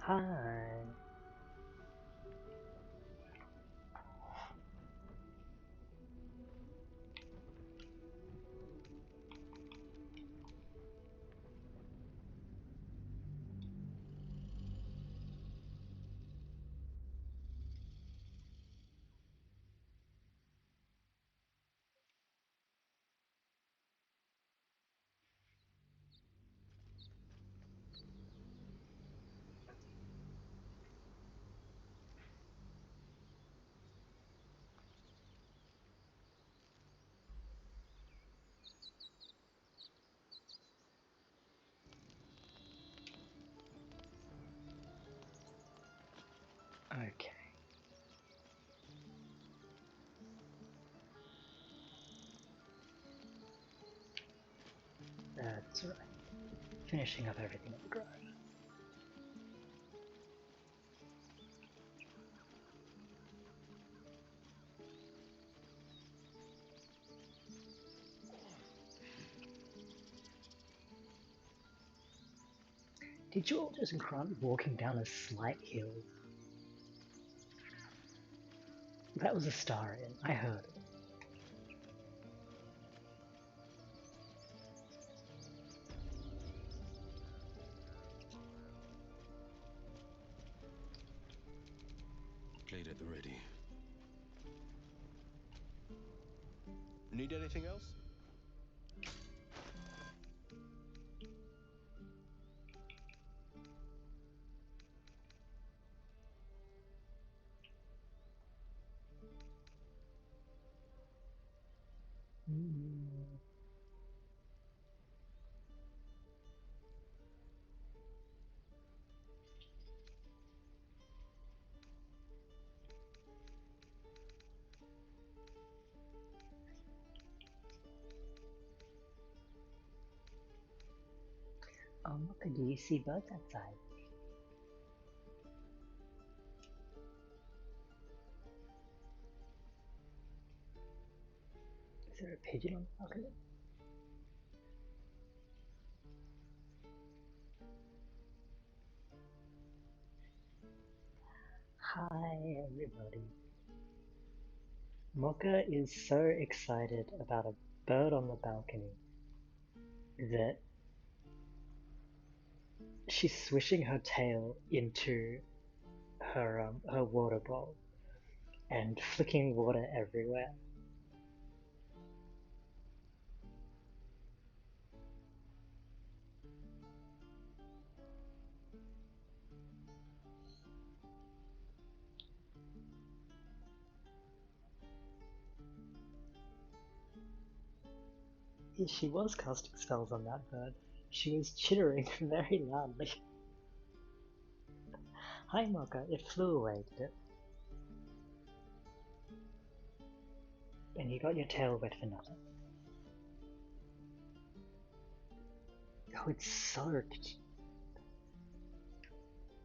Hi. Okay. That's right. Finishing up everything in the garage. Did you all just grunt walking down a slight hill? That was a star in. I heard it. Blade at the ready. Need anything else? Mocha, do you see birds outside? Is there a pigeon on the balcony? Hi, everybody. Mocha is so excited about a bird on the balcony that she's swishing her tail into her water bowl and flicking water everywhere. She was casting spells on that bird. She was chittering very loudly. Hi, Mocha. It flew away, did it? And you got your tail wet for nothing. Oh, it's soaked.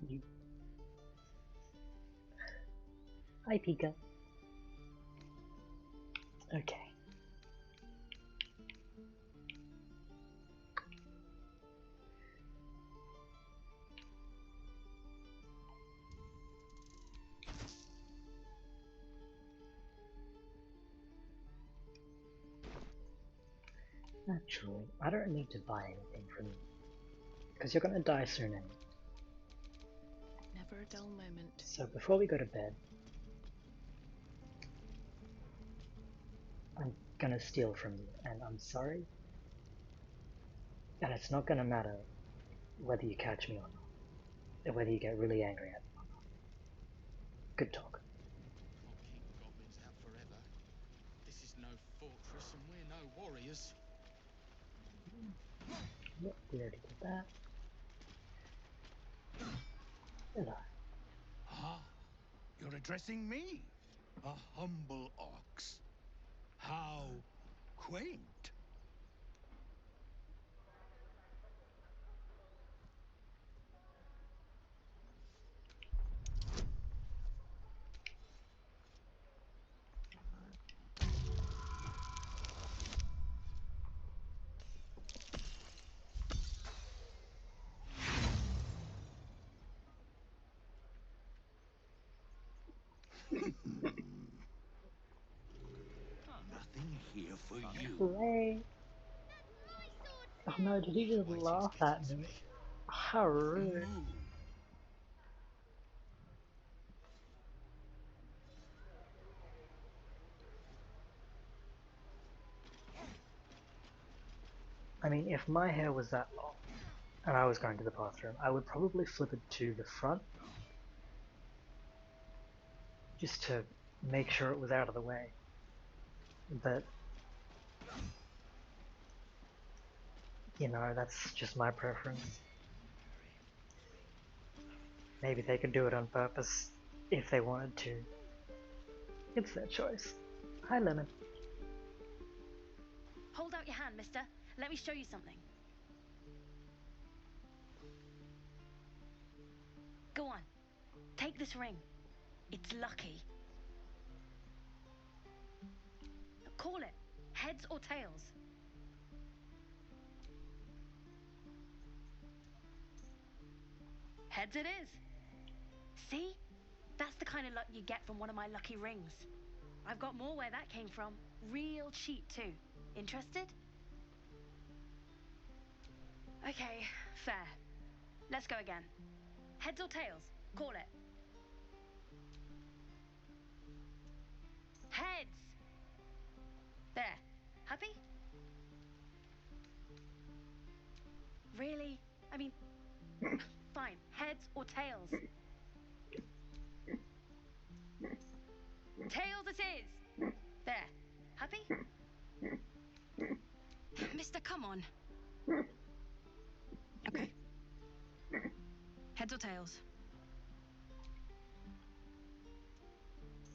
You... Hi, Pika. Okay. Actually, I don't need to buy anything from you. Because you're gonna die soon anyway. Never a dull moment. So before we go to bed, I'm gonna steal from you, and I'm sorry. And it's not gonna matter whether you catch me or not. Or whether you get really angry at me or not. Good talk. Can't keep goblins out forever. This is no fortress and we're no warriors. Yep, we already did that. Hello. Ah, you're addressing me, a humble ox. How quaint. for you. Play. Oh no, did he just Waiting's laugh getting at to me? me. How rude. Move. I mean, if my hair was that long and I was going to the bathroom, I would probably flip it to the front just to make sure it was out of the way. But, you know, that's just my preference. Maybe they could do it on purpose if they wanted to. It's their choice. Hi, Lemon. Hold out your hand, mister. Let me show you something. Go on. Take this ring. It's lucky. Call it. Heads or tails? Heads it is. See? That's the kind of luck you get from one of my lucky rings. I've got more where that came from. Real cheap, too. Interested? Okay, fair. Let's go again. Heads or tails? Call it. Heads! There. Happy? Really? I mean, fine. Heads or tails? Tails it is! There. Happy? Mister, come on. Okay. Heads or tails?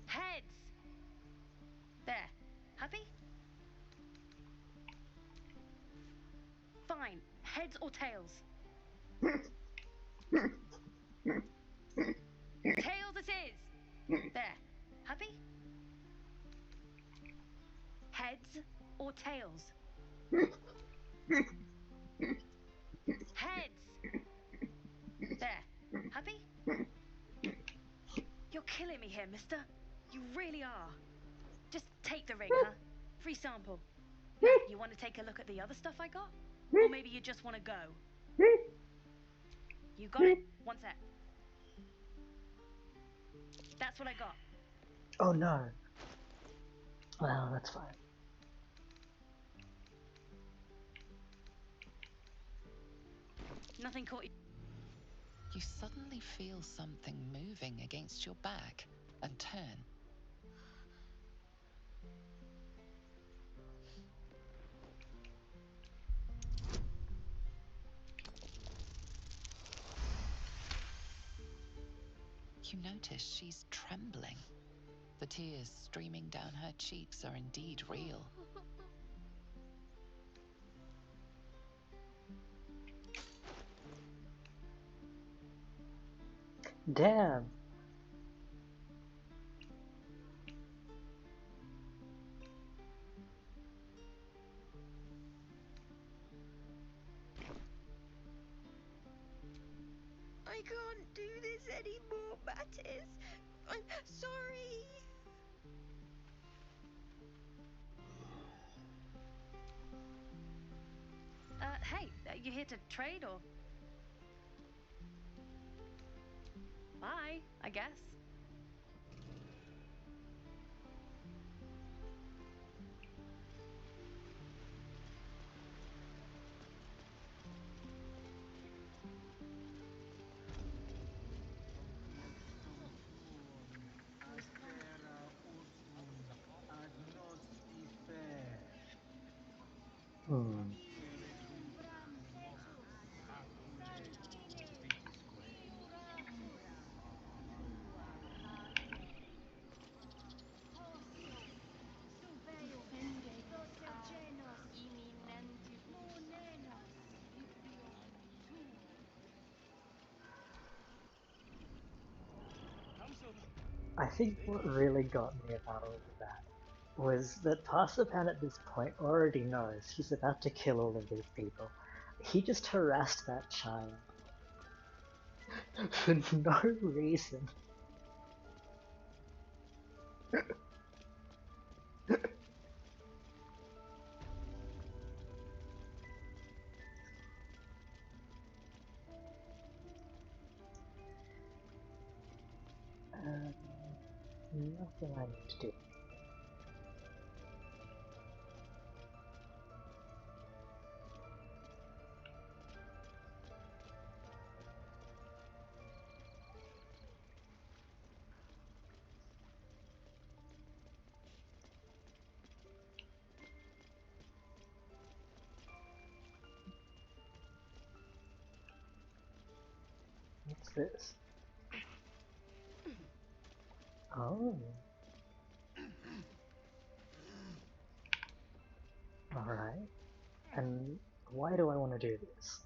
Heads! There. Happy? Fine. Heads or tails? Tails it is! There. Happy? Heads or tails? Heads! There. Happy? You're killing me here, mister. You really are. Just take the ring, huh? Free sample. Now, you want to take a look at the other stuff I got? Or maybe you just want to go? You got it? One sec. That's what I got. Oh no. Well, that's fine. Nothing caught you. You suddenly feel something moving against your back and turn. You notice she's trembling. The tears streaming down her cheeks are indeed real. Damn. I can't do this anymore, Mattis. I'm sorry. Hey, you here to trade or? Bye, I guess. Hmm. I think what really got me about all of that was that Parsipan at this point already knows he's about to kill all of these people. He just harassed that child for no reason. something I need to do. What's this? Oh. Alright. And why do I want to do this?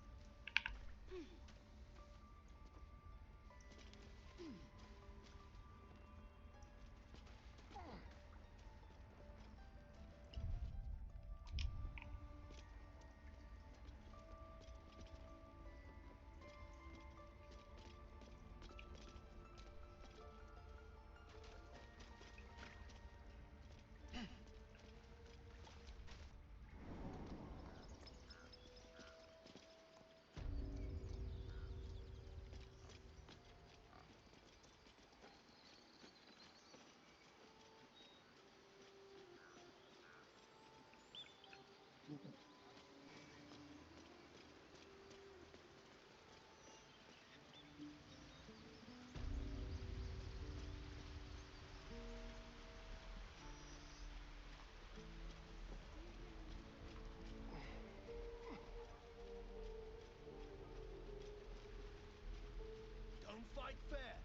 Don't fight fair.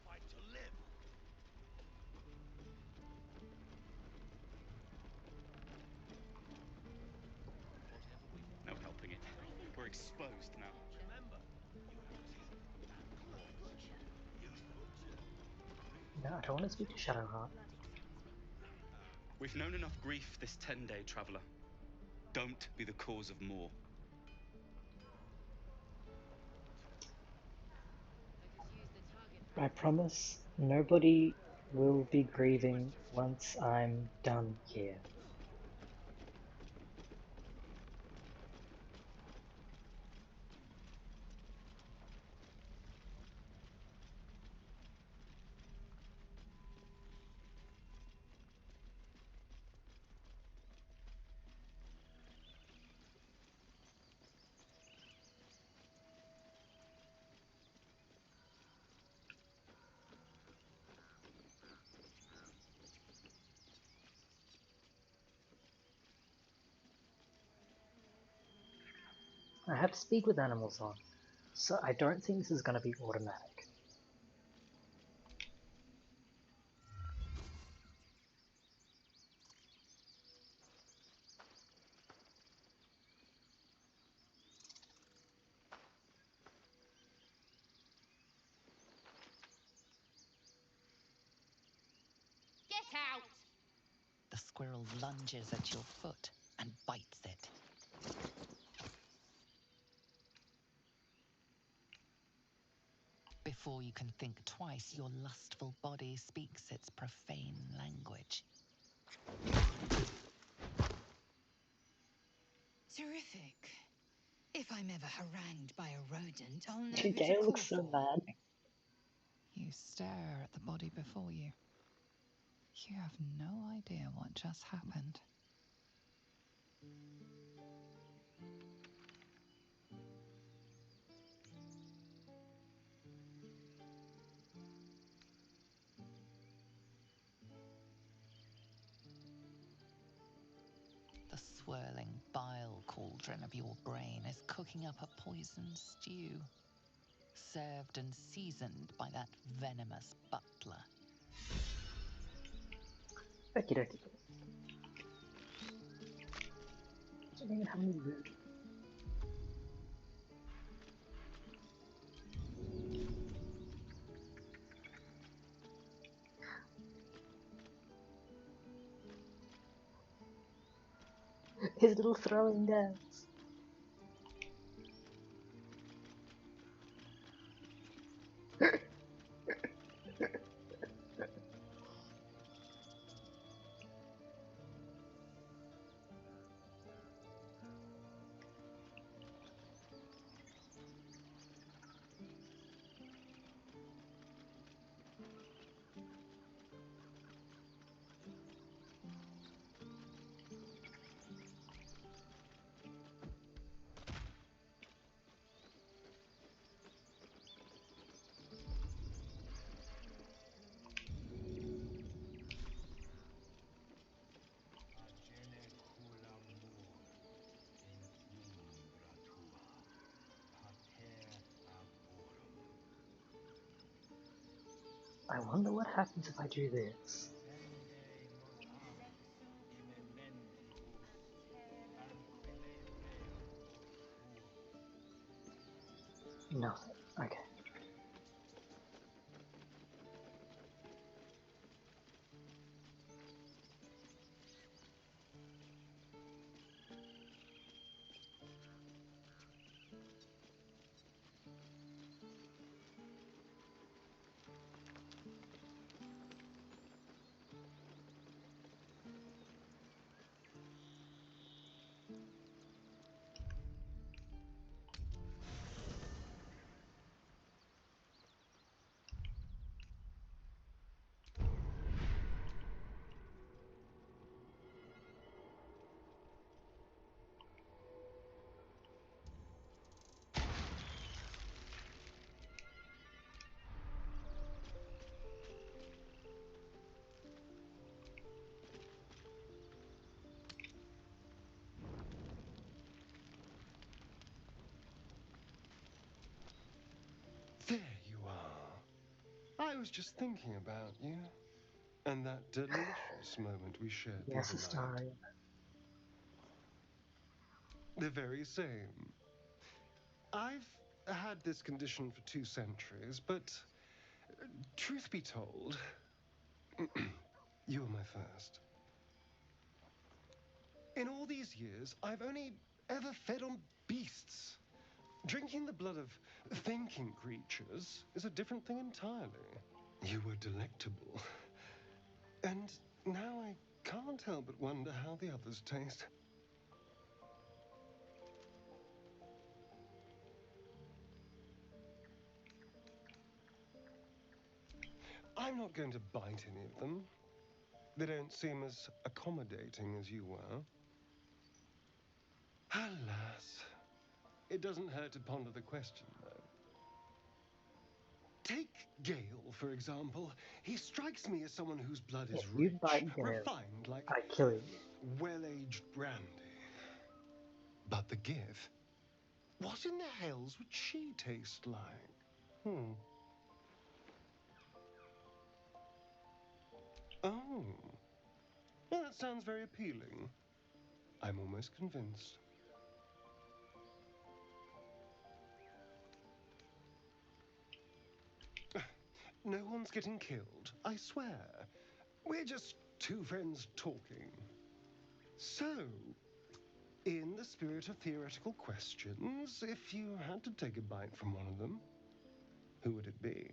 Fight to live. Whatever we want. No helping it. We're exposed now. Remember, you have to keep that close. Use Mocha. No, I don't want to speak to Shadowheart. We've known enough grief this 10-day traveler. Don't be the cause of more. I promise nobody will be grieving once I'm done here. I have to speak with animals on, so I don't think this is going to be automatic. Get out! The squirrel lunges at your foot and bites it. Before you can think twice, your lustful body speaks its profane language. Terrific. If I'm ever harangued by a rodent, I'll know who to Gale call looks so for. mad. You stare at the body before you. You have no idea what just happened. The swirling bile cauldron of your brain is cooking up a poison stew, served and seasoned by that venomous butler. Okie dokie. Don't even have any loot. His little throwing dance. wonder what happens if I do this. Nothing. Okay. There you are. I was just thinking about you. And that delicious moment we shared the Yes, other night. Astarion. The very same. I've had this condition for 2 centuries, but truth be told, you were my first. In all these years, I've only ever fed on beasts. Drinking the blood of thinking creatures is a different thing entirely. You were delectable. And now I can't help but wonder how the others taste. I'm not going to bite any of them. They don't seem as accommodating as you were. Alas. It doesn't hurt to ponder the question, though. Take Gale, for example. He strikes me as someone whose blood is If you rich, bite Gale, refined, like I kill you. well-aged brandy. But the Gith? What in the hells would she taste like? Oh. Well, that sounds very appealing. I'm almost convinced. No one's getting killed, I swear. We're just 2 friends talking. So, in the spirit of theoretical questions, if you had to take a bite from one of them, who would it be?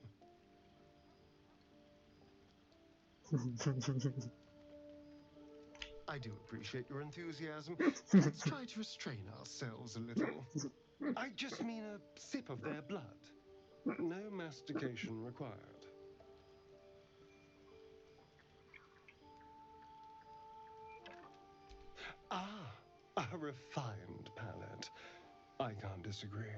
I do appreciate your enthusiasm. Let's try to restrain ourselves a little. I just mean a sip of their blood. No mastication required. Ah, a refined palate. I can't disagree.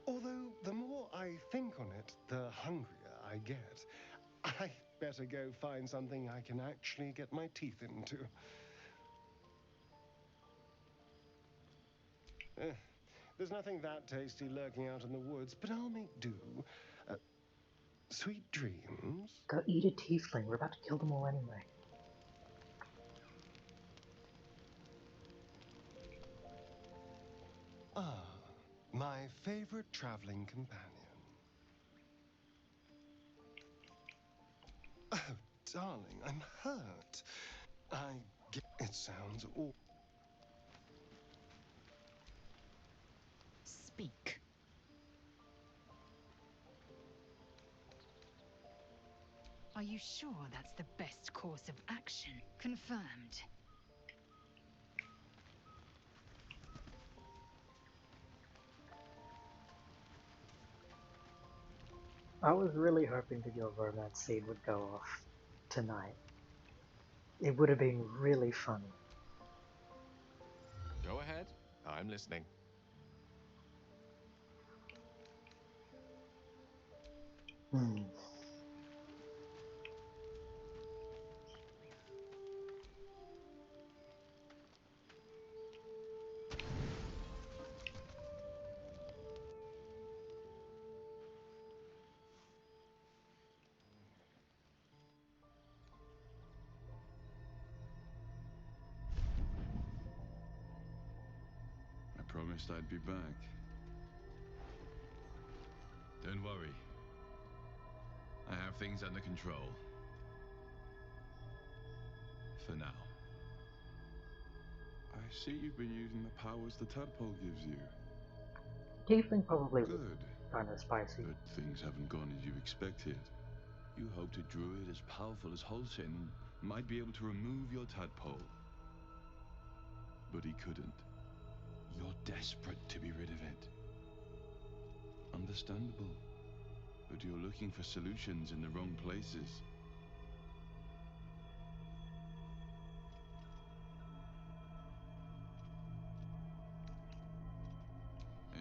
Although, the more I think on it, the hungrier I get. I better go find something I can actually get my teeth into. There's nothing that tasty lurking out in the woods, but I'll make do. Sweet dreams. Go eat a tiefling. We're about to kill them all anyway. Ah, my favorite traveling companion. Oh, darling, I'm hurt. I get it sounds awful. Speak. Are you sure that's the best course of action? Confirmed. I was really hoping that your romance scene would go off tonight. It would have been really funny. Go ahead. I'm listening. Hmm. promised I'd be back. Don't worry. I have things under control. For now. I see you've been using the powers the tadpole gives you. Tiefling probably was Good. kind of spicy. But things haven't gone as you expected. You hoped a druid as powerful as Holsin might be able to remove your tadpole. But he couldn't. You're desperate to be rid of it. Understandable. But you're looking for solutions in the wrong places.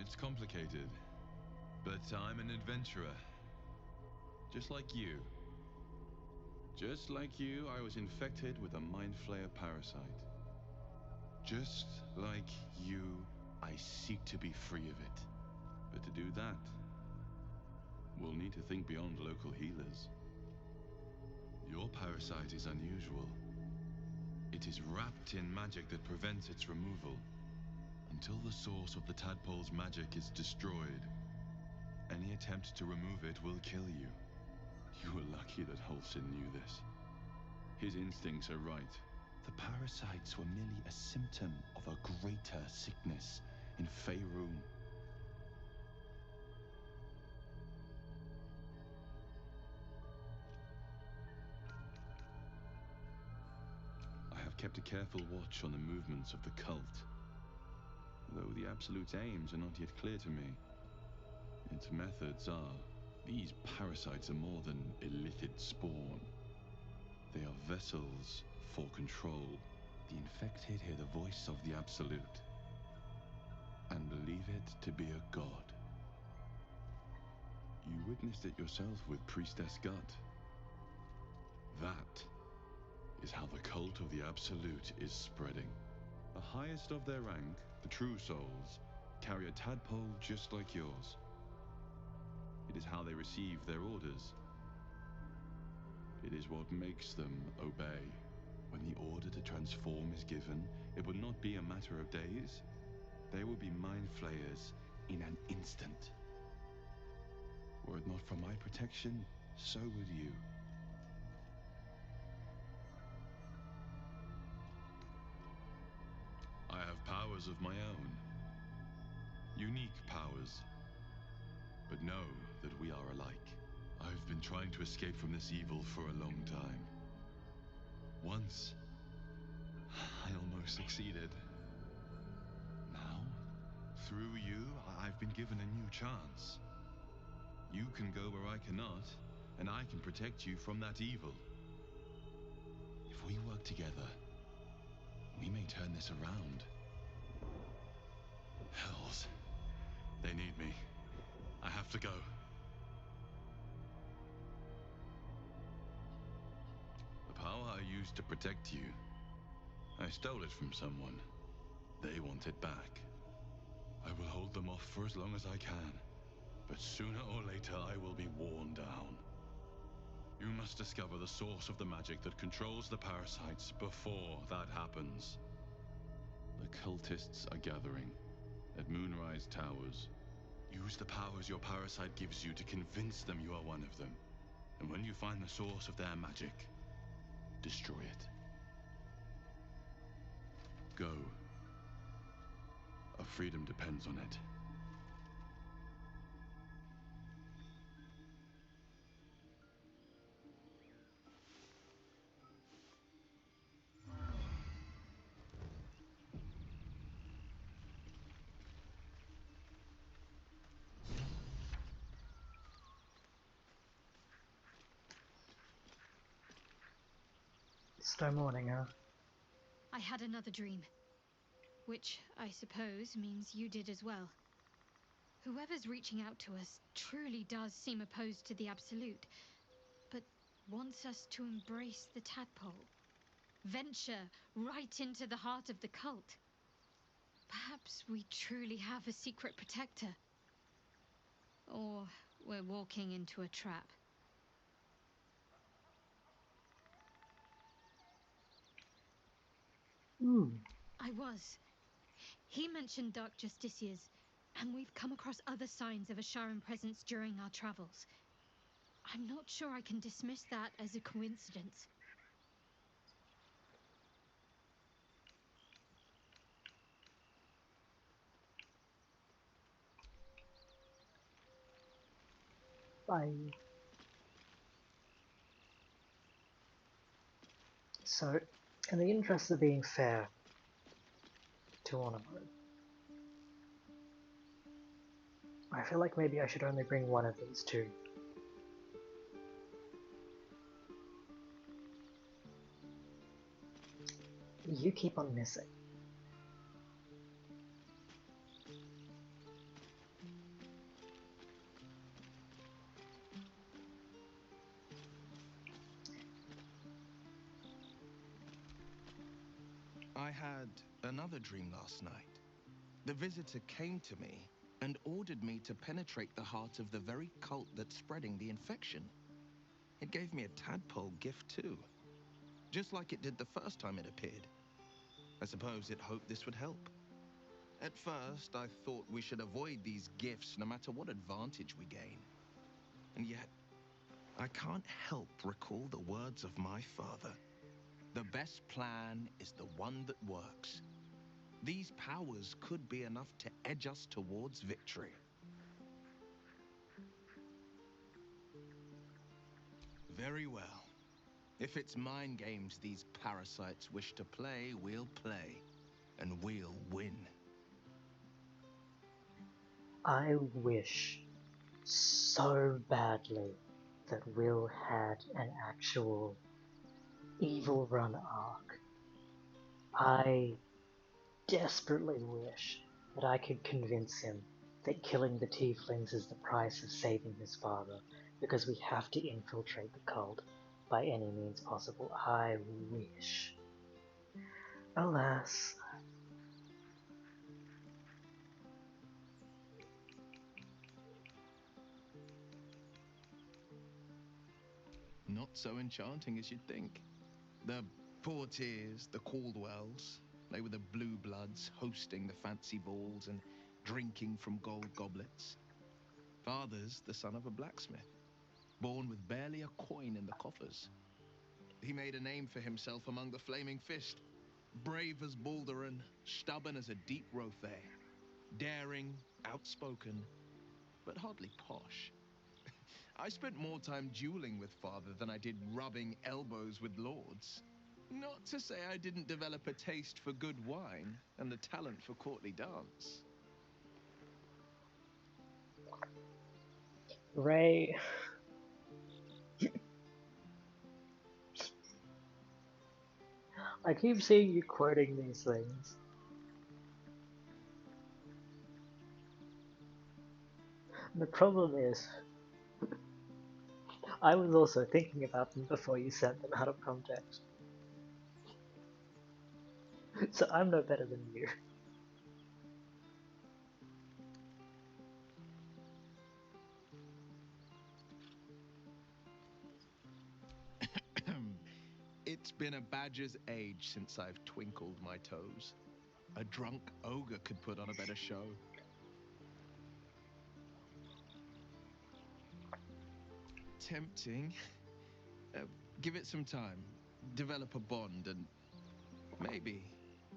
It's complicated, but I'm an adventurer. Just like you. Just like you, I was infected with a mind flayer parasite. Just like you, I seek to be free of it. But to do that, we'll need to think beyond local healers. Your parasite is unusual. It is wrapped in magic that prevents its removal. Until the source of the tadpole's magic is destroyed, any attempt to remove it will kill you. You were lucky that Holsin knew this. His instincts are right. The parasites were merely a symptom of a greater sickness in Faerun. I have kept a careful watch on the movements of the cult, though the absolute aims are not yet clear to me. Its methods are. These parasites are more than illithid spawn. They are vessels for control. The infected hear the voice of the Absolute and believe it to be a god. You witnessed it yourself with Priestess Gut. That is how the cult of the Absolute is spreading. The highest of their rank, the true souls, carry a tadpole just like yours. It is how they receive their orders. It is what makes them obey. When the order to transform is given, it will not be a matter of days. They will be mind flayers in an instant. Were it not for my protection, so would you. I have powers of my own. Unique powers. But know that we are alike. I've been trying to escape from this evil for a long time. Once, I almost succeeded. Now, through you, I've been given a new chance. You can go where I cannot, and I can protect you from that evil. If we work together, we may turn this around. Hells. They need me. I have to go. The power I used to protect you, I stole it from someone. They want it back. I will hold them off for as long as I can. But sooner or later, I will be worn down. You must discover the source of the magic that controls the parasites before that happens. The cultists are gathering at Moonrise Towers. Use the powers your parasite gives you to convince them you are one of them. And when you find the source of their magic, destroy it. Go. Our freedom depends on it. Still morning, huh? I had another dream. Which, I suppose, means you did as well. Whoever's reaching out to us truly does seem opposed to the Absolute, but wants us to embrace the tadpole. Venture right into the heart of the cult. Perhaps we truly have a secret protector. Or we're walking into a trap. Hmm. I was. He mentioned dark justiciars, and we've come across other signs of a Sharan presence during our travels. I'm not sure I can dismiss that as a coincidence. Bye. So, in the interest of being fair to honourable, I feel like maybe I should only bring one of these two. You keep on missing. I had another dream last night. The visitor came to me and ordered me to penetrate the heart of the very cult that's spreading the infection. It gave me a tadpole gift too, just like it did the first time it appeared. I suppose it hoped this would help. At first, I thought we should avoid these gifts no matter what advantage we gain. And yet, I can't help recall the words of my father. The best plan is the one that works. These powers could be enough to edge us towards victory. Very well. If it's mind games these parasites wish to play, we'll play. And we'll win. I wish so badly that Will had an actual evil run arc. I desperately wish that I could convince him that killing the tieflings is the price of saving his father, because we have to infiltrate the cult by any means possible. I wish. Alas. Not so enchanting as you'd think. The Portiers, the Caldwells, they were the blue bloods hosting the fancy balls and drinking from gold goblets. Father's the son of a blacksmith, born with barely a coin in the coffers. He made a name for himself among the Flaming Fist. Brave as Balduran, stubborn as a deep Rothe, daring, outspoken, but hardly posh. I spent more time dueling with father than I did rubbing elbows with lords. Not to say I didn't develop a taste for good wine and the talent for courtly dance. Ray. I keep seeing you quoting these things. The problem is, I was also thinking about them before you sent them out of context. So I'm no better than you. It's been a badger's age since I've twinkled my toes. A drunk ogre could put on a better show. Tempting. Give it some time. Develop a bond and maybe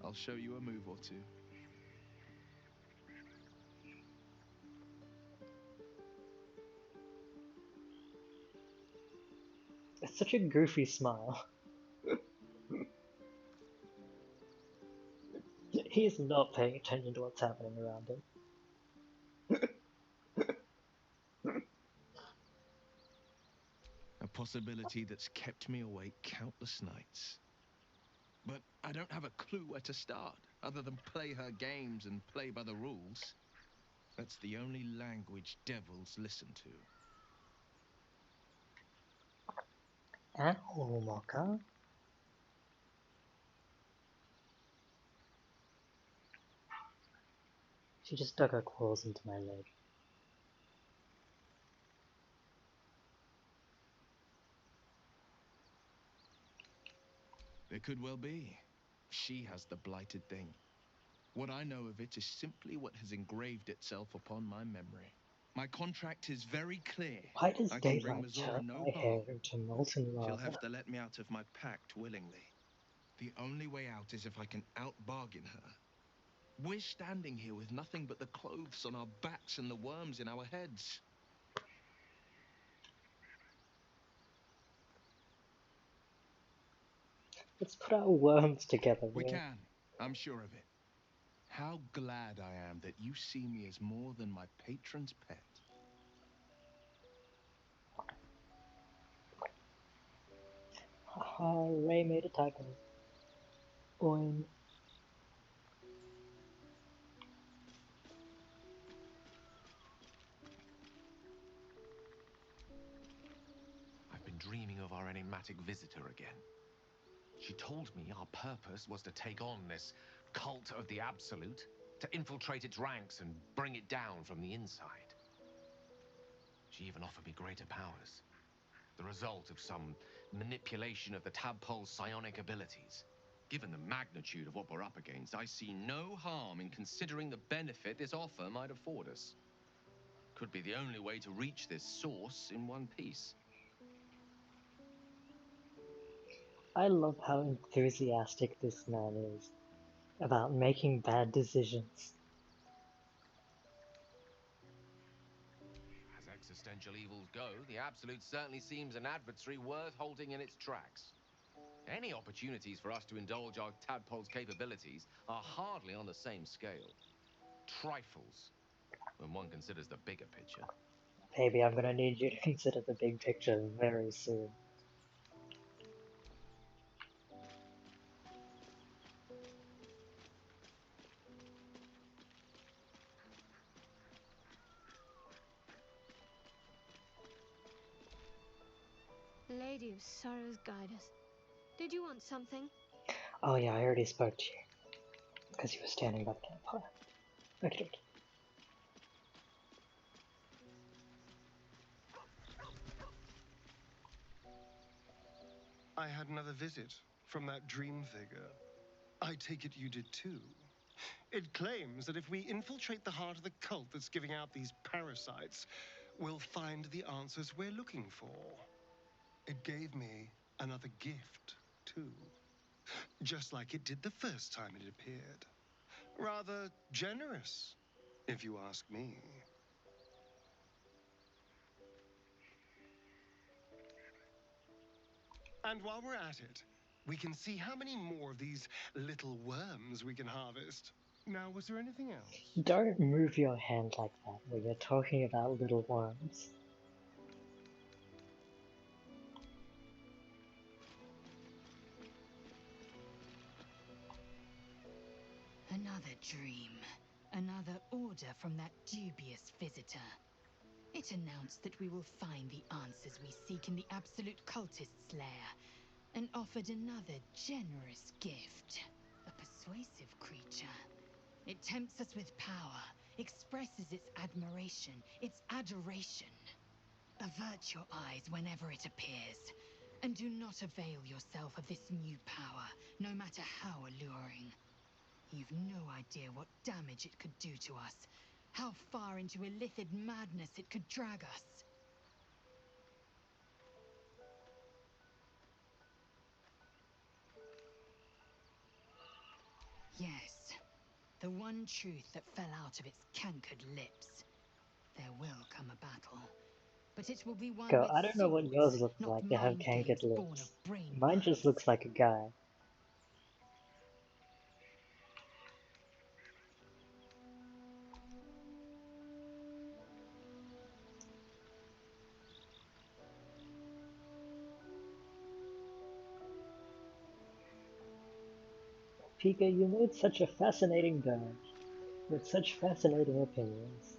I'll show you a move or two. It's such a goofy smile. He's not paying attention to what's happening around him. A possibility that's kept me awake countless nights. But I don't have a clue where to start, other than play her games and play by the rules. That's the only language devils listen to. Ow, Mocha. She just dug her claws into my leg. It could well be. She has the blighted thing. What I know of it is simply what has engraved itself upon my memory. My contract is very clear. Why does I can bring daylight Mazora turn no my hair harm. into molten She'll lava? have to let me out of my pact willingly. The only way out is if I can out-bargain her. We're standing here with nothing but the clothes on our backs and the worms in our heads. Let's put our worms together, We man. can. I'm sure of it. How glad I am that you see me as more than my patron's pet. Haha, Ray made a typo. Boing. I've been dreaming of our enigmatic visitor again. She told me our purpose was to take on this cult of the Absolute, to infiltrate its ranks and bring it down from the inside. She even offered me greater powers, the result of some manipulation of the tadpole's psionic abilities. Given the magnitude of what we're up against, I see no harm in considering the benefit this offer might afford us. Could be the only way to reach this source in one piece. I love how enthusiastic this man is about making bad decisions. As existential evils go, the Absolute certainly seems an adversary worth halting in its tracks. Any opportunities for us to indulge our tadpole's capabilities are hardly on the same scale. Trifles, when one considers the bigger picture. Baby, I'm gonna need you to consider the big picture very soon. Lady of Sorrows, guide us. Did you want something? Oh yeah, I already spoke to you. Because you were standing by the campfire. Okay. I had another visit from that dream figure. I take it you did too. It claims that if we infiltrate the heart of the cult that's giving out these parasites, we'll find the answers we're looking for. It gave me another gift, too. Just like it did the first time it appeared. Rather generous, if you ask me. And while we're at it, we can see how many more of these little worms we can harvest. Now, was there anything else? Don't move your hand like that when you're talking about little worms. Another dream. Another order from that dubious visitor. It announced that we will find the answers we seek in the Absolute Cultist's lair, and offered another generous gift. A persuasive creature. It tempts us with power, expresses its admiration, its adoration. Avert your eyes whenever it appears, and do not avail yourself of this new power, no matter how alluring. You've no idea what damage it could do to us, how far into illithid madness it could drag us. Yes, the one truth that fell out of its cankered lips. There will come a battle, but it will be one Girl, with I don't know what swords, yours look not like to have mind cankered games born of lips. brain Mine just worms. looks like a guy. Pika, you made such a fascinating bird, with such fascinating opinions.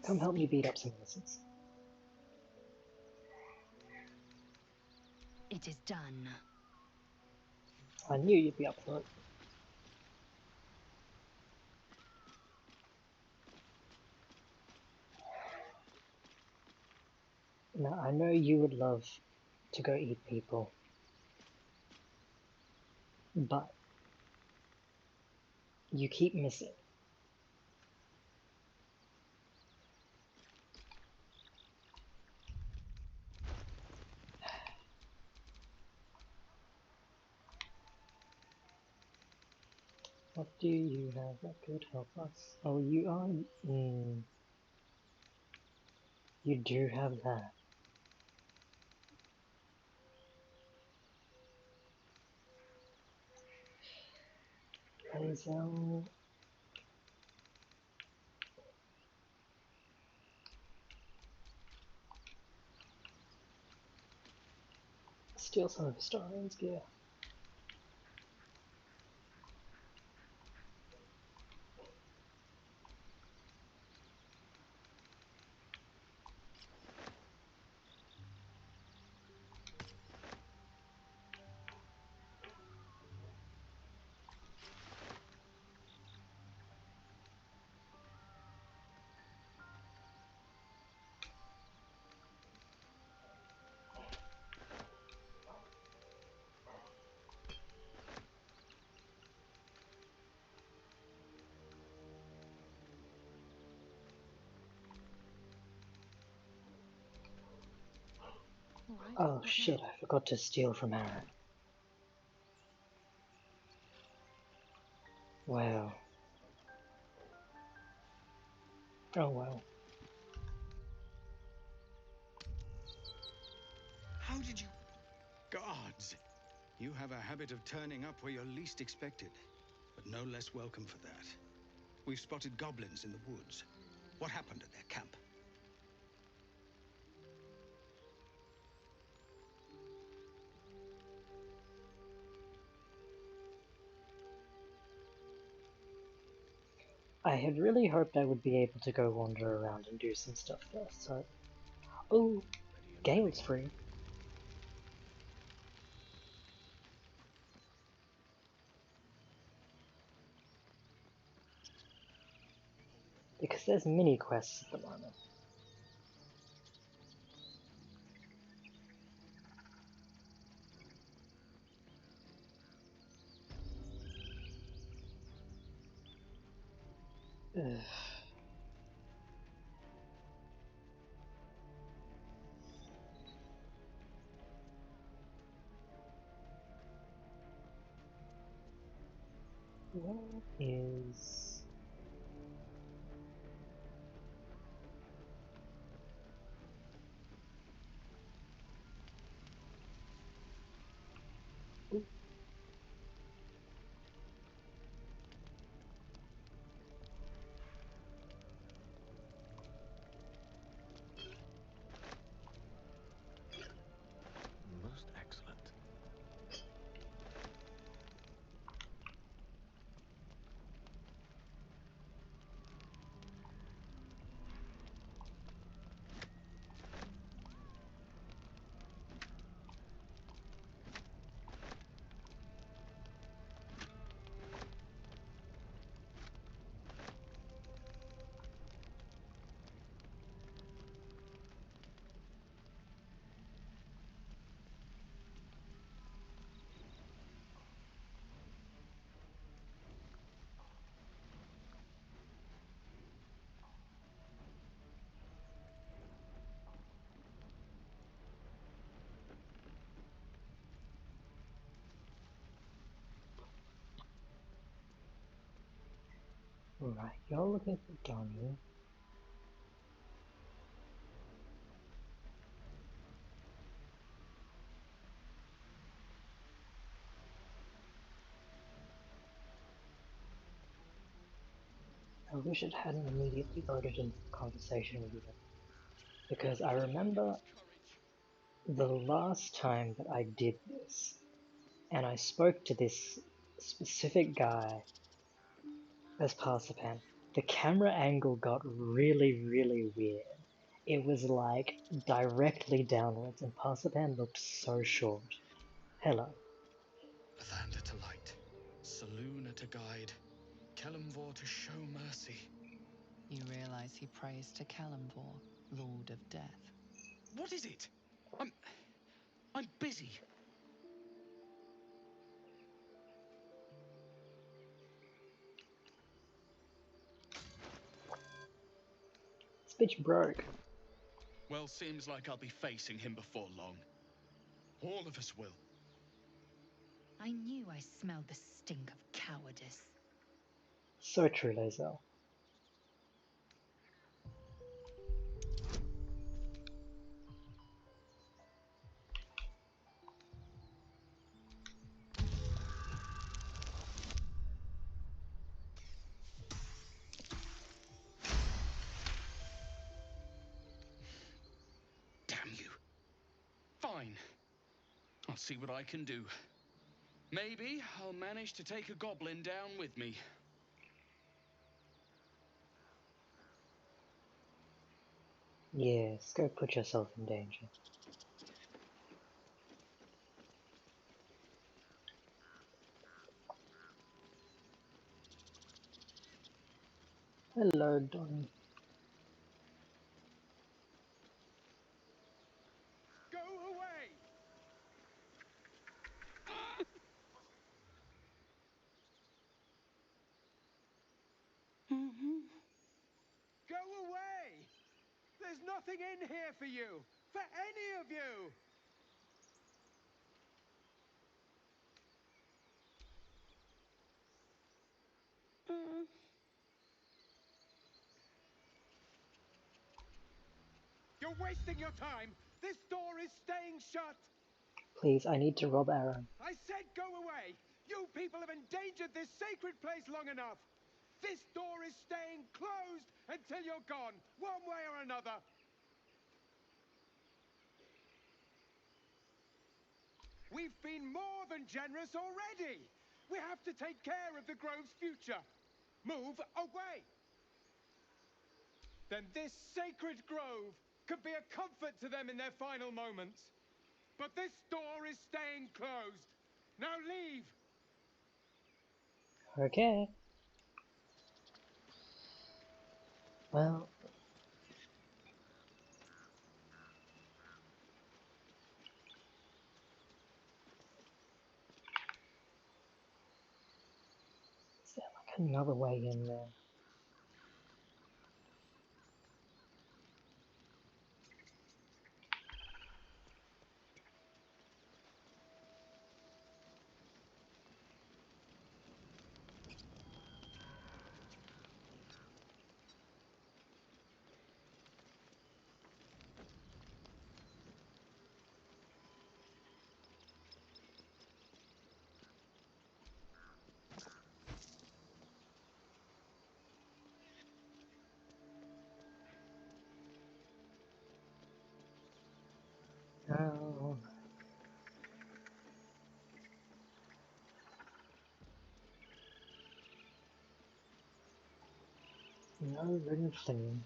Come help me beat up some innocents. It is done. I knew you'd be up for it. Now, I know you would love to go eat people. but you keep missing. What do you have that could help us? Oh, you are... you do have that. Hazel... steal some of Historian's gear. Alright, Oh what shit, now? I forgot to steal from Aaron. Well. Oh well. How did you... Guards! You have a habit of turning up where you're least expected, but no less welcome for that. We've spotted goblins in the woods. What happened at their camp? I had really hoped I would be able to go wander around and do some stuff first, so... Oh, Gale's free. Because there's mini quests at the moment. Ugh. What is... Ooh. Most excellent. Right, you're looking for Donnie. I wish it hadn't immediately loaded into the conversation with you. Because I remember the last time that I did this, and I spoke to this specific guy as Parsipan, the camera angle got really, really weird. It was like directly downwards, and Parsipan looked so short. Hello. Lathander to light, Saloona to guide, Kelemvor to show mercy. You realize he prays to Kelemvor, Lord of Death. What is it? I'm busy. bitch broke. Well, seems like I'll be facing him before long. All of us will. I knew I smelled the stink of cowardice. So true, Lae'zel. Damn you. Fine. I'll see what I can do. Maybe I'll manage to take a goblin down with me. Yes, go put yourself in danger. Hello, Donnie. Go away! Go away! There's nothing in here for you! For any of you! You're wasting your time! This door is staying shut! Please, I need to rob Aaron. I said go away! You people have endangered this sacred place long enough! This door is staying closed until you're gone, one way or another! We've been more than generous already! We have to take care of the Grove's future! Move away! Then this sacred grove could be a comfort to them in their final moments. But this door is staying closed. Now leave! Okay. Well... Is there like another way in there? Oh. No written thing.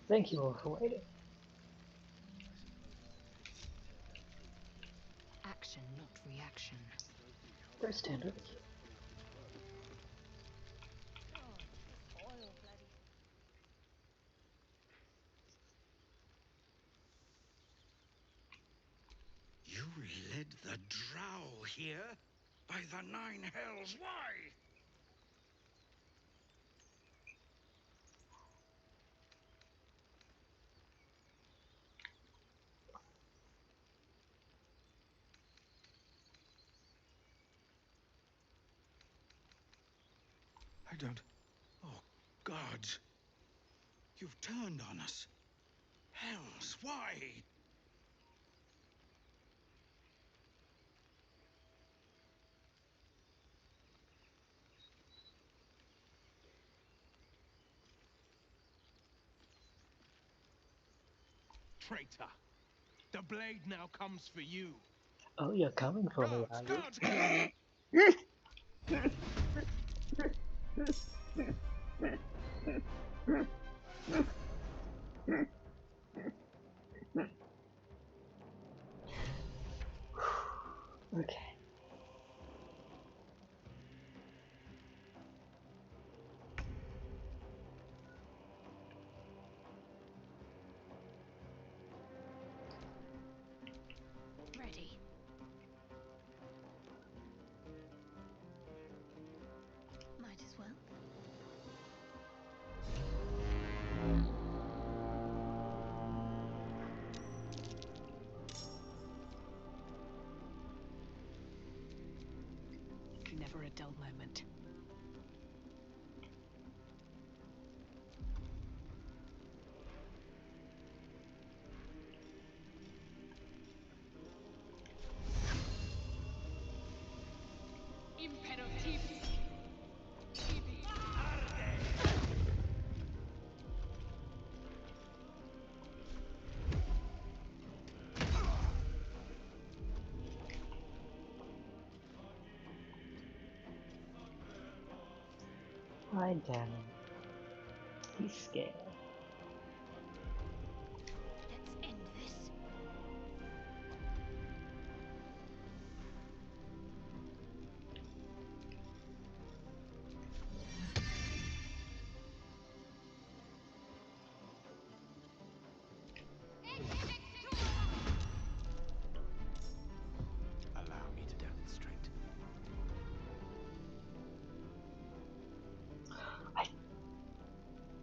Thank you all for waiting. Action, not reaction. Go stand over here. You led the drow here? By the nine hells, why? I don't... Oh, gods! You've turned on us. Hells, why? traitor. The blade now comes for you. Oh, you're coming for me, are Guards, you? Okay. Ready. Might as well. Never a dull moment. Hi, damn him. He's scared. Let's end this. Allow me to demonstrate.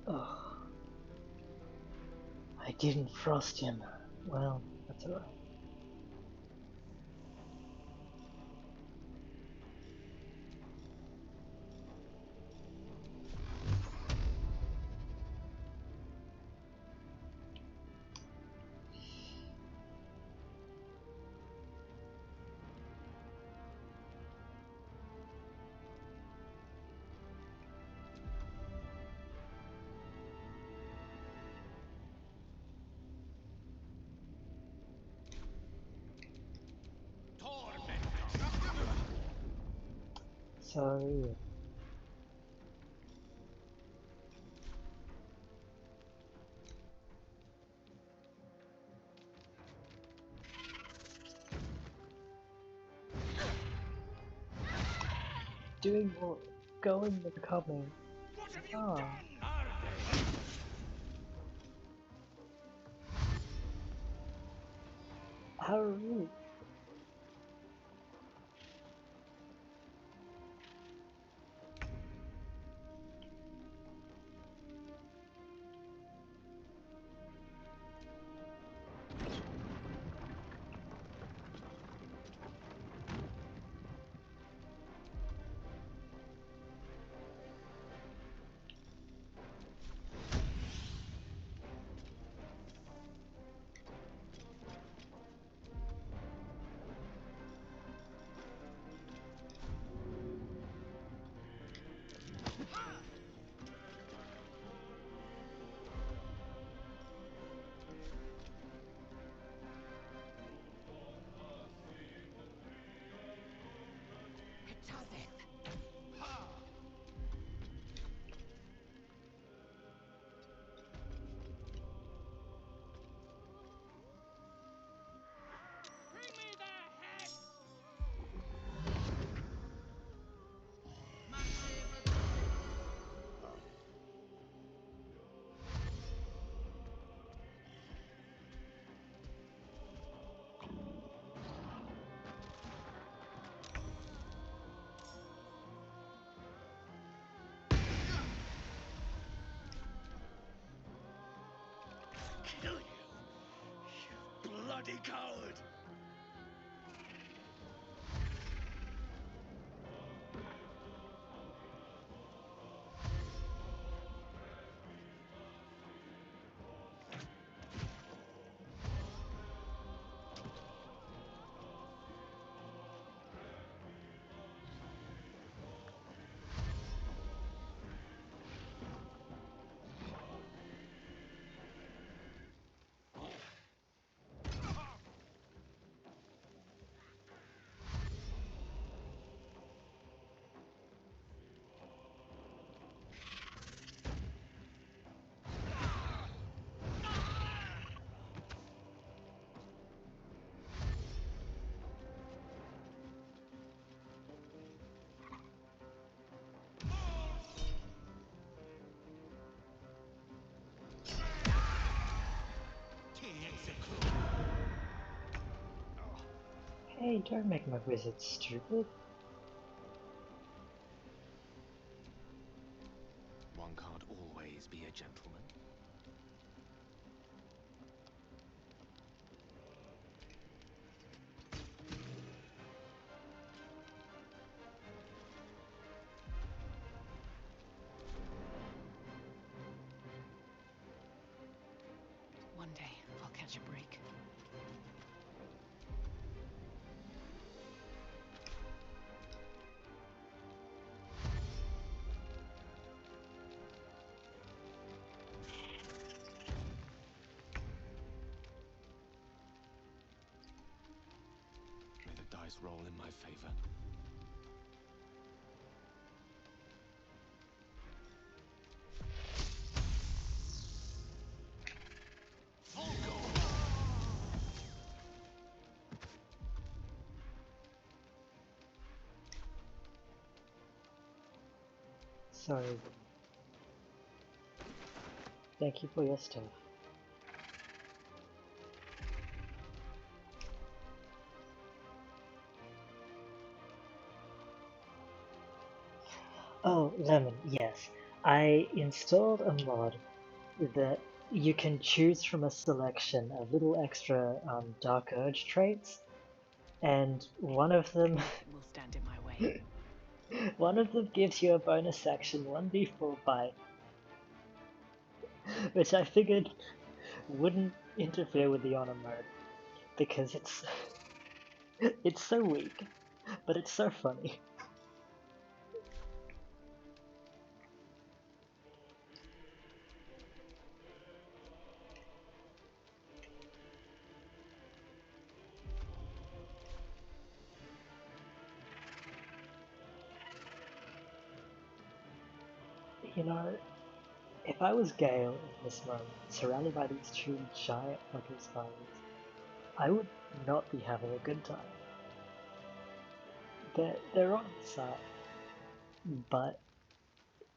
Oh, I didn't frost him. Well, that's alright. Sorry. Doing more, going and coming. what have you Ah, done? how rude. Bring me their heads! Kill you, you bloody coward! Hey, don't make my wizard stupid. One can't always be a gentleman. One day, I'll catch a break. May the dice roll in my favor. Sorry. Thank you for your stuff. Oh, Lemon, yes. I installed a mod that you can choose from a selection of little extra Dark Urge traits, and one of them Will stand in my way. one of them gives you a bonus action 1d4 bite, which I figured wouldn't interfere with the honor mode because it's so weak, but it's so funny. You know, if I was Gale in this moment, surrounded by these two giant fucking spiders, I would not be having a good time. They're on my side, but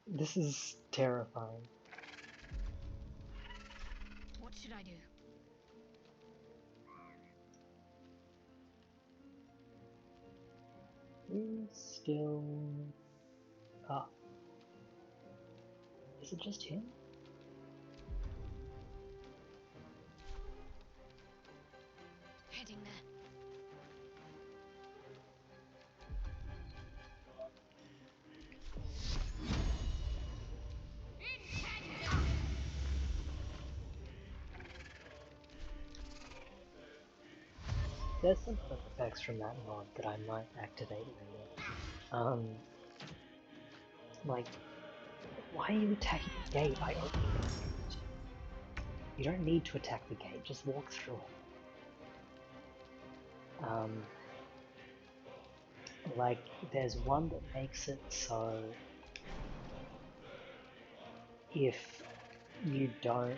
this is terrifying. What should I do? He's still up. Is it just him? Heading there. There's some fun effects from that mod that I might activate later. Like, why are you attacking the gate? I opened the gate. You don't need to attack the gate, just walk through it. Like, there's one that makes it so if you don't,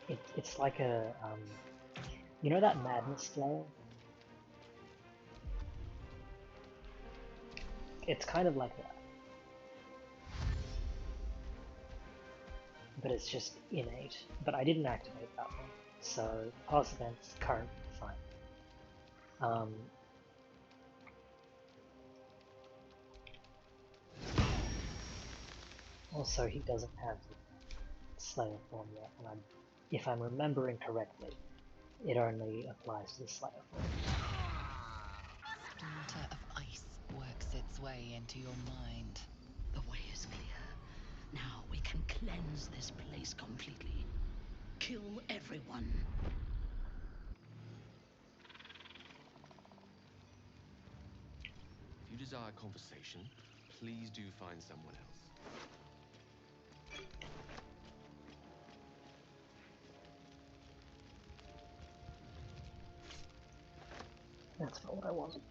it's like a, you know that Madness Slayer? It's kind of like that. But it's just innate. But I didn't activate that one, so Parsipan's currently fine. Also, he doesn't have the Slayer form yet, and if I'm remembering correctly, it only applies to the Slayer form. Daughter of Ice works its way into your mind. The way is clear. Now we can cleanse this place completely. Kill everyone. If you desire conversation, please do find someone else. That's not what I wanted.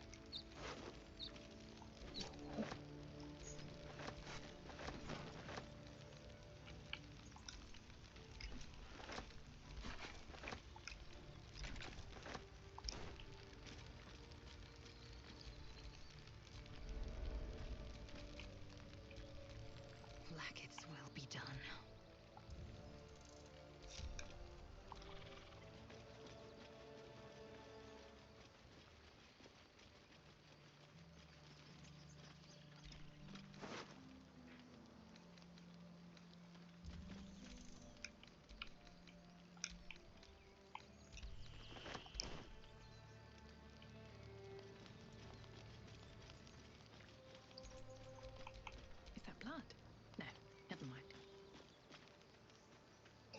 Blackets will be done.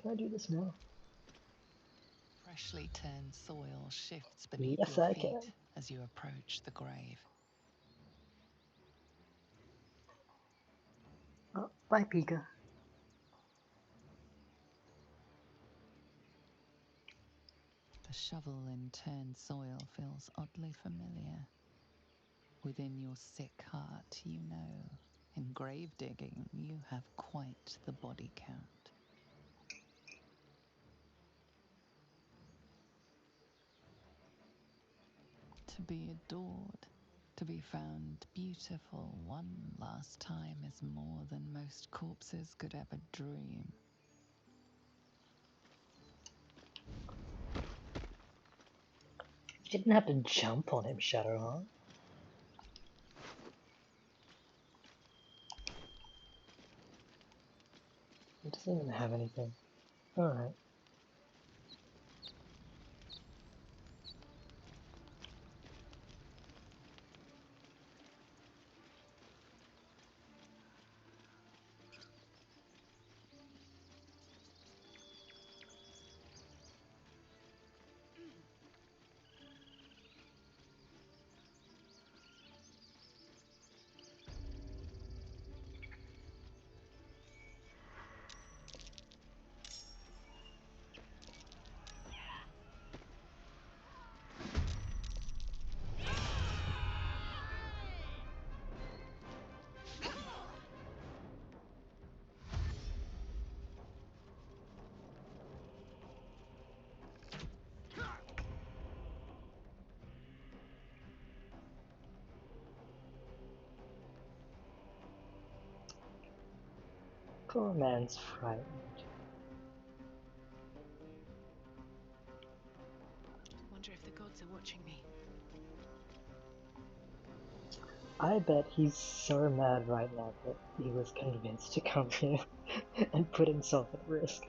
Can I do this now? Freshly turned soil shifts beneath Yes, your I feet can. as you approach the grave. Oh, bye, Pika. The shovel in turned soil feels oddly familiar. Within your sick heart, you know, in grave digging, you have quite the body count. To be adored, to be found beautiful one last time is more than most corpses could ever dream. You didn't have to jump on him, Shadowheart. He doesn't even have anything. Alright. Poor man's frightened. Wonder if the gods are watching me. I bet he's so mad right now that he was convinced to come here and put himself at risk.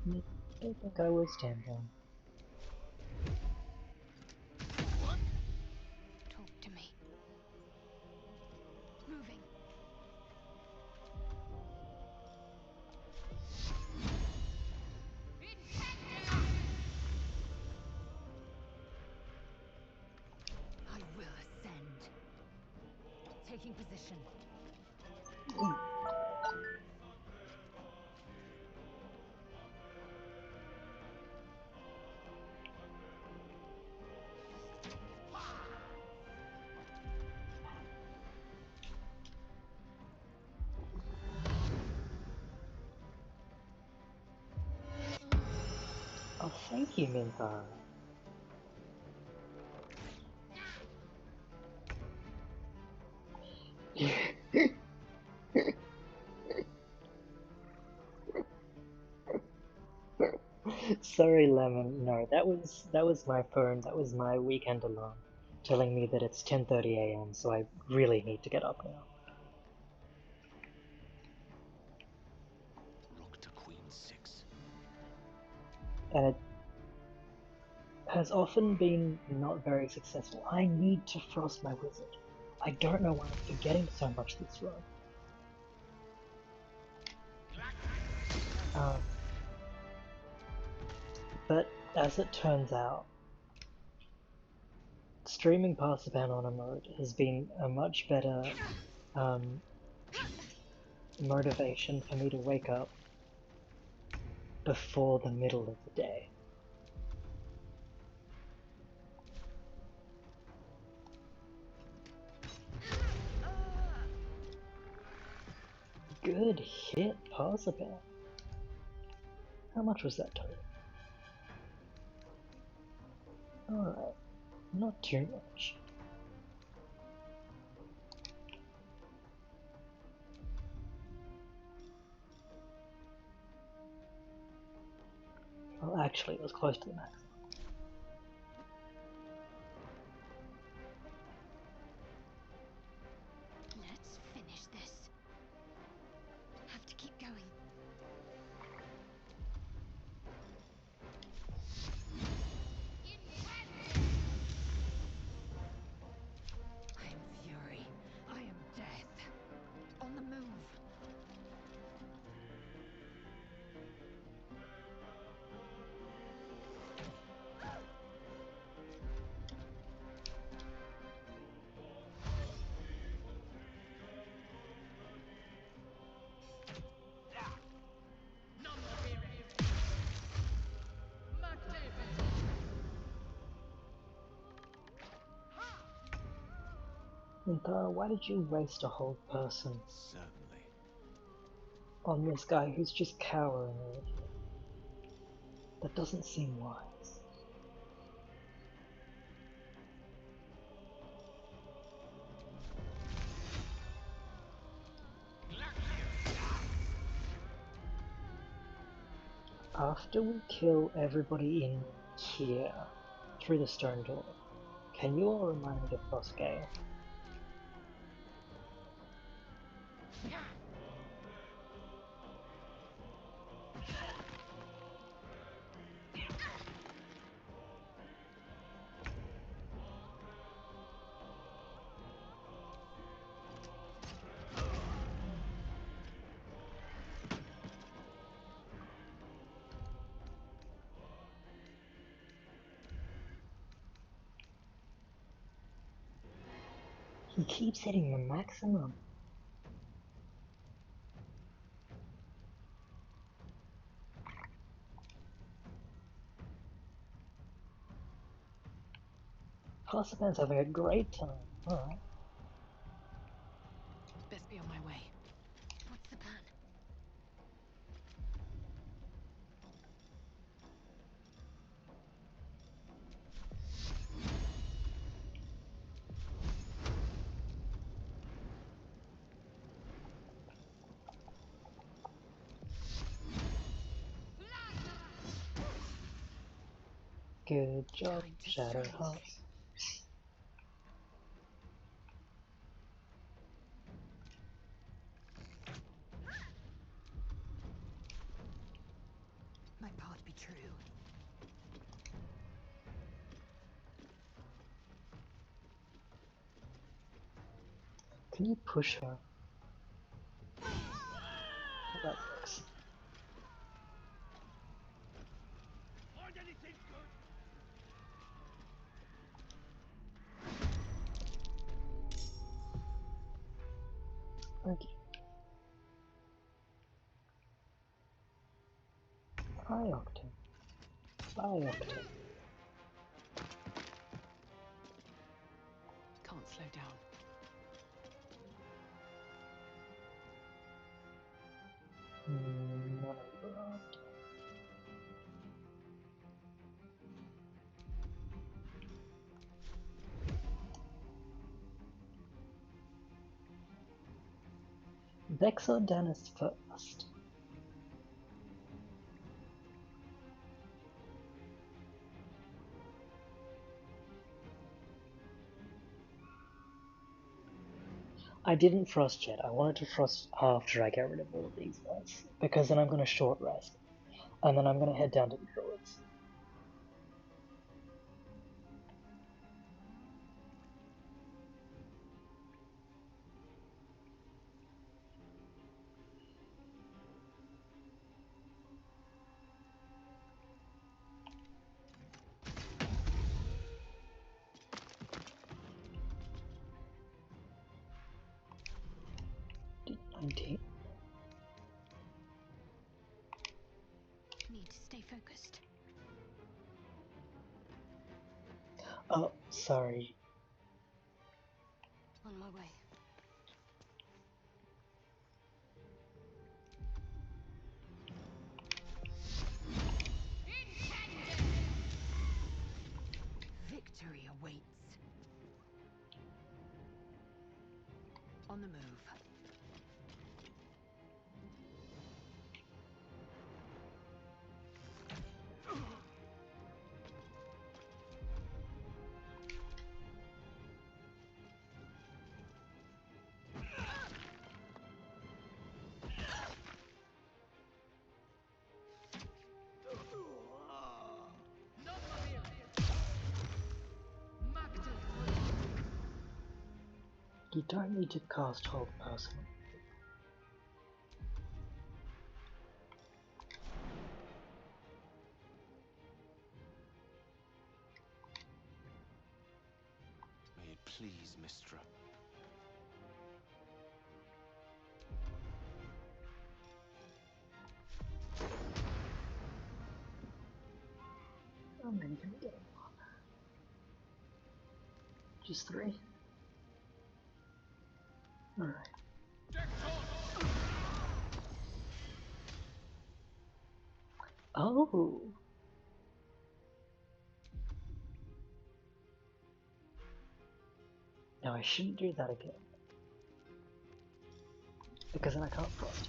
I don't think I will stand down. Talk to me. Moving. I will ascend. Taking position. Oh, thank you, Minthara. Sorry, Lemon. No, that was my phone. That was my weekend alarm, telling me that it's 10:30 a.m. So I really need to get up now. Rock to Queen 6. And it has often been not very successful. I need to frost my wizard. I don't know why I'm forgetting so much this run. But as it turns out, streaming Parsipan on a mode has been a much better motivation for me to wake up before the middle of the day. Good hit, Parsipan. How much was that total? Alright, not too much. Well, actually, it was close to the max. Let's finish this. Have to keep going. Nthara, why did you waste a whole person Certainly. on this guy who's just cowering over here? That doesn't seem wise. After we kill everybody in here, through the stone door, can you all remind me to frost Gale? He keeps hitting the maximum. Parsipan's having a great time. Alright. Best be on my way. What's the plan? Good job, Shadow Heart. Might part be true. Can you push her? Oh, that works. Find anything good? Okay. Hi, Octane. Bye, Octane. Can't slow down. None of that. Vex or Dennis first? I didn't frost yet. I wanted to frost after I get rid of all of these guys. Because then I'm going to short rest. And then I'm going to head down to the druids. D19. Need to stay focused. Oh, sorry. On my way. Victory awaits. On the move. You don't need to cast Hold Person. May it please, Mistra. How many can we get? Just 3? Alright. Oh. No, I shouldn't do that again. Because then I can't frost it.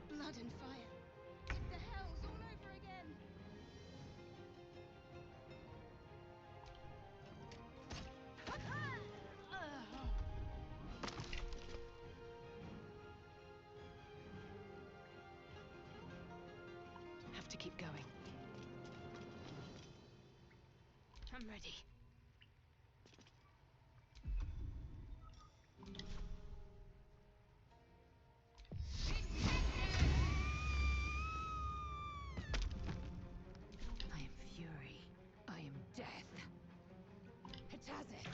Blood and fire. It's the hells all over again. Have to keep going. I'm ready. I am fury. I am death. It has it.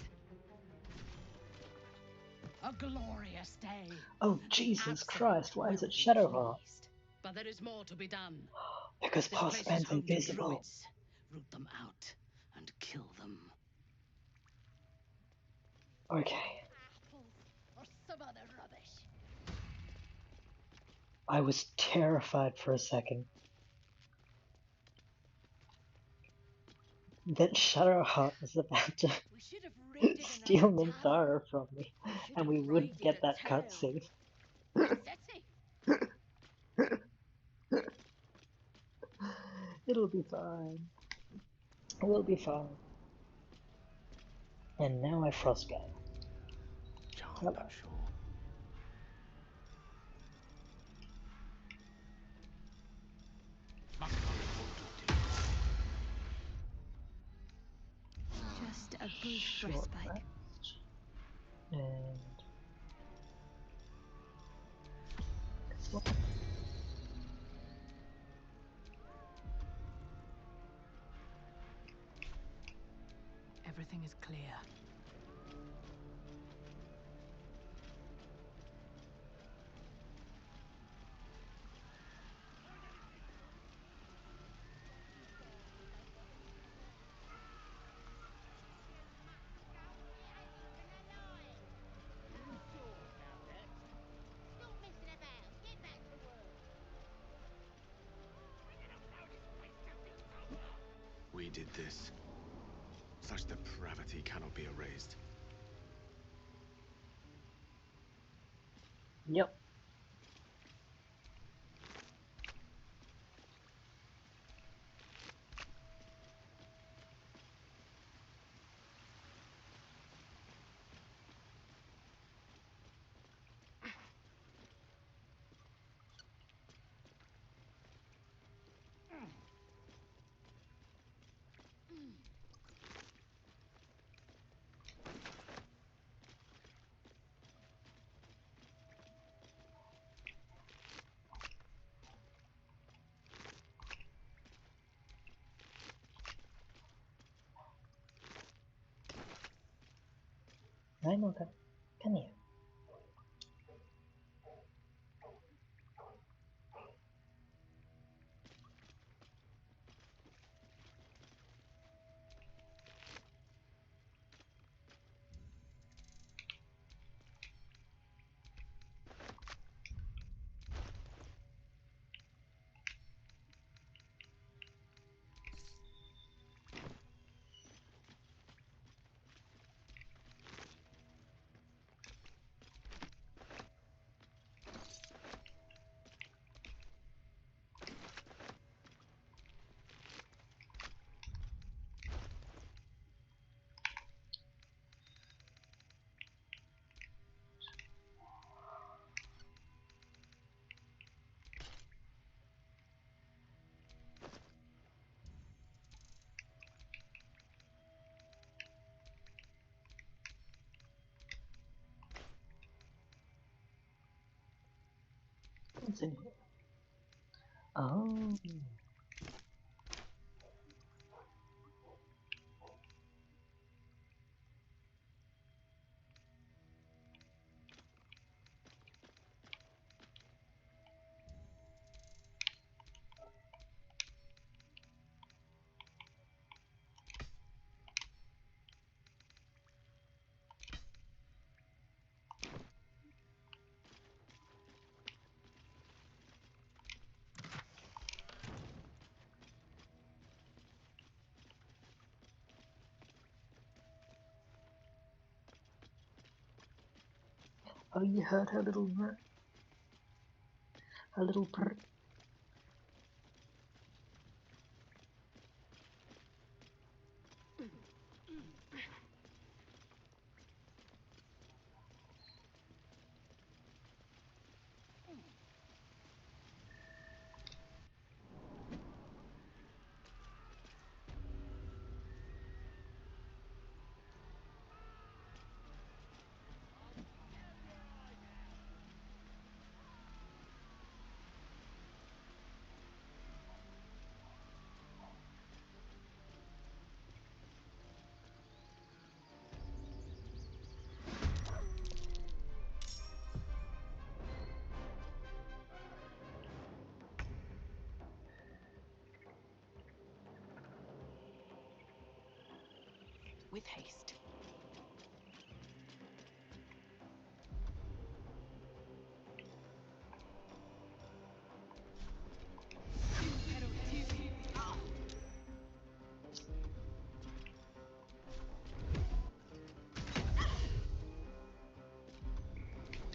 A glorious day. Oh, Jesus Absolute Christ, why is will it be Shadowheart? pleased. But there is more to be done. Because This place is Parsipan's home to invisible. druids. Root them out and kill them. Okay. Apples or some other rubbish. I was terrified for a second. That Shadowheart was about to We should have raided steal another tavern. Minthara from me, We should and have we wouldn't raided get a that town. cutscene. Pathetic. It'll be fine. We'll be fine. And now I frost Gale. Charmed, I'm sure. Must not report to Just a brief Short respite. rest. And Everything is clear. We did this. Such depravity cannot be erased. yep. Hi, Mocha. Come here. What's in here? Oh. Oh, you heard her little purr? Her little purr? With haste.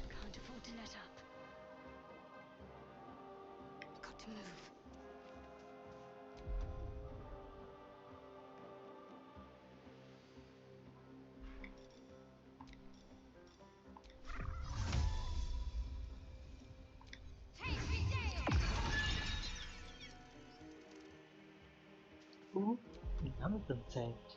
Can't afford to let up. Got to move. Ooh, none of them saved.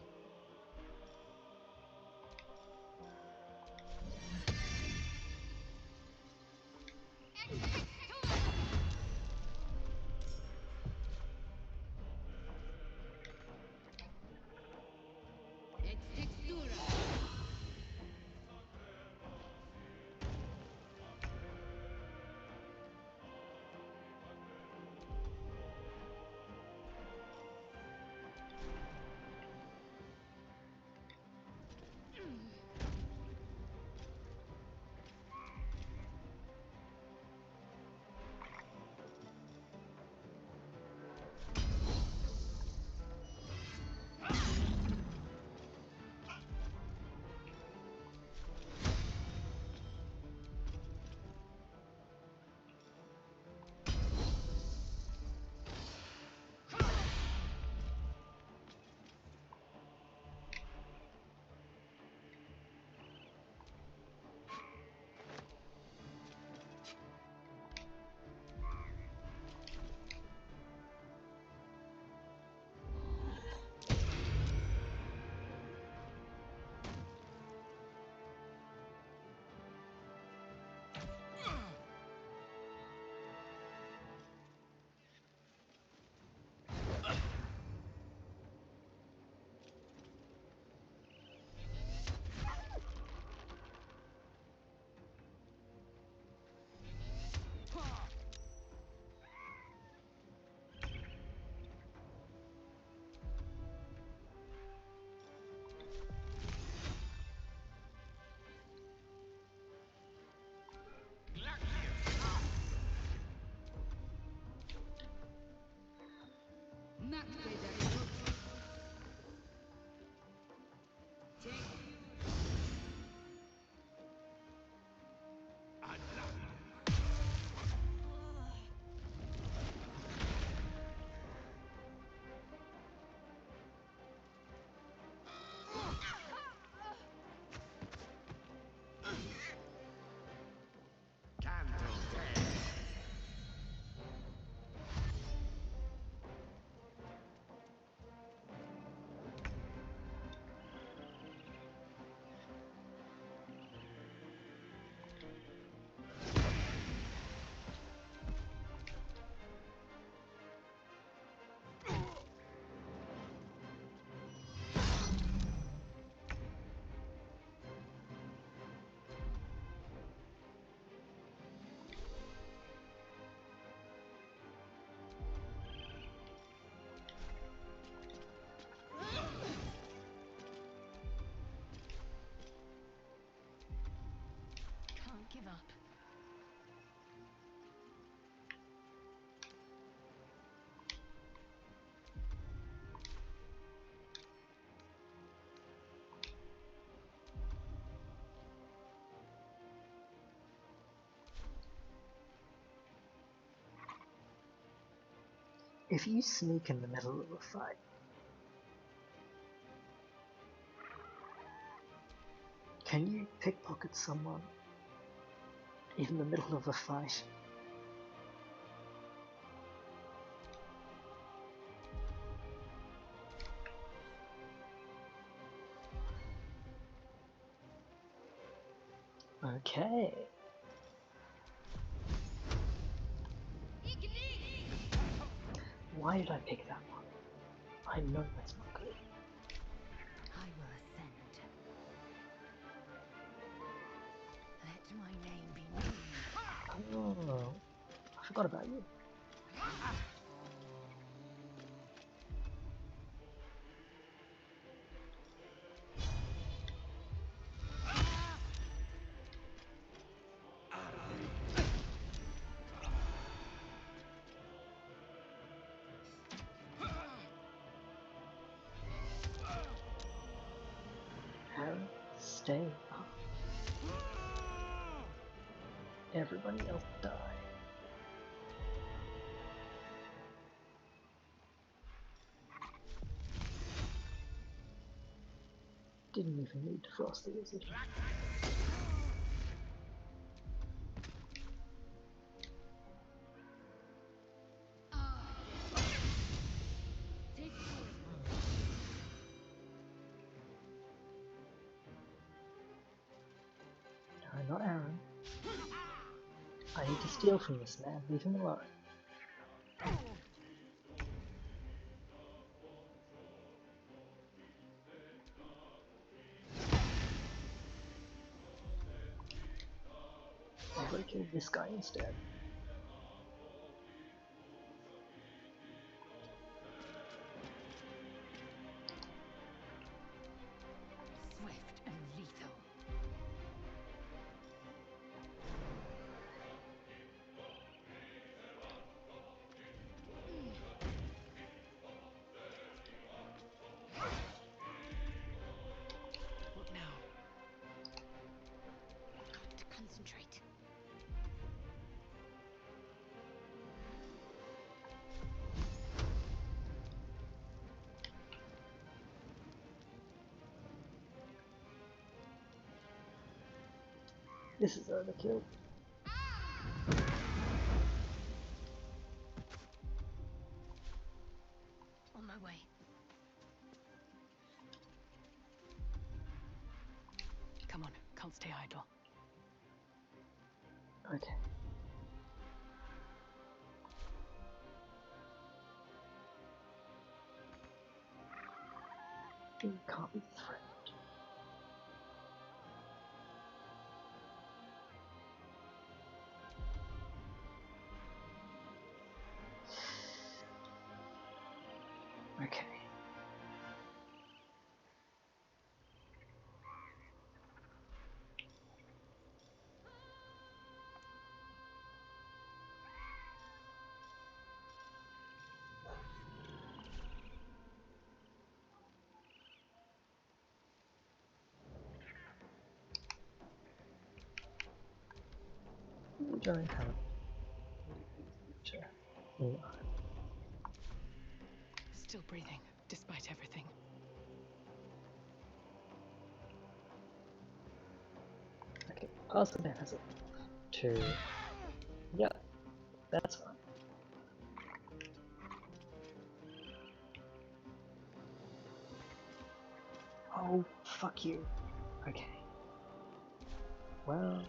Can't give up. If you sneak in the middle of a fight, can you pickpocket someone in the middle of a fight? Okay. Why did I pick that one? I know that's not good. I will ascend. Let my name be known. Oh, I forgot about you. Aaron, stay up. Everybody else die. Didn't even need to frost the wizard. No, not Aaron. I need to steal from this man. Leave him alone. I'm gonna kill this guy instead. Swift and lethal. What now? Got to concentrate. This is overkill. On my way. Come on, can't stay idle. Okay. You can't be threatened. Okay. You don't have a future. No. Still breathing, despite everything. Okay, Parsipan has a 2. Yeah, that's fine. Oh, fuck you. Okay. Well...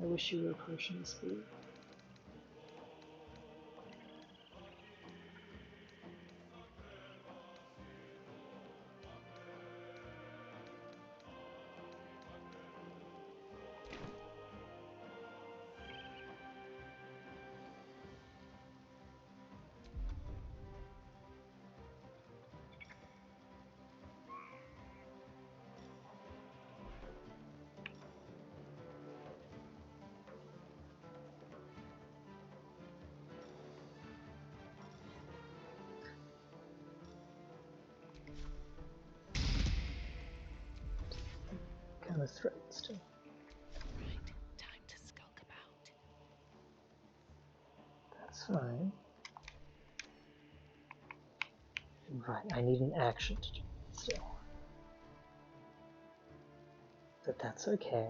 I wish you were a potion of speed. the threat still. Right, time to skulk about. That's fine. Right, I need an action to do it still. But that's okay.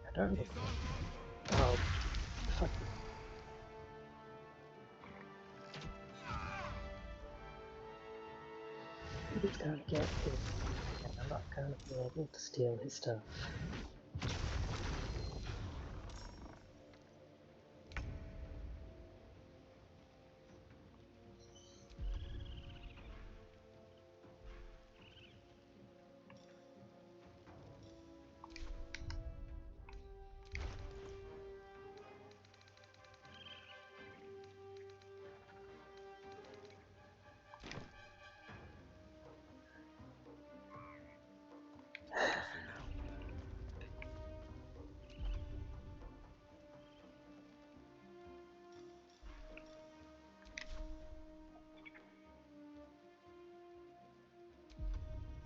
I don't look. Oh, fuck you. He's gonna get his. And I'm not gonna be able to steal his stuff.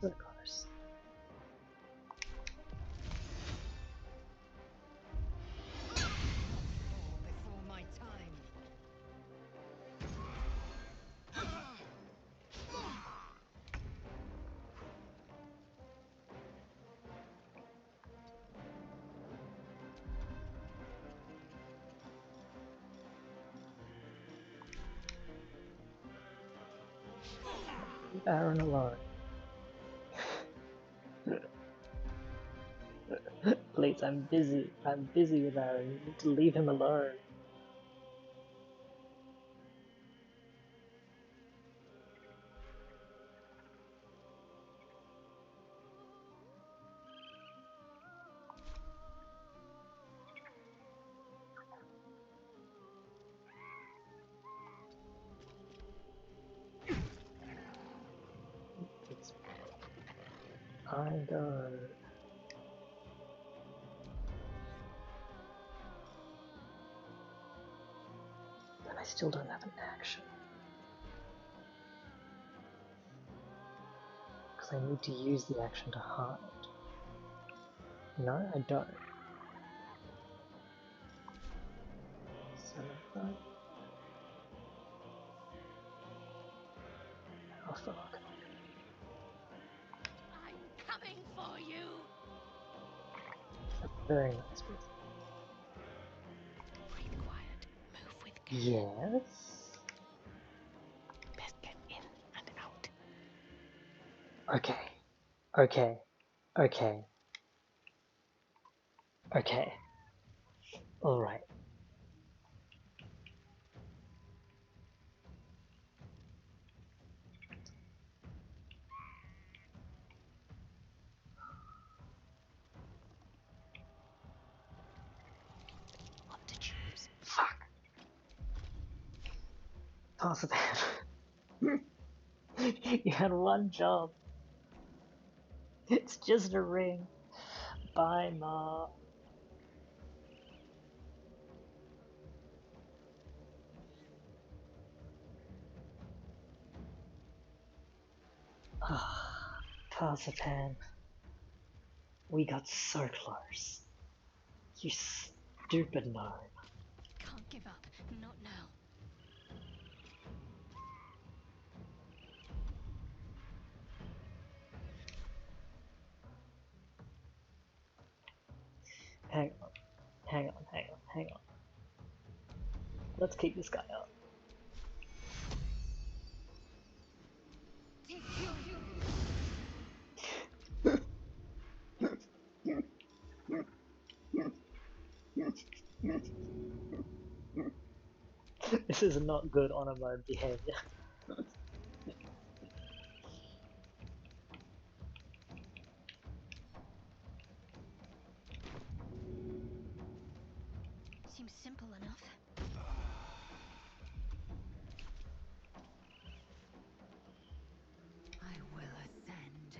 Of course. Before my time. Leave Aaron alone. Please, I'm busy. I'm busy with Aaron. You need to leave him alone. I know. But I still don't have an action. Because I need to use the action to hide. No, I don't. So, oh fuck. I'm coming for you! Very nice, please. Breathe quiet. Move with care. Yes. Best get in and out. Okay. Okay. Okay. Okay. Alright. What to choose? Fuck. Parsipan. You had one job. It's just a ring. Bye, Ma. Ah, Parsipan. We got so close. You stupid gnome. Can't give up. Not now. Hang on. Hang on, hang on, hang on. Let's keep this guy up. This is not good honor mode behavior. Seems simple enough. I will ascend.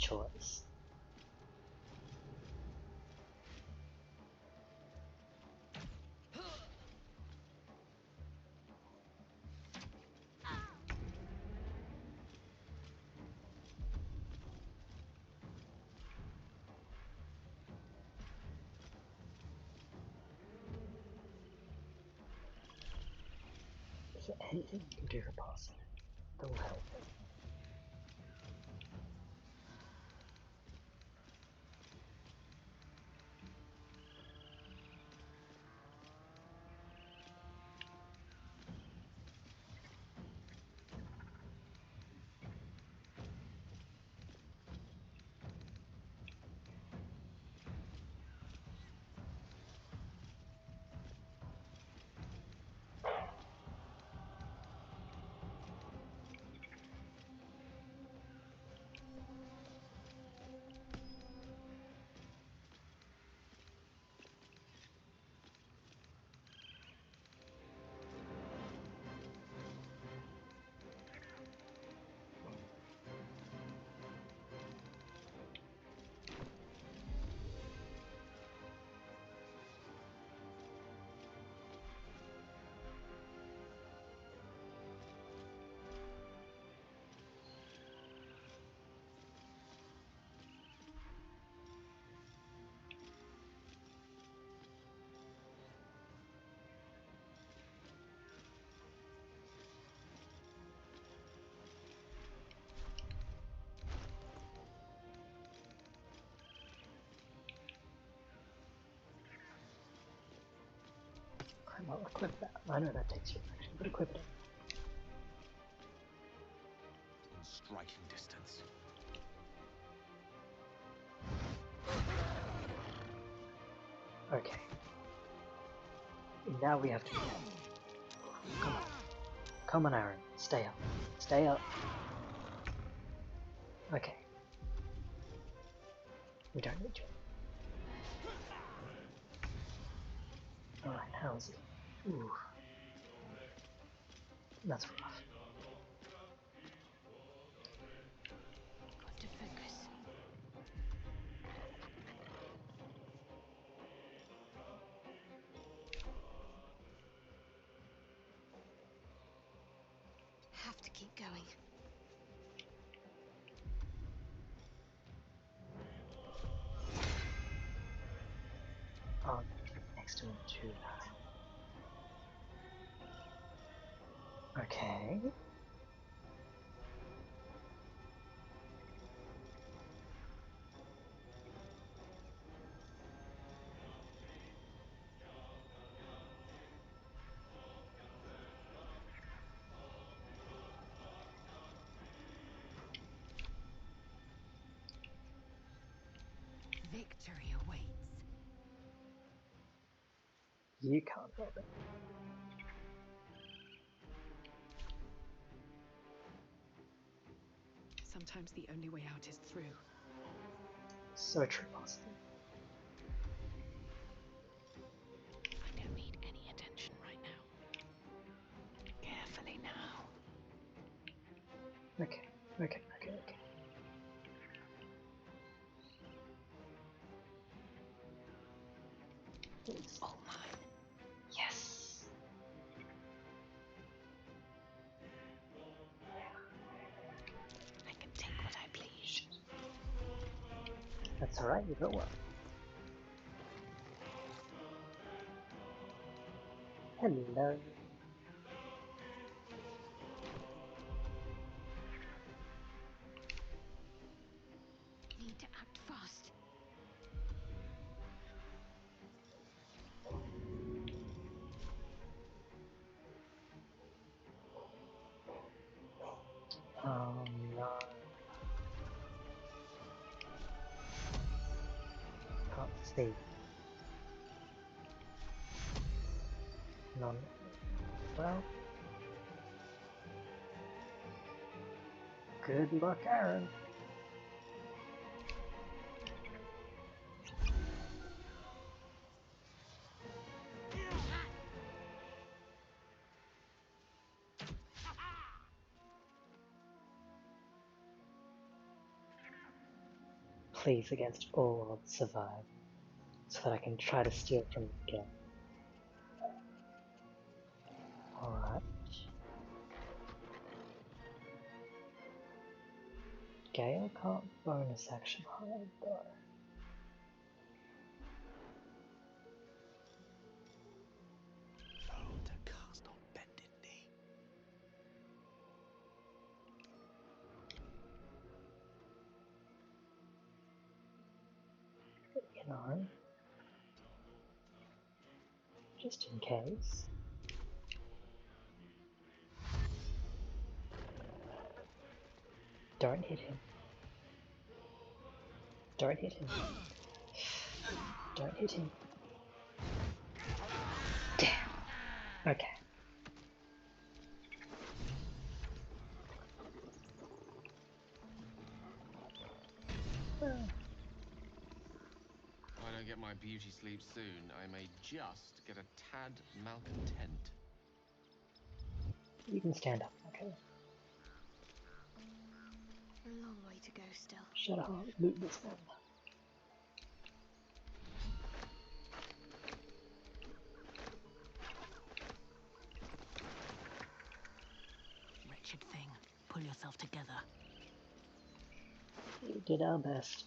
choice. Is there anything you can do for Parsipan that will help? I'll equip that. I know that takes your action, but equip it anyway. In striking distance. Okay. Now we have to get. Come on. Come on, Aaron. Stay up. Stay up. Okay. We don't need you. Alright, how's he? Ooh. That's rough. Got to focus. Have to keep going. Oh, get next to him too. Okay. Victory awaits. You can't help it. Sometimes the only way out is through. So true, Parsipan. I don't need any attention right now. Carefully now. Okay. Okay. Please. All mine. Yes! I can take what I please. That's alright, you got one. Hello. Need to act fast. Oh no. Can't see. None. Well. Good luck, Aaron. please against all odds survive, so that I can try to steal from them again. Alright. Gale can't bonus action hide though. Foe to cast on bended knee. You know, just in case. Don't hit him. Don't hit him. Don't hit him. Damn. Okay. If I don't get my beauty sleep soon, I may just get a tad malcontent. You can stand up, okay? A long way to go still. Shut up, loot this man. Wretched thing, pull yourself together. We did our best.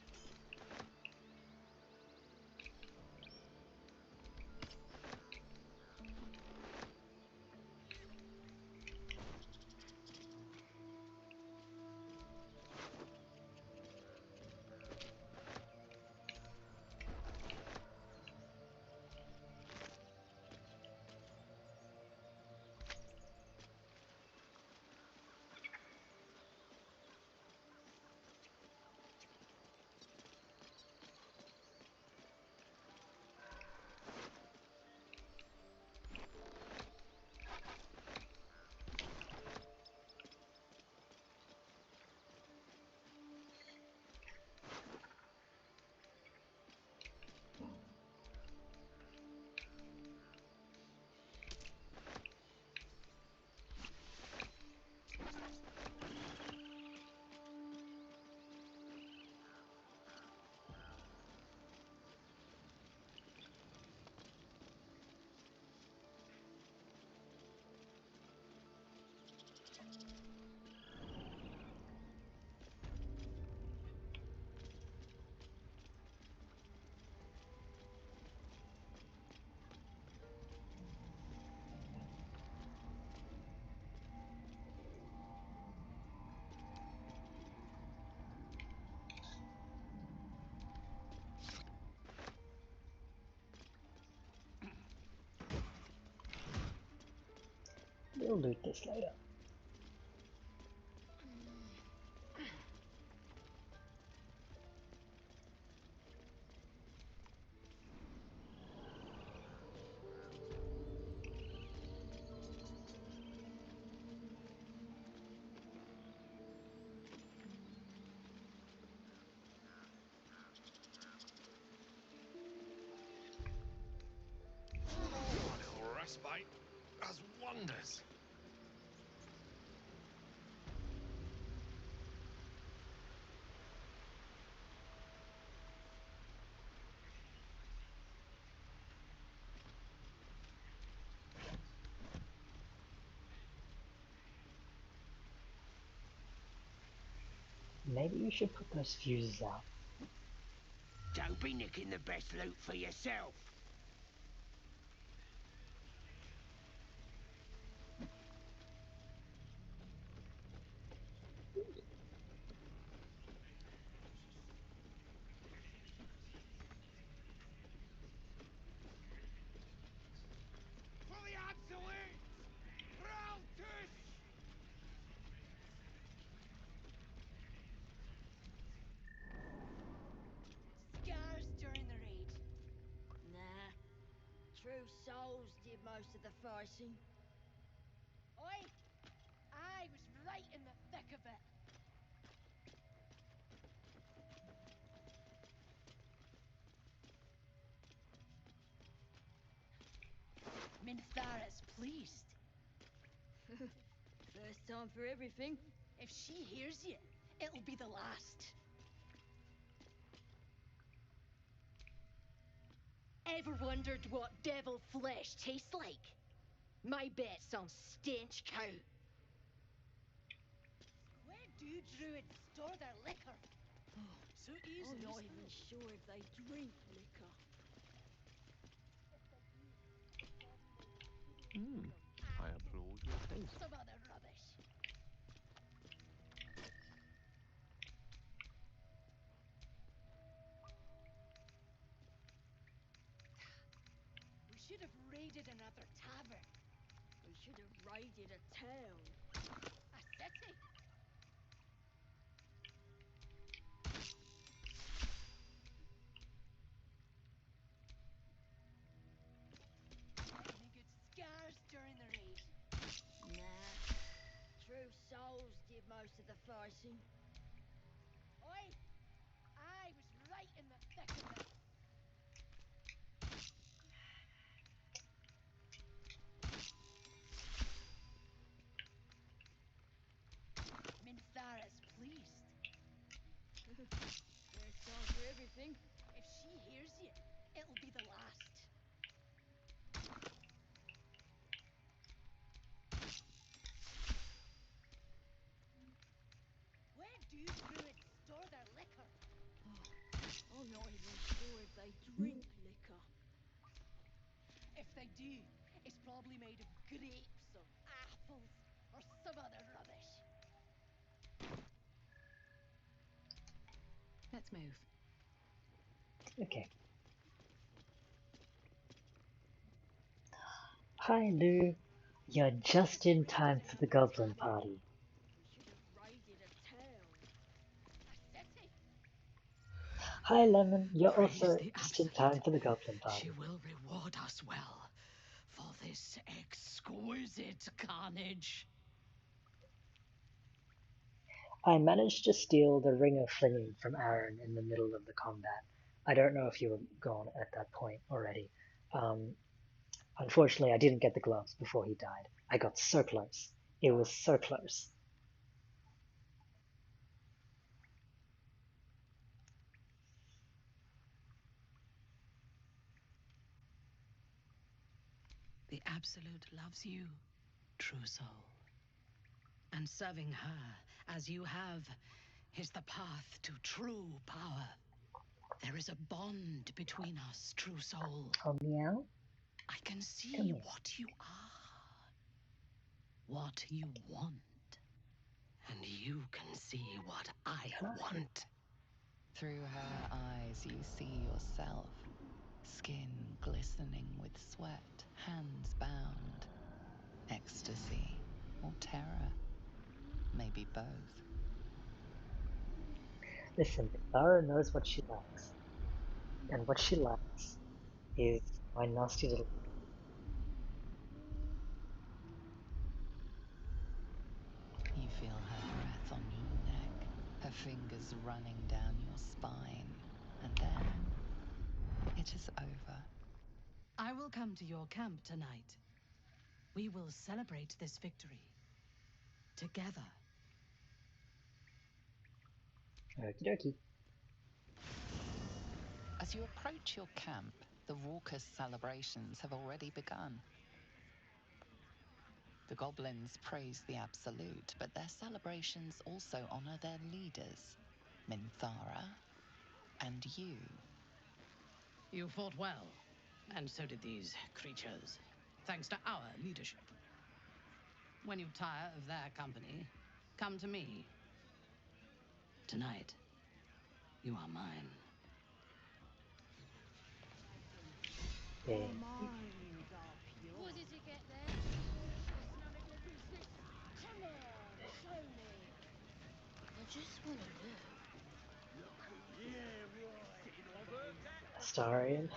We'll loot this later. A little respite does wonders. Maybe you should put those fuses out. Don't be nicking the best loot for yourself. For the absolute! Praltus! Scars during the raid. Nah. True souls did most of the fighting. I was right in the thick of it. Minthara's pleased. First time for everything. If she hears you, it'll be the last. Ever wondered what devil flesh tastes like? My bet's on stench cow. Where do druids store their liquor? Oh, so easy. I'm not even sure if they drink liquor. I applaud your taste. Some other rubbish. We should have raided another tavern. We should have raided a town. A city. Any good scars during the raid? Nah. True souls did most of the fighting. Oi! I was right in the thick of it. Minthara's pleased. First song for everything. If she hears you, it'll be the last. Where do druids store their liquor? Oh, I'm not even sure if they drink liquor. If they do, it's probably made of grapes or apples or some other rubbish. Let's move. Okay. Hi, Lou. You're just in time for the goblin party. We should have raided a town. A city. Hi, Lemon. You're Praise also the just in Absolute. time for the goblin She party. will reward us well for this exquisite carnage. I managed to steal the Ring of Flinging from Aaron in the middle of the combat. I don't know if you were gone at that point already. Unfortunately, I didn't get the gloves before he died. I got so close. It was so close. The Absolute loves you, true soul. And serving her as you have is the path to true power. There is a bond between us, true soul. Oh, meow? I can Come see here. what you are, what you want, and you can see what I want. Through her eyes, you see yourself, skin glistening with sweat, hands bound. Ecstasy or terror, maybe both. Listen, Clara knows what she likes. And what she likes is my nasty little... You feel her breath on your neck, her fingers running down your spine, and then it is over. I will come to your camp tonight. We will celebrate this victory together. Okie dokie. As you approach your camp, the raucous celebrations have already begun. The goblins praise the Absolute, but their celebrations also honor their leaders, Minthara and you. You fought well, and so did these creatures, thanks to our leadership. When you tire of their company, come to me. Tonight, you are mine. Yeah. What did you get there? It's none of your business. Come on, show me. I just want to look. Astarion,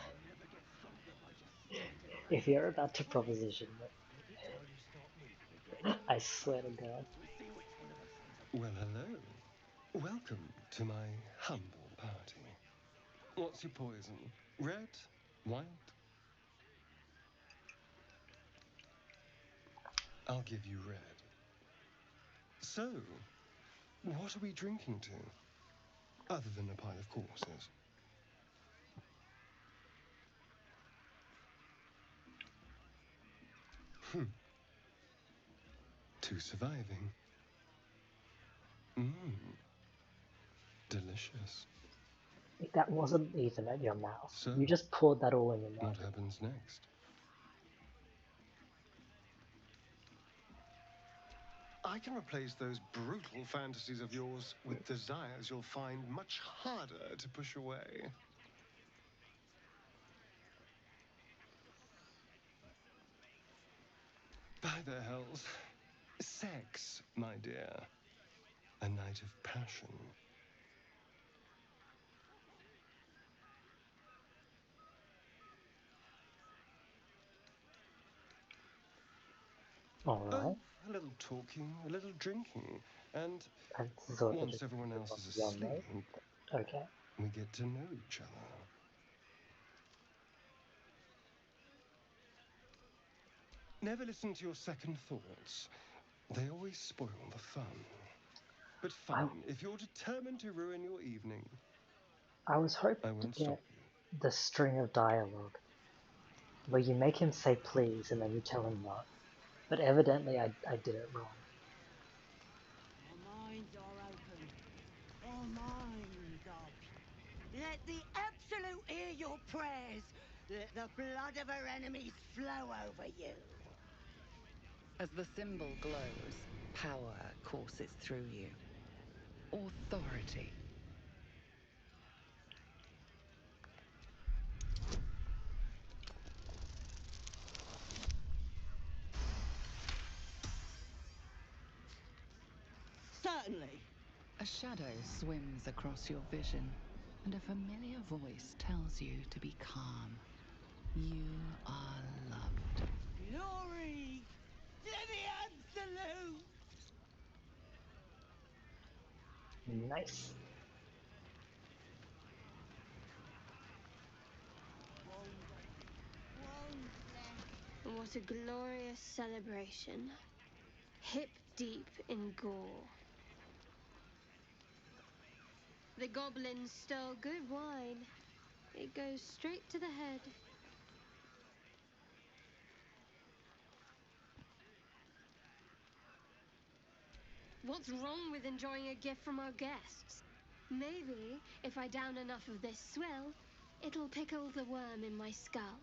if you're about to proposition me, I swear to God. Well, hello. Welcome to my humble party. What's your poison? Red? White? I'll give you red. So, what are we drinking to? Other than a pile of corpses. 2 surviving. Delicious. That wasn't even at your mouth. So, You just poured that all in your mouth. what happens next? I can replace those brutal fantasies of yours with desires you'll find much harder to push away. By the hells. Sex, my dear. A night of passion. Alright. Oh, a little talking, a little drinking, and I thought that once it everyone else was is your asleep, name. Okay. we get to know each other. Never listen to your second thoughts. They always spoil the fun. But fine, if you're determined to ruin your evening, I was hoping I to won't get stop the string of dialogue where you make him say please and then you tell him no. But evidently I did it wrong. Our minds are open. Our minds are pure. Let the Absolute hear your prayers. Let the blood of our enemies flow over you. As the symbol glows, power courses through you. Authority. Certainly. A shadow swims across your vision, and a familiar voice tells you to be calm. You are loved. Glory to the Absolute! Nice. What a glorious celebration. Hip deep in gore. The goblins stole good wine. It goes straight to the head. What's wrong with enjoying a gift from our guests? Maybe, if I down enough of this swill, it'll pickle the worm in my skull.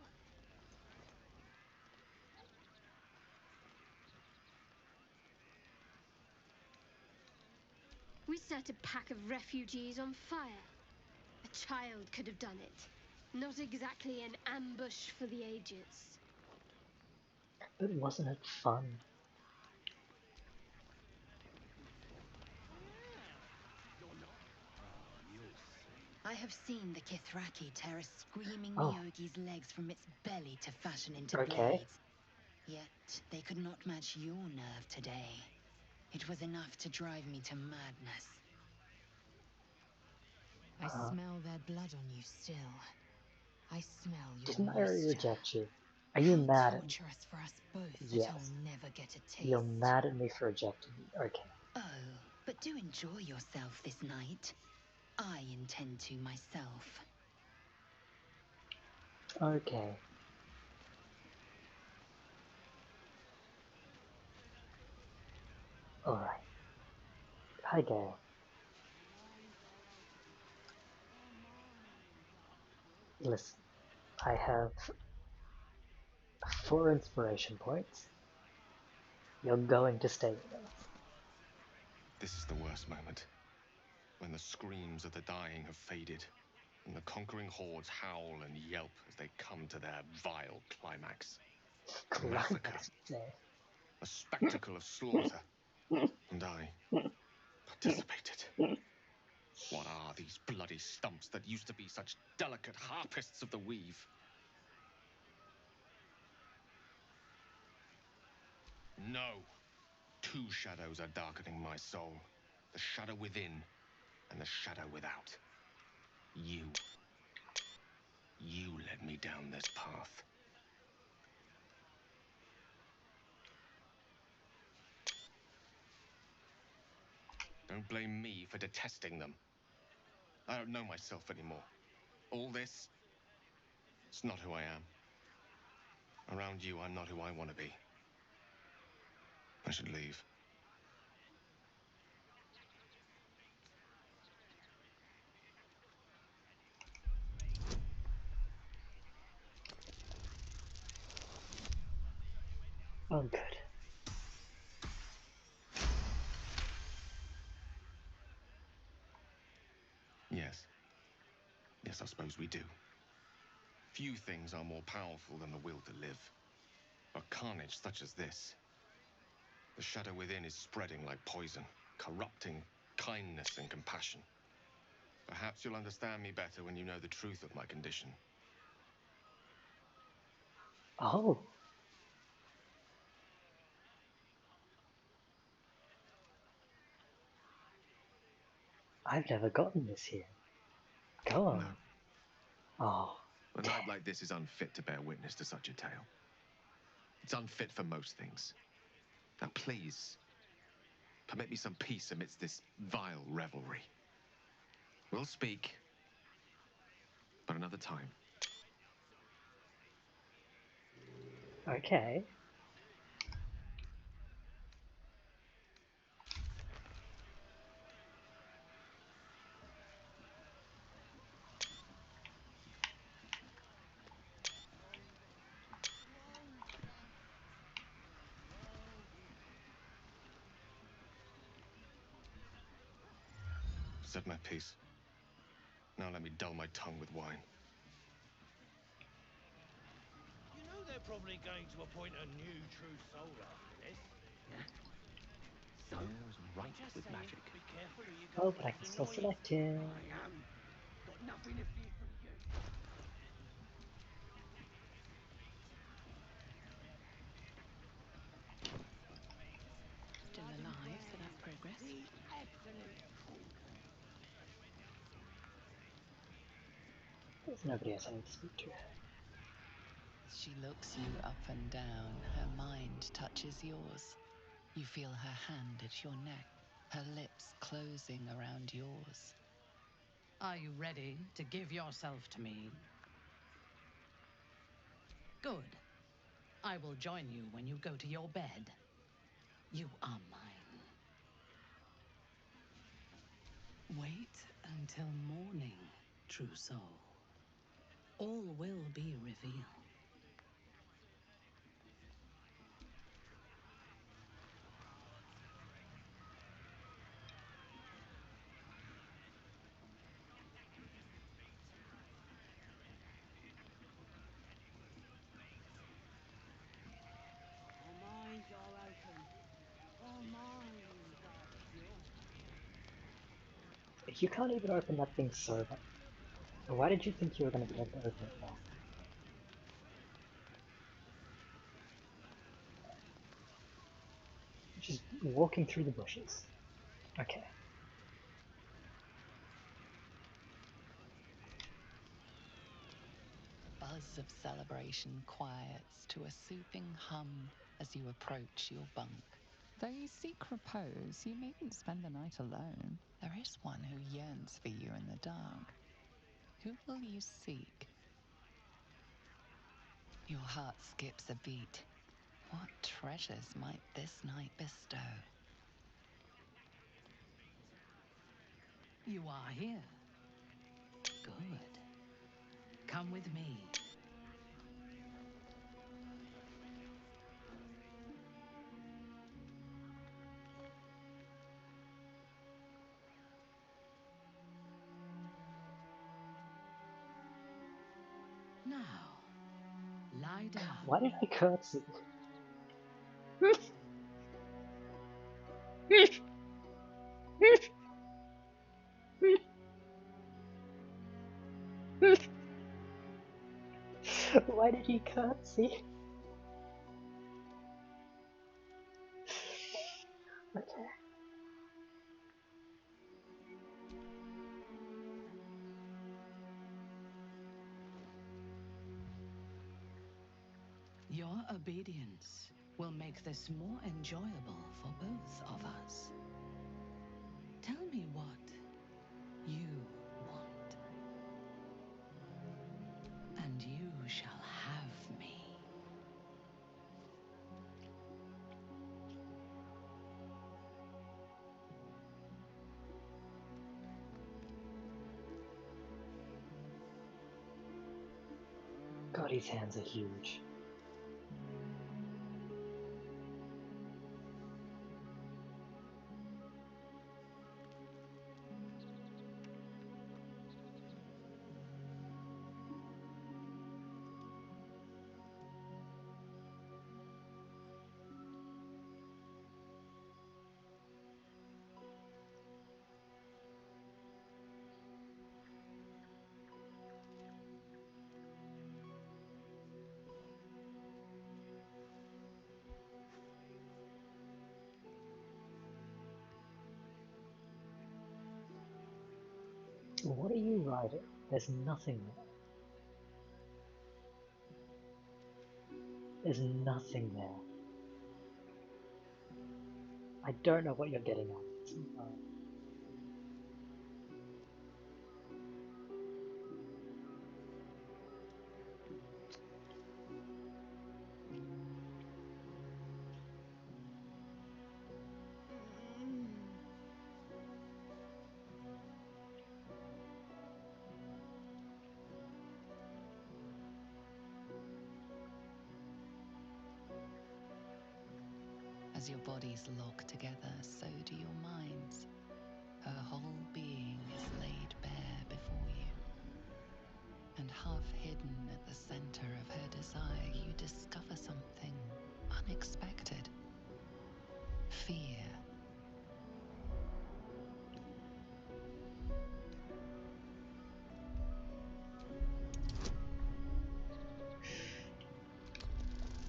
We set a pack of refugees on fire. A child could have done it. Not exactly an ambush for the ages. But wasn't it fun? I have seen the Kithraki tear a screaming Oh. Myogi's legs from its belly to fashion into Okay. blades. Yet they could not match your nerve today. It was enough to drive me to madness. I smell their blood on you still. I smell your Didn't I already moisture. reject you? Are you mad at me? Torturous for us both Yes. that I'll never get a taste. You're mad at me for rejecting me. Okay. Oh, but do enjoy yourself this night. I intend to myself. Okay. Alright. Hi, Gale. Listen, I have 4 inspiration points. You're going to stay with us. This is the worst moment. When the screams of the dying have faded, and the conquering hordes howl and yelp as they come to their vile climax. A massacre. A spectacle of slaughter. And I participated. What are these bloody stumps that used to be such delicate harpists of the weave? No. 2 shadows are darkening my soul. The shadow within and the shadow without. You led me down this path. Don't blame me for detesting them. I don't know myself anymore. All this, it's not who I am. Around you, I'm not who I want to be. I should leave. Oh, good. Yes. Yes, I suppose we do. Few things are more powerful than the will to live. A carnage such as this. The shadow within is spreading like poison, corrupting kindness and compassion. Perhaps you'll understand me better when you know the truth of my condition. Oh. I've never gotten this here. Go on. No. Oh. A night like this is unfit to bear witness to such a tale. It's unfit for most things. Now please, permit me some peace amidst this vile revelry. We'll speak, but another time. Okay. Said my piece. Now let me dull my tongue with wine. You know they're probably going to appoint a new true soul after this. So, is ripe with magic. Be careful who you go Oh, but I against can in still your select him. I am. Got nothing to fear from you. Still alive, so that's progress. The absolute conquer. There's nobody else I need to speak to. She looks you up and down. Her mind touches yours. You feel her hand at your neck, her lips closing around yours. Are you ready to give yourself to me? Good. I will join you when you go to your bed. You are mine. Wait until morning, true soul. All will be revealed. Our minds are open. Our minds are pure. You can't even open that thing sober. Why did you think you were going to be able to open it now? Just walking through the bushes. Okay. Buzz of celebration quiets to a soothing hum as you approach your bunk. Though you seek repose, you needn't spend the night alone. There is one who yearns for you in the dark. Who will you seek? Your heart skips a beat. What treasures might this night bestow? You are here. Good. Come with me. Now, lie down. Why did I curtsy? Why did he curtsy? Okay. Your obedience will make this more enjoyable for both of us. Tell me what you want, and you shall have me. these hands are huge. What are you writing? There's nothing there. There's nothing there. I don't know what you're getting at. As your bodies lock together, so do your minds. Her whole being is laid bare before you. And half hidden at the center of her desire, you discover something unexpected. Fear.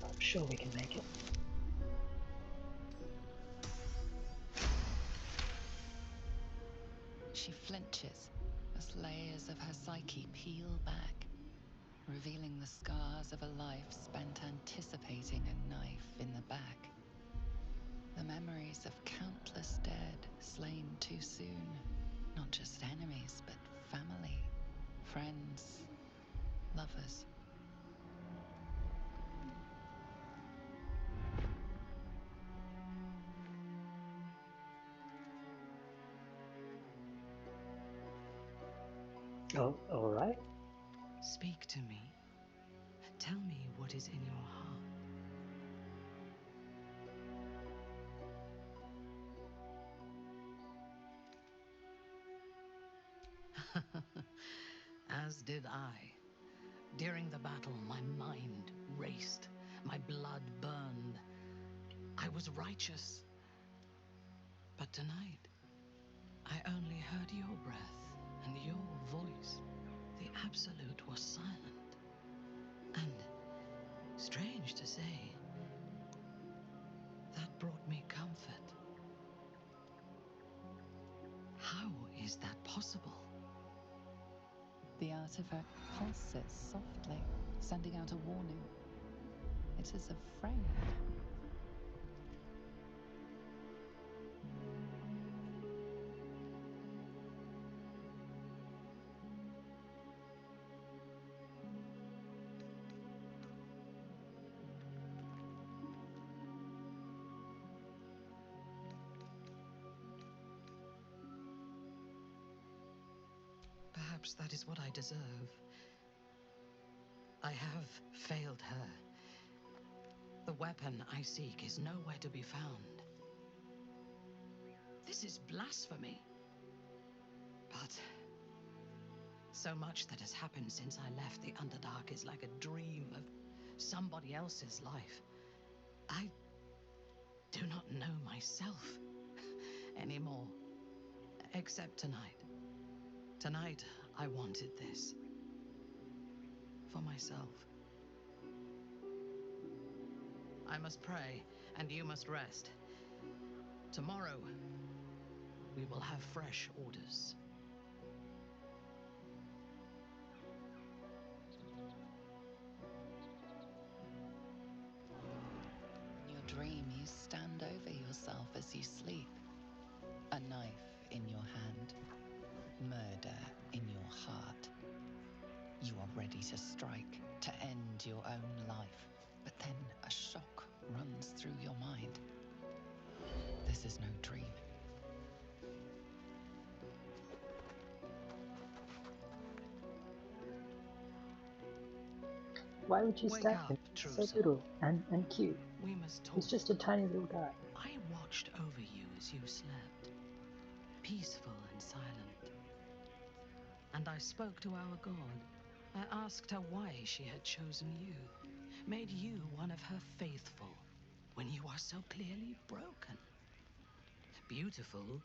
I'm sure we can make it. She flinches as layers of her psyche peel back, revealing the scars of a life spent anticipating a knife in the back. The memories of countless dead slain too soon. Not just enemies, but family, friends, lovers. Oh, alright. Speak to me. Tell me what is in your heart. As did I. During the battle, my mind raced. My blood burned. I was righteous. But tonight, I only heard your breath and your voice. The Absolute was silent. And, strange to say, that brought me comfort. How is that possible? The artifact pulses softly, sending out a warning. It is a friend. Perhaps that is what I deserve. I have failed her. The weapon I seek is nowhere to be found. This is blasphemy. But so much that has happened since I left the Underdark is like a dream of somebody else's life. I do not know myself anymore, except tonight. Tonight, I wanted this. For myself. I must pray, and you must rest. Tomorrow, we will have fresh orders. In your dream, you stand over yourself as you sleep. A knife in your hand. Murder in your heart. You are ready to strike, to end your own life. But then a shock runs through your mind. This is no dream. Why would you Wake stab up, him? true He's so soul. little and cute. We must talk. He's just a tiny little guy. I watched over you as you slept, peaceful and silent. And I spoke to our god. I asked her why she had chosen you, made you one of her faithful, when you are so clearly broken. Beautiful,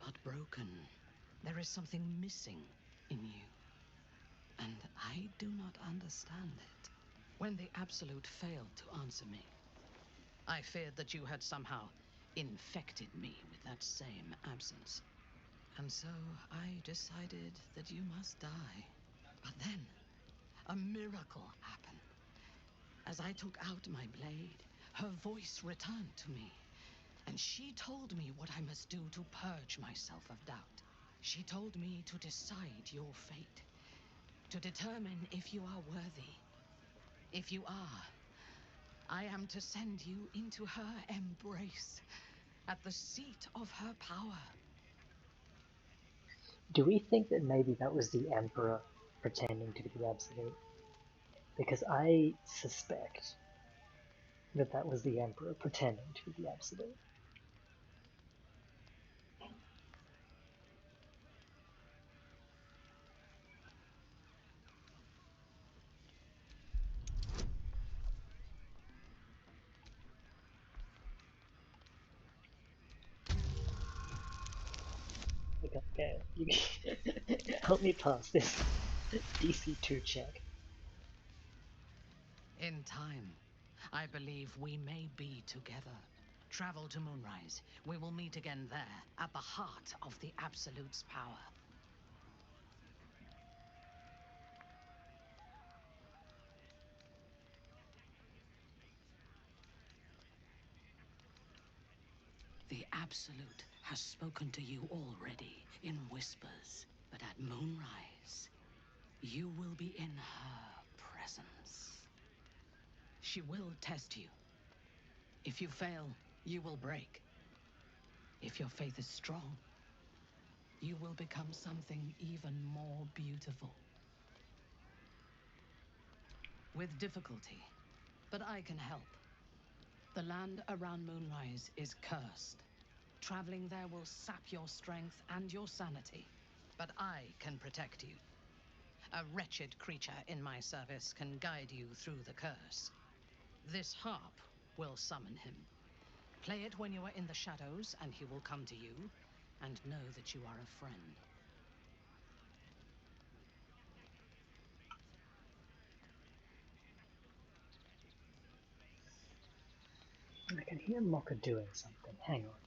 but broken. There is something missing in you, and I do not understand it. When the Absolute failed to answer me, I feared that you had somehow infected me with that same absence. And so I decided that you must die. But then, a miracle happened. As I took out my blade, her voice returned to me, and she told me what I must do to purge myself of doubt. She told me to decide your fate, to determine if you are worthy. If you are, I am to send you into her embrace, at the seat of her power. Do we think that maybe that was the Emperor pretending to be the Absolute? Because I suspect that that was the Emperor pretending to be the Absolute. Okay, Gale, you help me pass this DC2 check. In time, I believe we may be together. Travel to Moonrise. We will meet again there, at the heart of the Absolute's power. The Absolute has spoken to you already, in whispers. But at Moonrise, you will be in her presence. She will test you. If you fail, you will break. If your faith is strong, you will become something even more beautiful. With difficulty, but I can help. The land around Moonrise is cursed. Traveling there will sap your strength and your sanity. But I can protect you. A wretched creature in my service can guide you through the curse. This harp will summon him. Play it when you are in the shadows, and he will come to you, and know that you are a friend. I can hear Mocha doing something. Hang on.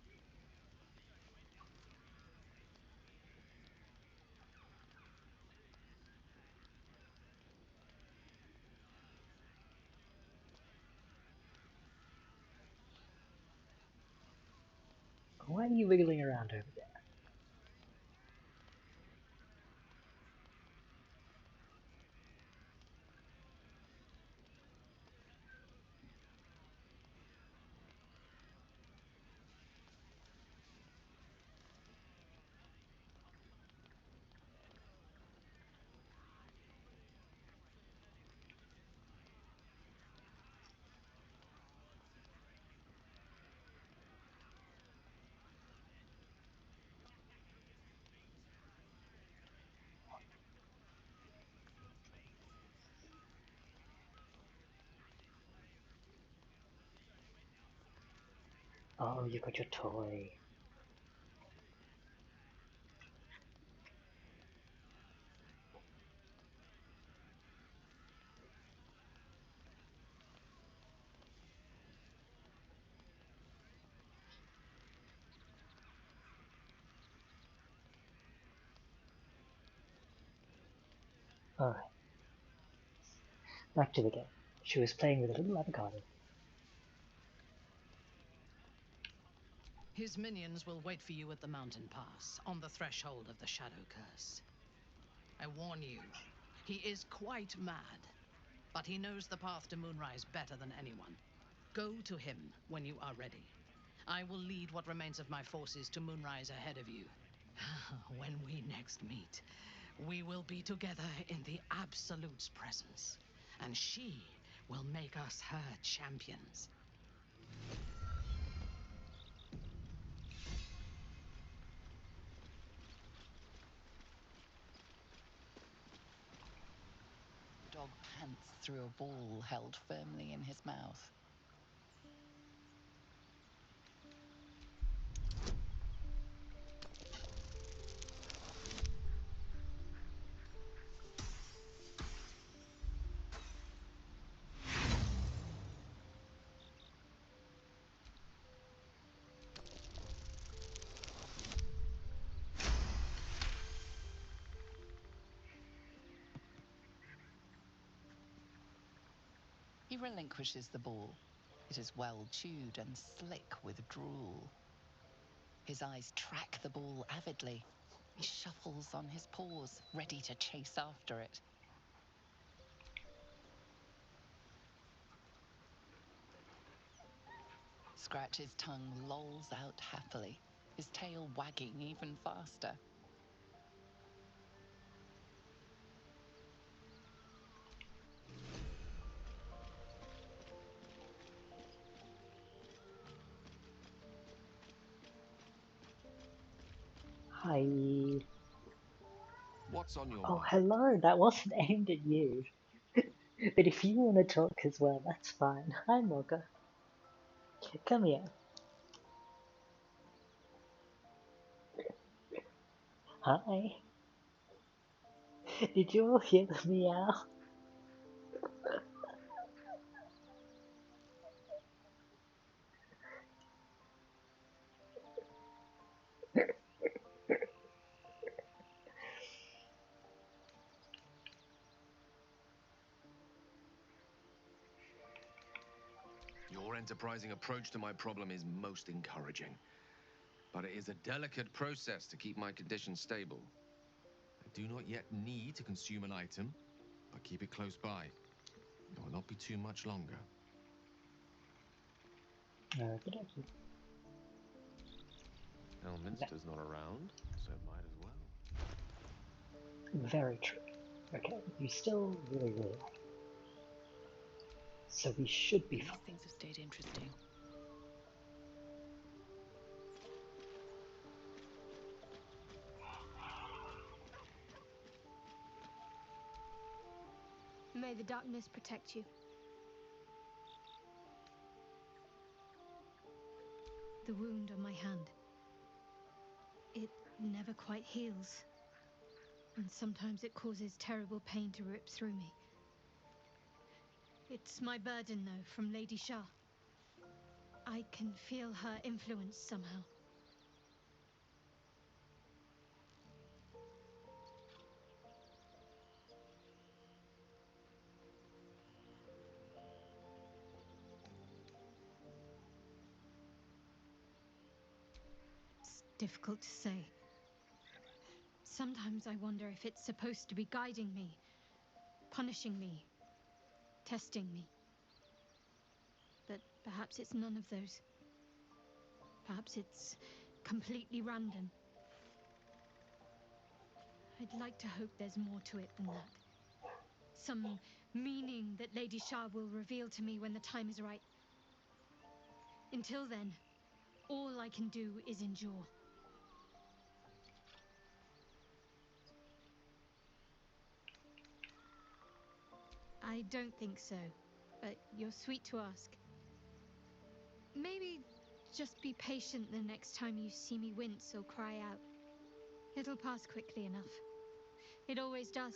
Why are you wiggling around over there? Oh, you got your toy. Alright. Back to the game. She was playing with a little avocado. His minions will wait for you at the mountain pass, on the threshold of the Shadow Curse. I warn you, he is quite mad, but he knows the path to Moonrise better than anyone. Go to him when you are ready. I will lead what remains of my forces to Moonrise ahead of you. When we next meet, we will be together in the Absolute's presence, and she will make us her champions. The dog pants through a ball held firmly in his mouth. He relinquishes the ball. It is well chewed and slick with drool. His eyes track the ball avidly. He shuffles on his paws, ready to chase after it. Scratch's tongue lolls out happily, his tail wagging even faster. Hi. What's on your Oh, mind? hello. That wasn't aimed at you. But if you want to talk as well, that's fine. Hi, Mocha. Come here. Hi. Did you all hear the meow? Your enterprising approach to my problem is most encouraging. But it is a delicate process to keep my condition stable. I do not yet need to consume an item, but keep it close by. It will not be too much longer. Okey-dokey. Elminster's not around, so might as well. Very true. Okay, you still really, really like it. So we should be These fine. things have stayed interesting. May the darkness protect you. The wound on my hand. It never quite heals. And sometimes it causes terrible pain to rip through me. It's my burden, though, from Lady Shah. I can feel her influence somehow. It's difficult to say. Sometimes I wonder if it's supposed to be guiding me, punishing me, testing me. But perhaps it's none of those. Perhaps it's completely random. I'd like to hope there's more to it than that. Some meaning that Lady Shah will reveal to me when the time is right. Until then, all I can do is endure. I don't think so, but you're sweet to ask. Maybe just be patient the next time you see me wince or cry out. It'll pass quickly enough. It always does.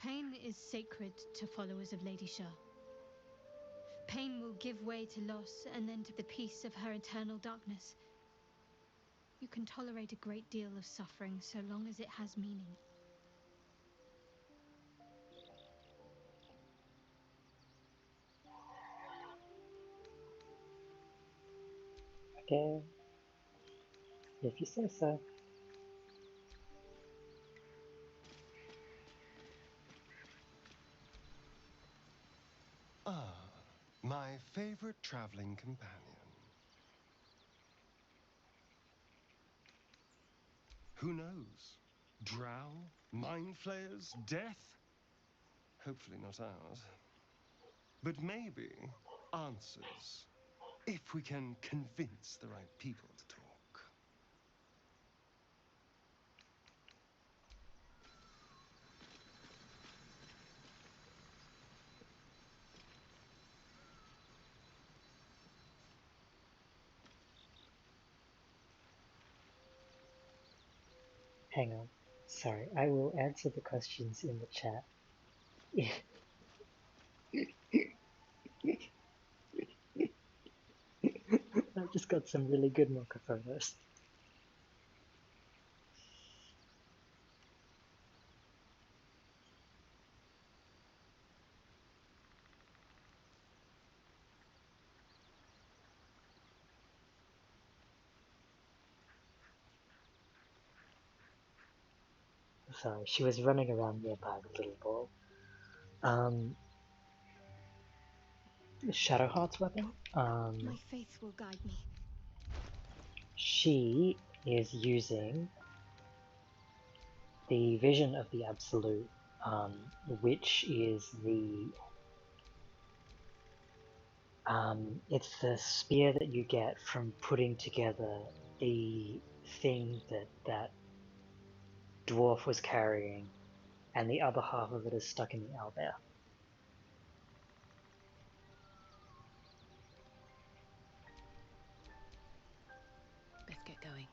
Pain is sacred to followers of Lady Shah. Pain will give way to loss and then to the peace of her eternal darkness. You can tolerate a great deal of suffering so long as it has meaning. Okay. If you say so. Ah, my favorite traveling companion. Who knows? Drow? Mind flayers? Death? Hopefully not ours. But maybe answers, if we can convince the right people to talk. Hang on. Sorry, I will answer the questions in the chat. I've just got some really good Mocha photos. Sorry, she was running around nearby with a little ball. Shadowheart's weapon. My faith will guide me. She is using the vision of the Absolute, which is the it's the spear that you get from putting together the thing that dwarf was carrying, and the other half of it is stuck in the owlbear. Let's get going.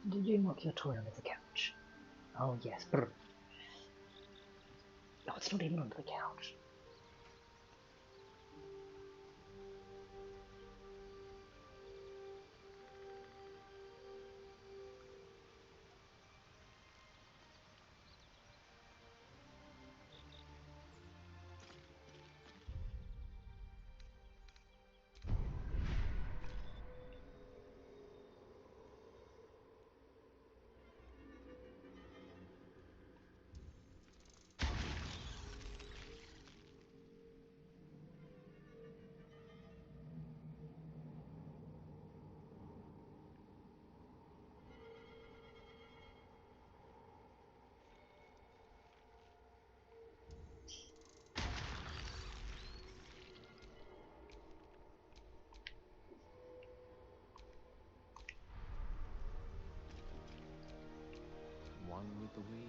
Did you knock your toy under the couch? Oh yes. Brr. No, it's not even under the couch. One with the weave.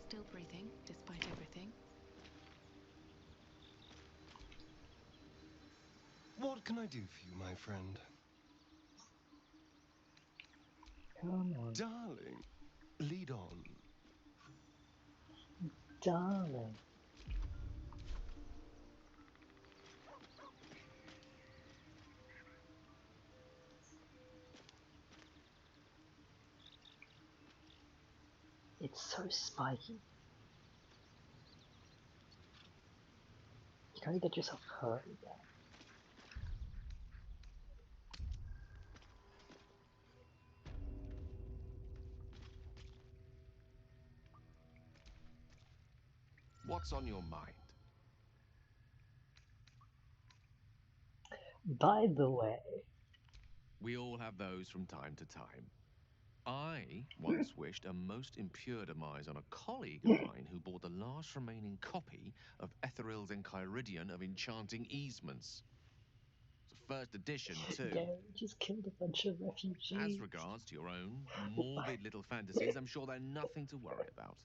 Still breathing, despite everything. What can I do for you, my friend? Come on. Darling, lead on. Darling. It's so spiky. You're gonna get yourself hurt again. What's on your mind? By the way, We all have those from time to time. I once wished a most impure demise on a colleague of mine who bought the last remaining copy of Etheril's Enchiridion of Enchanting Easements. It's a first edition, too. Gale just killed a bunch of refugees. As regards to your own morbid little fantasies, I'm sure they're nothing to worry about.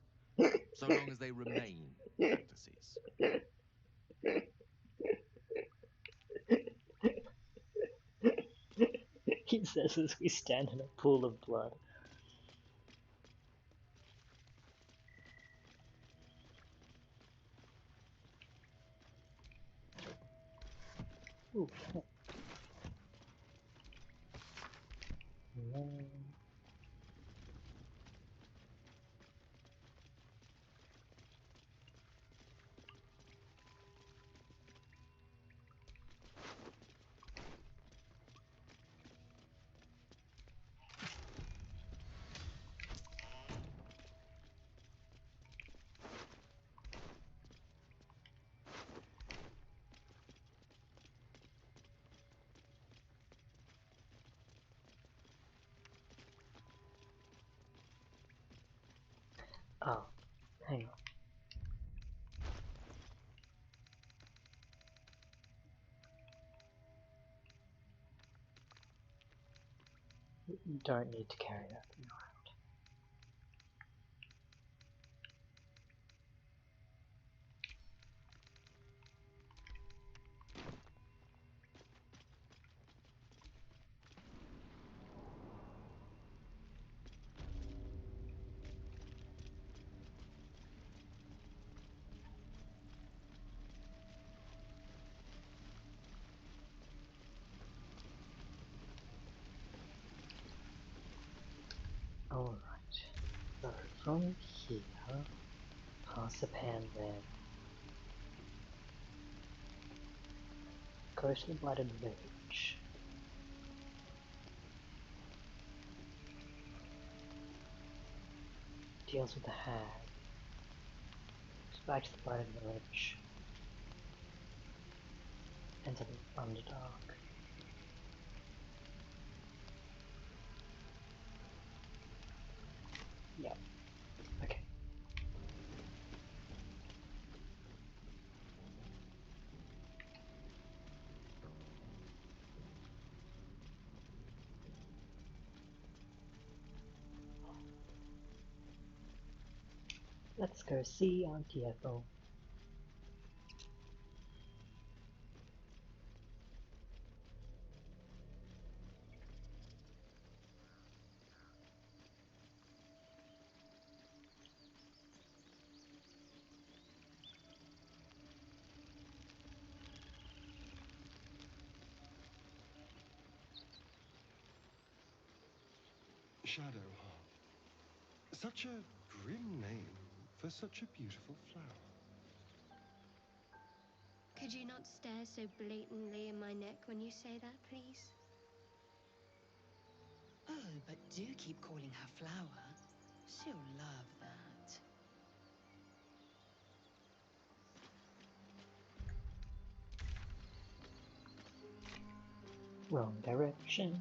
So long as they remain fantasies. He says as we stand in a pool of blood. Ooh. Oh, hang on. You don't need to carry that thing around. Alright, so from here, Parsipan then go to the Blighted Village. Deals with the hag. Goes back to the Blighted Village. Enter the Underdark. Yep. Okay. Let's go see Auntie Ethel. Shadowheart. Such a grim name for such a beautiful flower. Could you not stare so blatantly in my neck when you say that, please? Oh, but do keep calling her Flower. She'll love that. Wrong direction.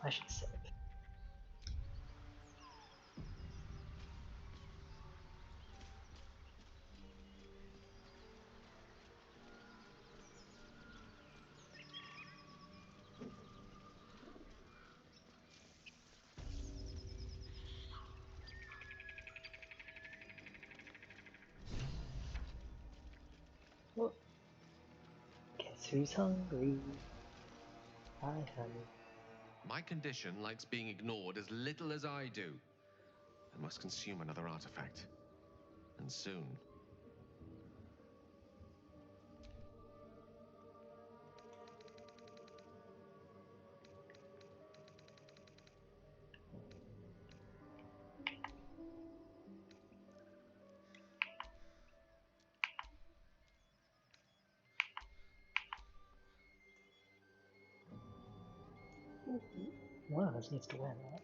I should save. Oh. Guess who's hungry? Hi, honey. My condition likes being ignored as little as I do. I must consume another artifact. And soon. One of us needs to wear that.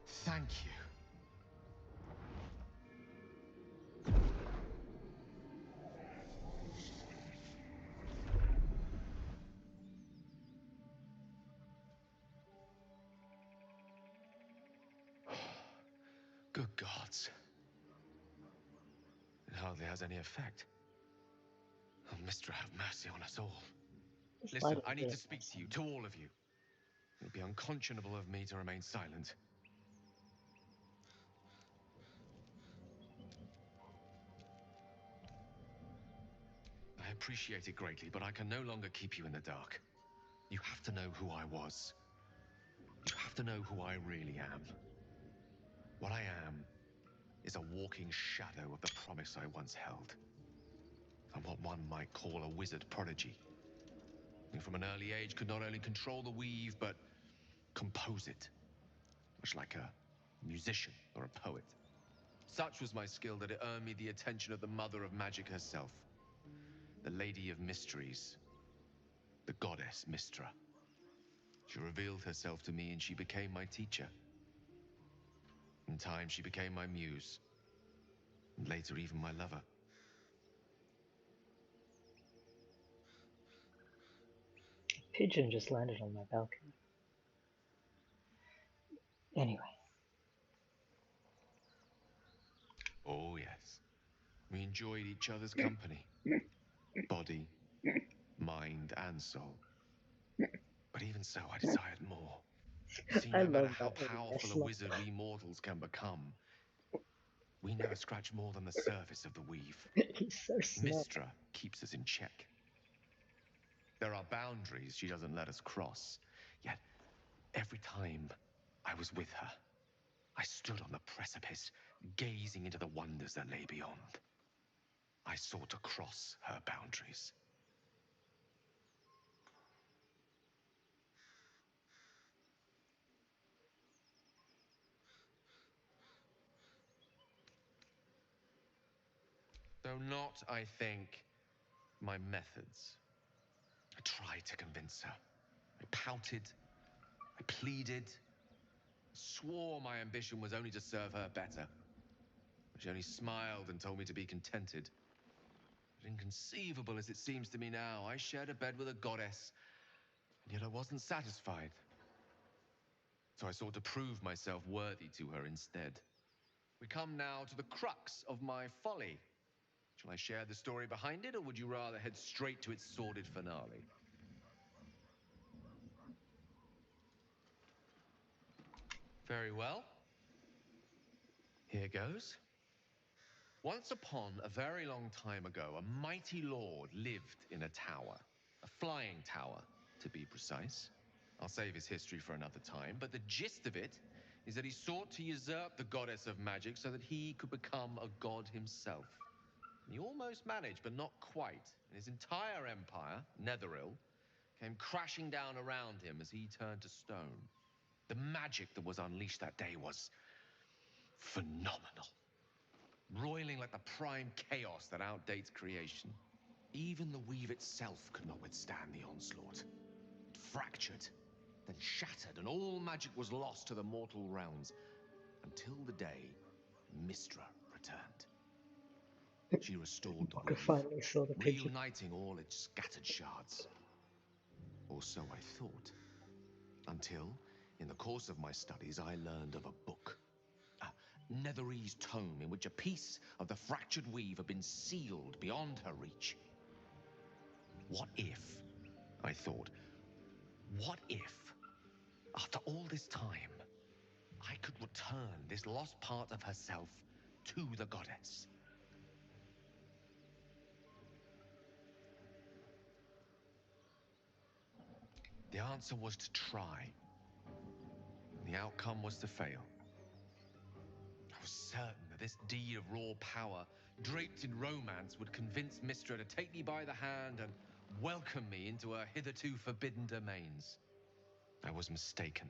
Thank you. Good gods. It hardly has any effect. Oh, Mistra, have mercy on us all. Listen, I need to speak to you, to all of you. It would be unconscionable of me to remain silent. I appreciate it greatly, but I can no longer keep you in the dark. You have to know who I was. You have to know who I really am. What I am is a walking shadow of the promise I once held. I'm what one might call a wizard prodigy, who from an early age could not only control the weave, but compose it, much like a musician or a poet. Such was my skill that it earned me the attention of the mother of magic herself, the Lady of Mysteries, the goddess Mystra. She revealed herself to me and she became my teacher. In time, she became my muse, and later even my lover. Pigeon just landed on my balcony. Anyway. Oh, yes. We enjoyed each other's company. Body, mind, and soul. But even so, I desired more. See, I no matter love how that powerful a slot. wizard we mortals can become, we never scratch more than the surface of the weave. He's so smart. Mystra keeps us in check. There are boundaries she doesn't let us cross. Yet, every time I was with her, I stood on the precipice, gazing into the wonders that lay beyond. I sought to cross her boundaries. Though not, I think, my methods. I tried to convince her. I pouted. I pleaded. Swore my ambition was only to serve her better. She only smiled and told me to be contented. But inconceivable as it seems to me now, I shared a bed with a goddess, and yet I wasn't satisfied. So I sought to prove myself worthy to her instead. We come now to the crux of my folly. Shall I share the story behind it, or would you rather head straight to its sordid finale? Very well. Here goes. Once upon a very long time ago, a mighty lord lived in a tower. A flying tower, to be precise. I'll save his history for another time, but the gist of it is that he sought to usurp the goddess of magic so that he could become a god himself. And he almost managed, but not quite. And his entire empire, Netheril, came crashing down around him as he turned to stone. The magic that was unleashed that day was phenomenal. Roiling like the prime chaos that outdates creation. Even the weave itself could not withstand the onslaught. It fractured, then shattered, and all magic was lost to the mortal realms. Until the day Mystra returned. She restored the Mocha weave, finally saw the pigeon. reuniting all its scattered shards. Or so I thought. Until, in the course of my studies, I learned of a book. Netherese tome in which a piece of the fractured weave had been sealed beyond her reach. What if, I thought, what if, after all this time, I could return this lost part of herself to the goddess? The answer was to try. The outcome was to fail. I was certain that this deed of raw power, draped in romance, would convince Mystra to take me by the hand and welcome me into her hitherto forbidden domains. I was mistaken.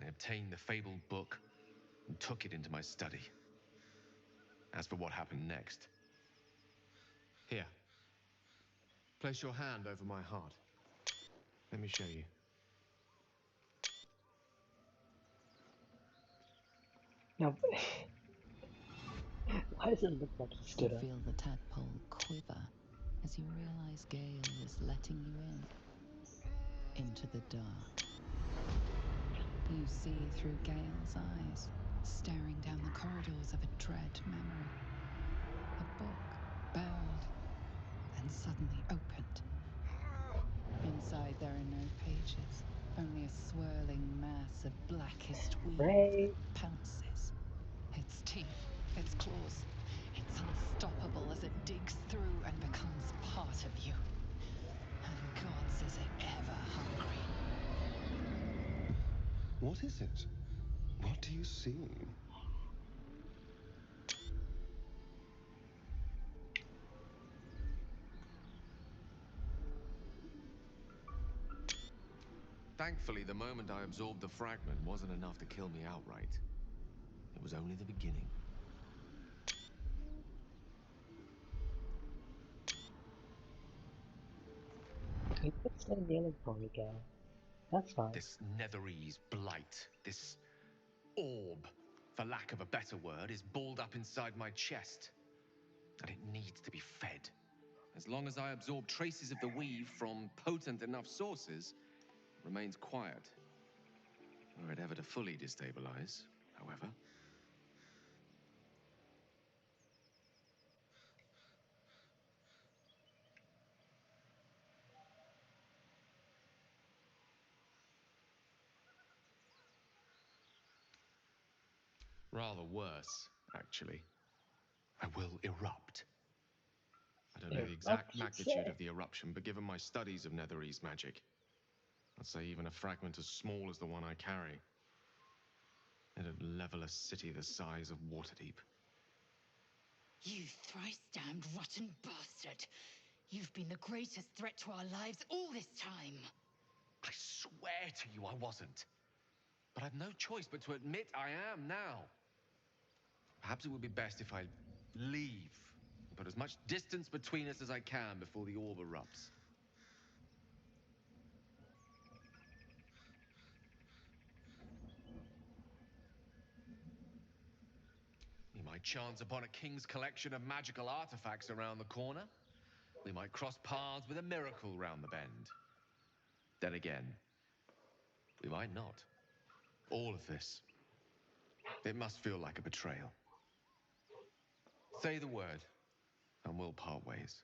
I obtained the fabled book and took it into my study. As for what happened next... Here. Place your hand over my heart. Let me show you. Now, why does it look like he You stood up? feel the tadpole quiver as you realize Gale is letting you into the dark. You see through Gale's eyes, staring down the corridors of a dread memory. A book, bound, and suddenly opened. Inside there are no pages, only a swirling mass of blackest weave Right. pounces. Its teeth, its claws, it's unstoppable as it digs through and becomes part of you. And gods, is it ever hungry. What is it? What do you see? Thankfully, the moment I absorbed the fragment wasn't enough to kill me outright. It was only the beginning. You could stay kneeling for me, Gale. That's fine. This Netherese blight, this orb, for lack of a better word, is balled up inside my chest. And it needs to be fed. As long as I absorb traces of the weave from potent enough sources, it remains quiet. Were it ever to fully destabilize, however. Rather worse, actually. I will erupt. I don't know the exact magnitude of the eruption, but given my studies of Netherese magic, I'd say even a fragment as small as the one I carry, it'd level a city the size of Waterdeep. You thrice-damned rotten bastard! You've been the greatest threat to our lives all this time! I swear to you I wasn't. But I've no choice but to admit I am now. Perhaps it would be best if I leave and put as much distance between us as I can before the orb erupts. We might chance upon a king's collection of magical artifacts around the corner. We might cross paths with a miracle round the bend. Then again, we might not. All of this, it must feel like a betrayal. Say the word, and we'll part ways.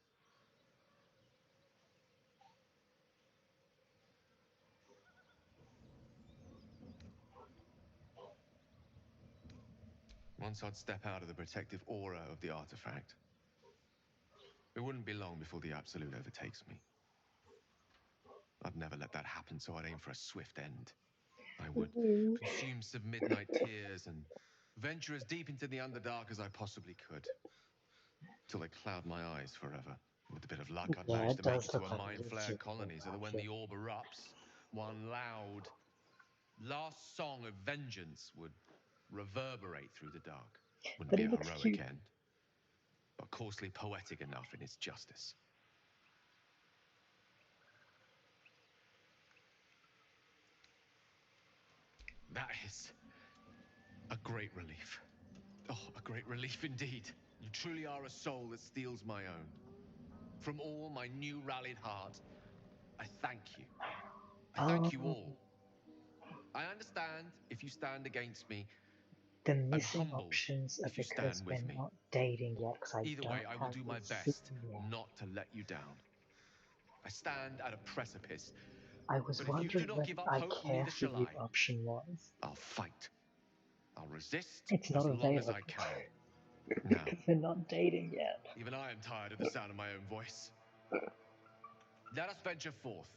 Once I'd step out of the protective aura of the artifact, it wouldn't be long before the Absolute overtakes me. I'd never let that happen, so I'd aim for a swift end. I would consume some midnight tears and venture as deep into the Underdark as I possibly could, till I cloud my eyes forever. With a bit of luck, I'd manage to make it to a mind flare colony, so that when the orb erupts, one loud, last song of vengeance would reverberate through the dark. Wouldn't be a heroic end, but coarsely poetic enough in its justice. That is a great relief. Oh, a great relief indeed. You truly are a soul that steals my own. From all my new rallied heart, I thank you. I thank you all. I understand if you stand against me. The missing options are because we're not dating yet, because I Either don't way, I will have do my the best scene yet. not to let you down. I stand at a precipice. I was But if you do wondering not whether give up I hope, care neither for shall you I. option was. I'll fight. I'll resist It's as not long as available. I can. Now, Because we're not dating yet. even I am tired of the sound of my own voice. Let us venture forth.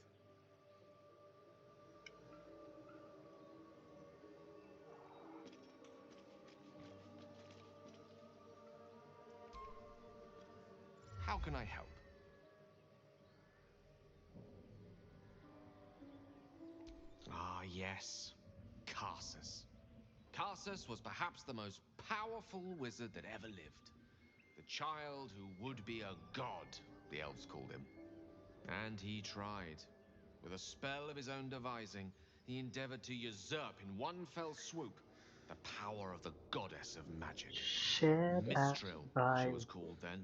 How can I help? Ah, yes. Karsus. Karsus was perhaps the most powerful wizard that ever lived. The child who would be a god, the elves called him. And he tried. With a spell of his own devising, he endeavored to usurp in one fell swoop the power of the goddess of magic. Shared Mistral, she by was called then.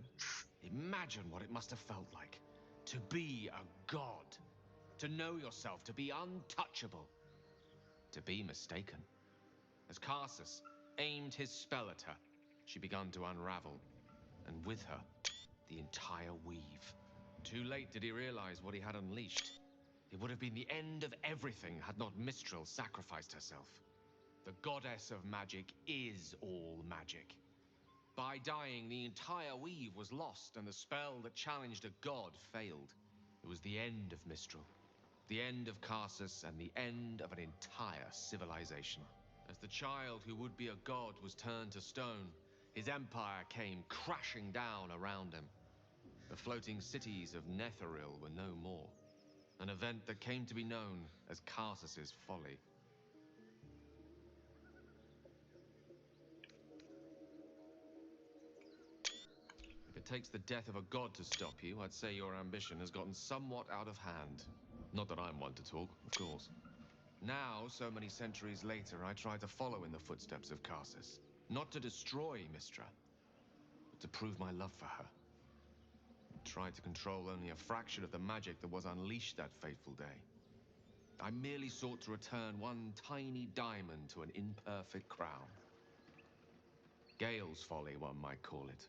Imagine what it must have felt like to be a god, to know yourself, to be untouchable, to be mistaken. As Karsus aimed his spell at her, she began to unravel, and with her, the entire weave. Too late did he realize what he had unleashed. It would have been the end of everything had not Mistral sacrificed herself. The goddess of magic is all magic. By dying, the entire weave was lost, and the spell that challenged a god failed. It was the end of Mistral, the end of Karsus, and the end of an entire civilization. As the child who would be a god was turned to stone, his empire came crashing down around him. The floating cities of Netheril were no more, An event that came to be known as Karsus's folly. If it takes the death of a god to stop you, I'd say your ambition has gotten somewhat out of hand. Not that I'm one to talk, of course. Now, so many centuries later, I try to follow in the footsteps of Karsus. Not to destroy Mystra, but to prove my love for her. I tried to control only a fraction of the magic that was unleashed that fateful day. I merely sought to return one tiny diamond to an imperfect crown. Gale's folly, one might call it.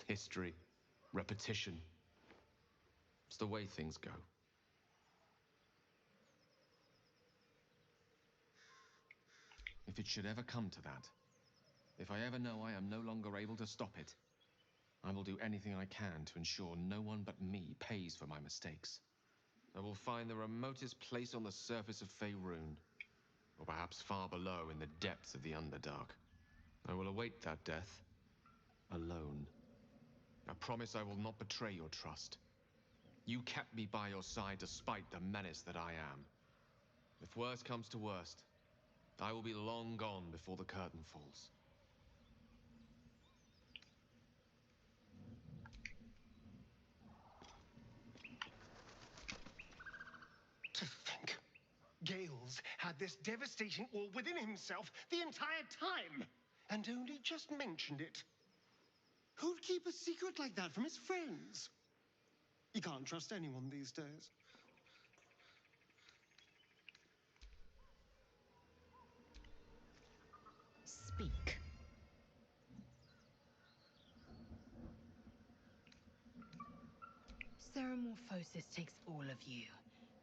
History, repetition. It's the way things go. If it should ever come to that, if I ever know I am no longer able to stop it, I will do anything I can to ensure no one but me pays for my mistakes. I will find the remotest place on the surface of Faerun, or perhaps far below in the depths of the Underdark. I will await that death, alone. I promise I will not betray your trust. You kept me by your side despite the menace that I am. If worst comes to worst, I will be long gone before the curtain falls. To think Gale's had this devastating all within himself the entire time, and only just mentioned it. Who'd keep a secret like that from his friends? You can't trust anyone these days. Speak. Ceramorphosis takes all of you.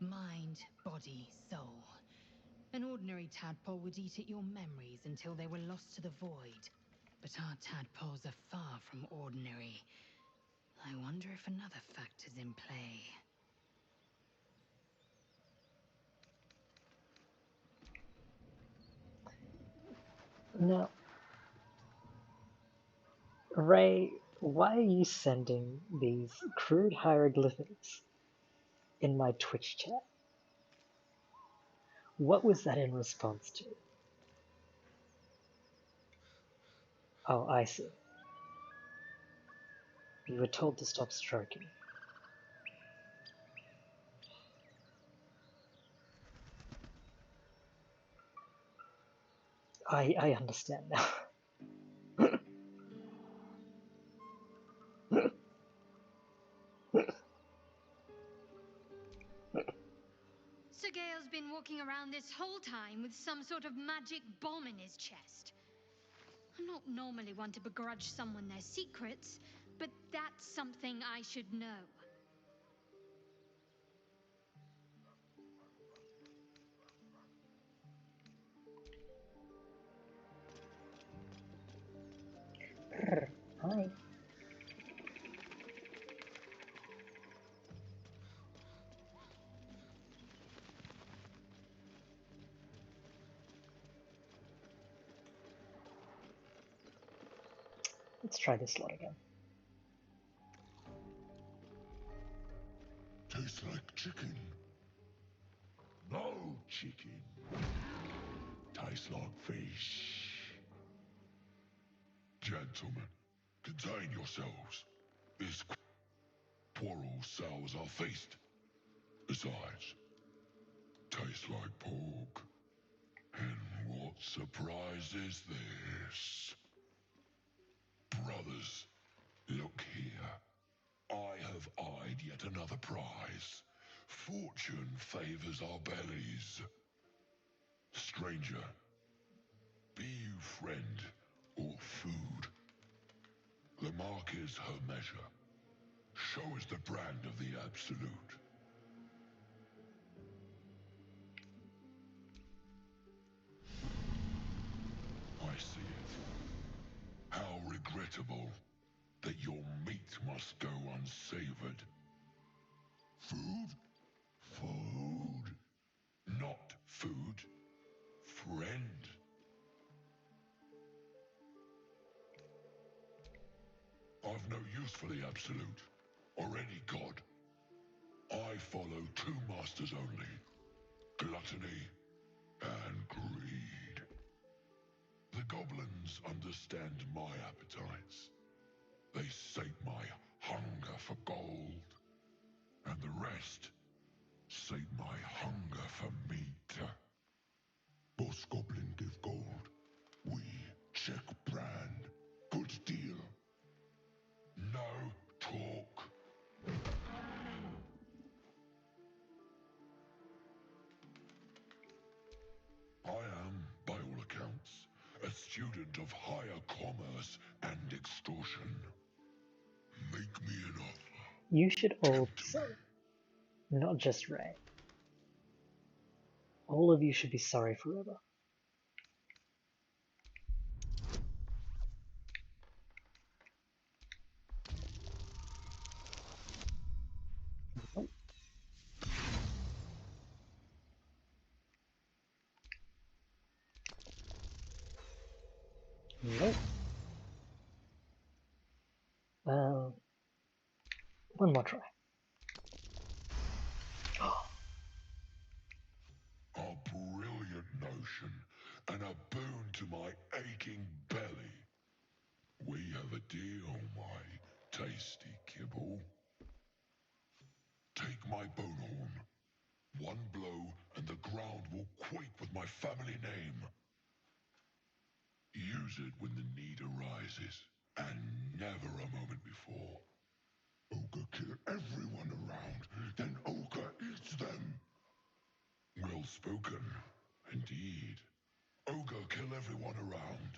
Mind, body, soul. An ordinary tadpole would eat at your memories until they were lost to the void. But our tadpoles are far from ordinary. I wonder if another factor's in play. Now, Ray, why are you sending these crude hieroglyphics in my Twitch chat? What was that in response to? Oh, I see. You were told to stop stroking. I understand now. So Gale's been walking around this whole time with some sort of magic bomb in his chest. I'm not normally one to begrudge someone their secrets, but that's something I should know. Hi. Let's try this lot again. Tastes like chicken. No chicken. Tastes like fish. Gentlemen, contain yourselves. This quarrel sours our feast. Besides, tastes like pork. And what surprise is this? Brothers, look here. I have eyed yet another prize. Fortune favors our bellies. Stranger, be you friend or food. The mark is her measure. Show us the brand of the absolute. I see it. How regrettable that your meat must go unsavored. Food? Food. Not food. Friend. I've no use for the absolute, or any god. I follow two masters only, gluttony and greed. The goblins understand my appetites. They sate my hunger for gold, and the rest sate my hunger for meat. Boss goblin give gold. We check brand. Good deal. No talk. I am, by all accounts, a student of higher commerce and extortion. Make me an offer. You should all be sorry, not just Ray. All of you should be sorry forever. Nope. Nope. One more try. A brilliant notion, and a boon to my aching belly. We have a deal, my tasty kibble. Take my bone horn. One blow, and the ground will quake with my family name. Use it when the need arises, and never a moment before. Ogre kill everyone around, then Ogre eats them. Well spoken, indeed. Ogre kill everyone around.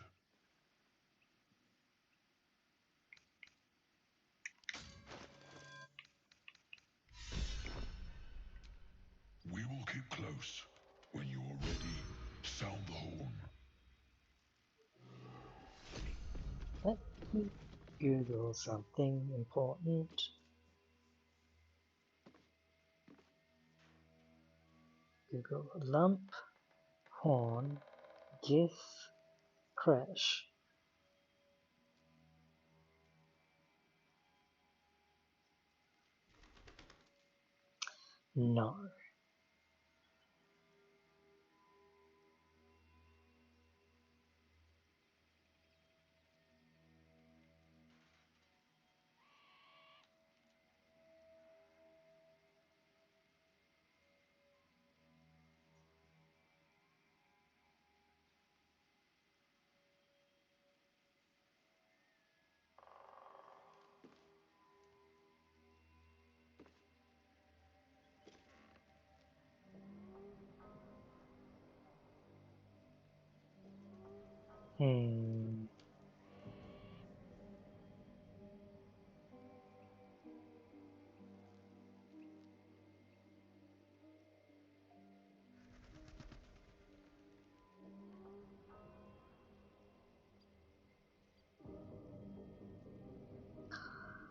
We will keep close. When you are ready, sound the horn. Let me Google something important. Google lump, horn, gif, crash. No.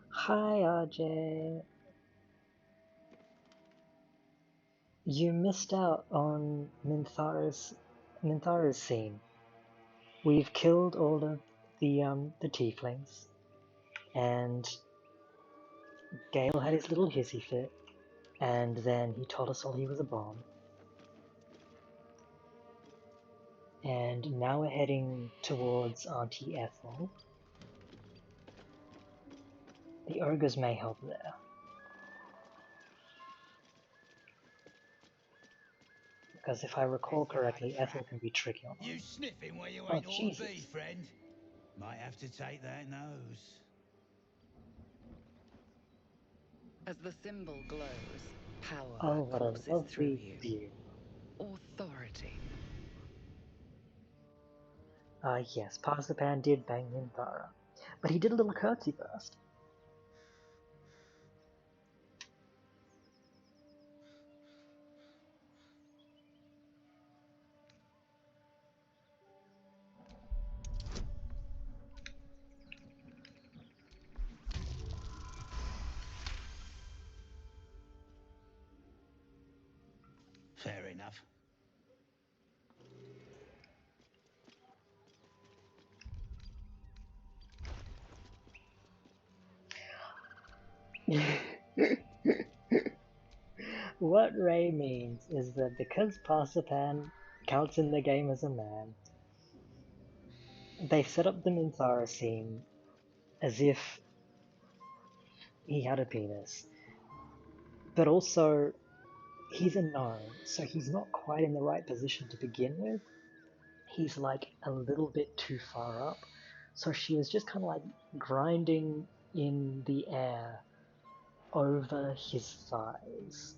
Hi, RJ. You missed out on Minthara's scene. We've killed all of the tieflings, and Gale had his little hissy fit, and then he told us all he was a bomb. And now we're heading towards Auntie Ethel. The ogres may help there. Because if I recall correctly, Ethel can be tricky on them. You sniffing where you Oh, ain't ought to Jesus. be, friend? Might have to take that nose. As the symbol glows, power Oh, what a courses through lovely you. view. Authority. Yes, Parsipan did bang Minthara. But he did a little curtsy first. Fair enough. What Ray means is that because Parsipan counts in the game as a man, they set up the Minthara scene as if he had a penis. But also, he's a gnome, so he's not quite in the right position to begin with. He's like a little bit too far up. So she was just kind of like grinding in the air over his thighs.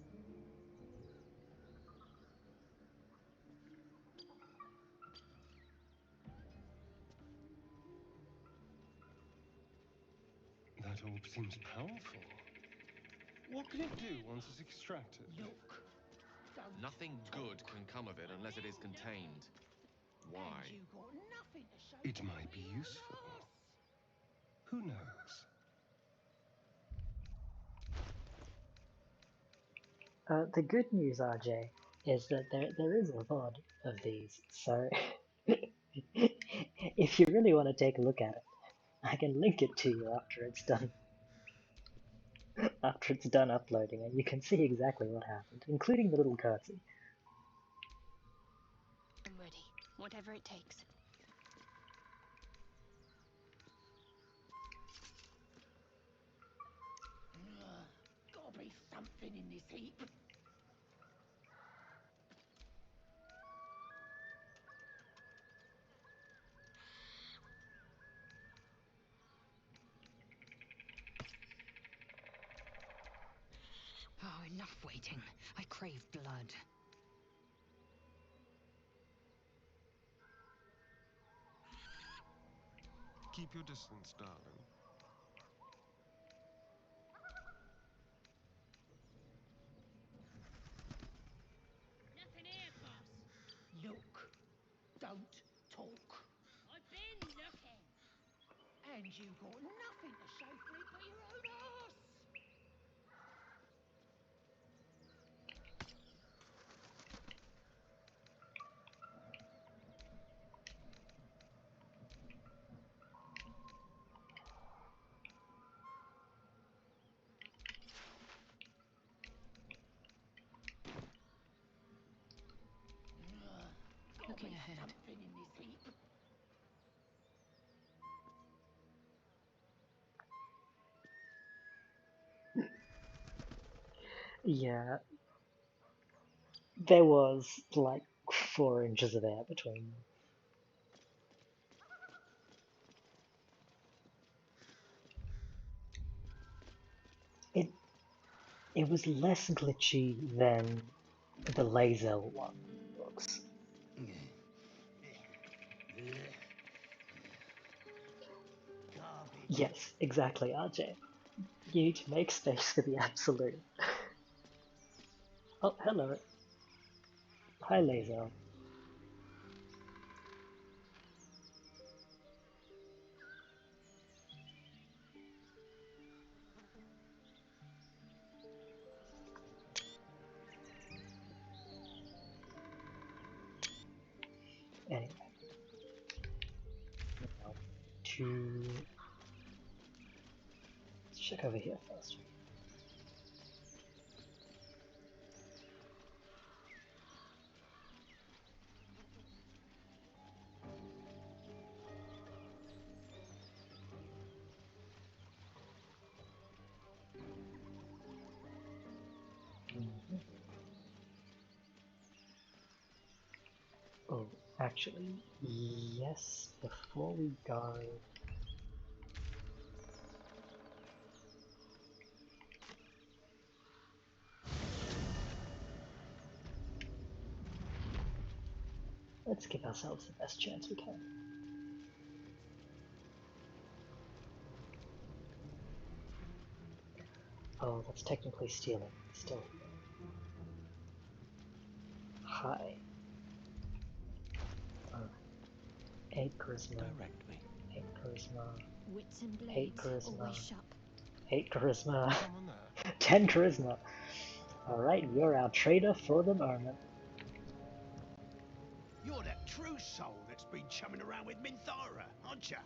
That orb seems powerful. What can it do once it's extracted? Look. Nothing good can come of it unless it is contained. Why? You got nothing to show It for might be useful. Who knows? The good news, RJ, is that there is a VOD of these, so if you really want to take a look at it, I can link it to you after it's done. After it's done uploading, and you can see exactly what happened, including the little curtsy. I'm ready. Whatever it takes. Gotta be something in this heap. Oh, enough waiting. I crave blood. Keep your distance, darling. Nothing here, boss. Look. Don't talk. I've been looking. And you got nothing to show for it but your own arse. Looking ahead. Something in this heap. Yeah, there was like 4 inches of air between them. It was less glitchy than the laser one looks. Yes, exactly, RJ. You need to make space for the absolute. Oh, hello. Hi, laser. Anyway, now to let's check over here first. Mhm. Oh, actually, yes, before we go, let's give ourselves the best chance we can. Oh, that's technically stealing. Still here. Hi. Alright. 8 charisma. Direct me. 8 charisma. Wits and 8 blades charisma. always sharp. 8 charisma. Someone there. 10 charisma. Alright, you're our trader for the moment. You're that true soul that's been chumming around with Minthara, aren't ya?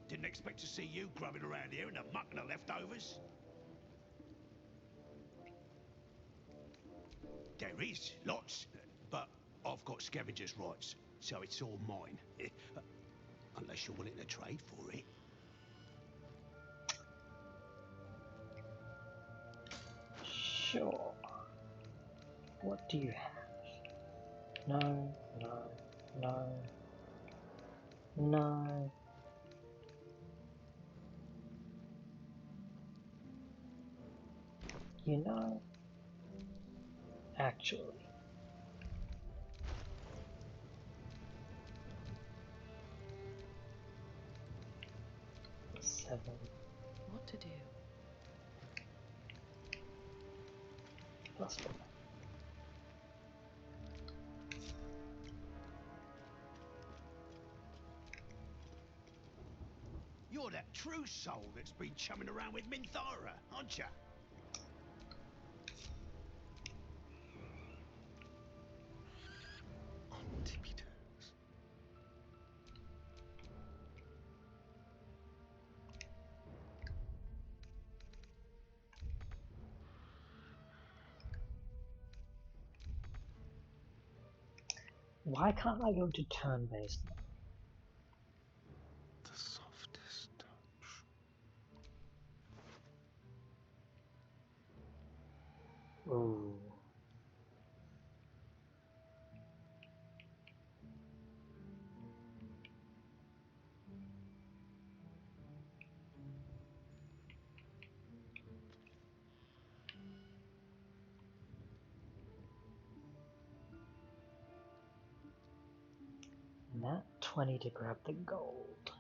Didn't expect to see you grubbing around here in the muck and the leftovers. There is, lots. But I've got scavenger's rights, so it's all mine. Unless you're willing to trade for it. Sure. What do you have? No, no, no, no. You know, actually. Seven. What to do? Plus four. You're that true soul that's been chumming around with Minthara, aren't you? On tippy toes. Why can't I go to turn-based mode? The softest touch. Ooh. Nat 20 to grab the gold.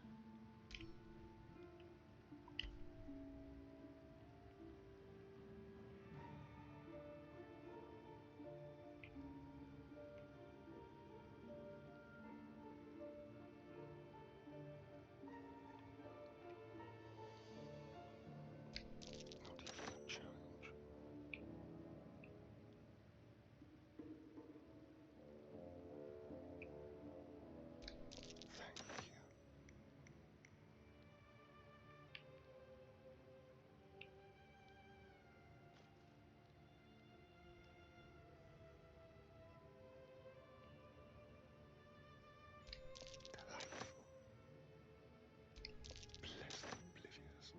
Not even a challenge. Thank you. Delightful. Pleasant oblivious.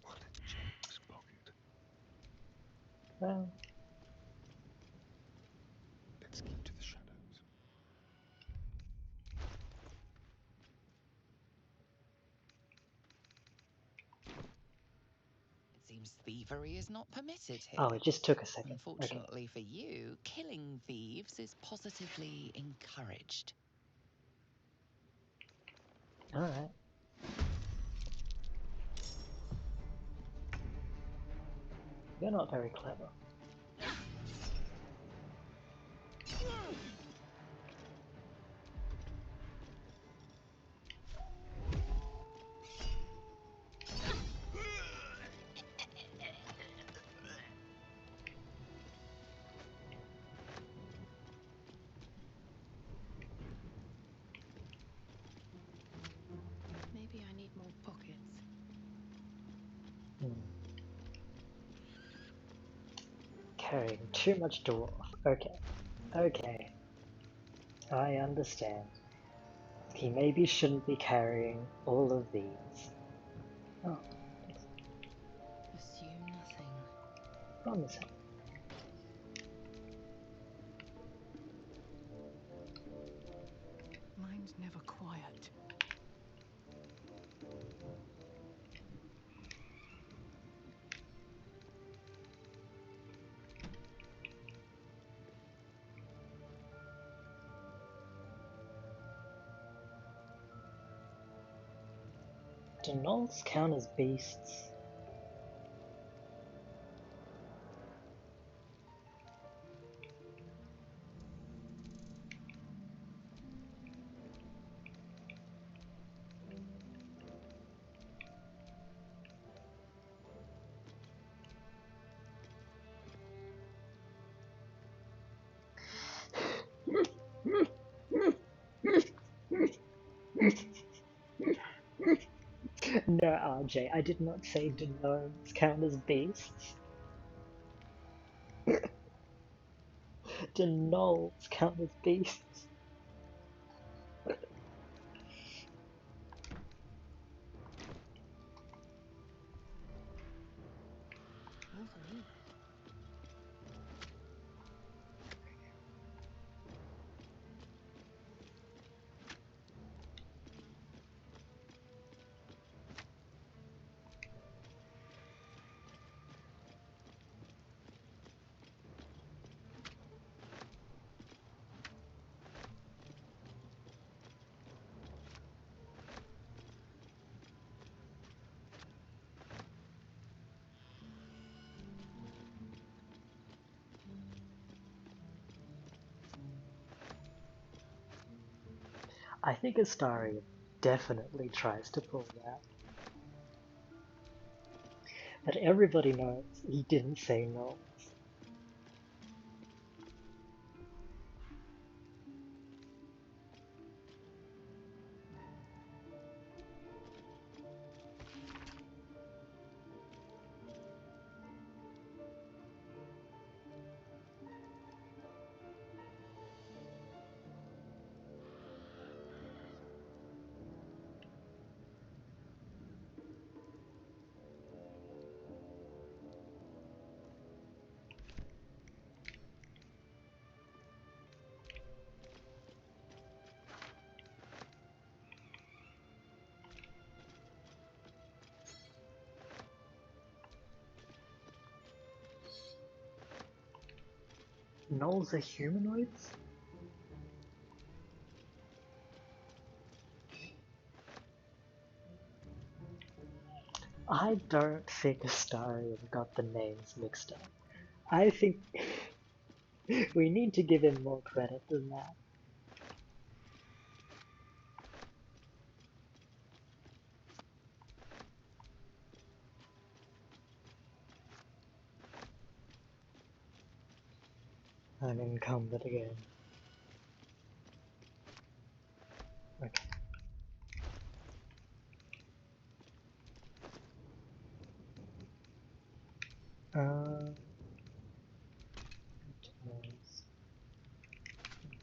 What a generous pocket. Well, Let's keep to the shadows. It seems thievery is not permitted here. oh, it just took a second. Okay. Unfortunately for you, killing thieves is positively encouraged. Alright. You're not very clever. Maybe I need more pockets. Carrying too much dwarf. Okay. Okay. I understand. He maybe shouldn't be carrying all of these. Oh, Assume nothing. promising. Mine's never quiet. Do gnolls count as beasts? no, RJ, I did not say do gnomes count as beasts. Do gnolls count as beasts? All for me. I think Astarion definitely tries to pull that. But everybody knows he didn't say no. Gnolls are humanoids? I don't think Astarion got the names mixed up. I think we need to give him more credit than that. I'm incumbent again. Okay. Thank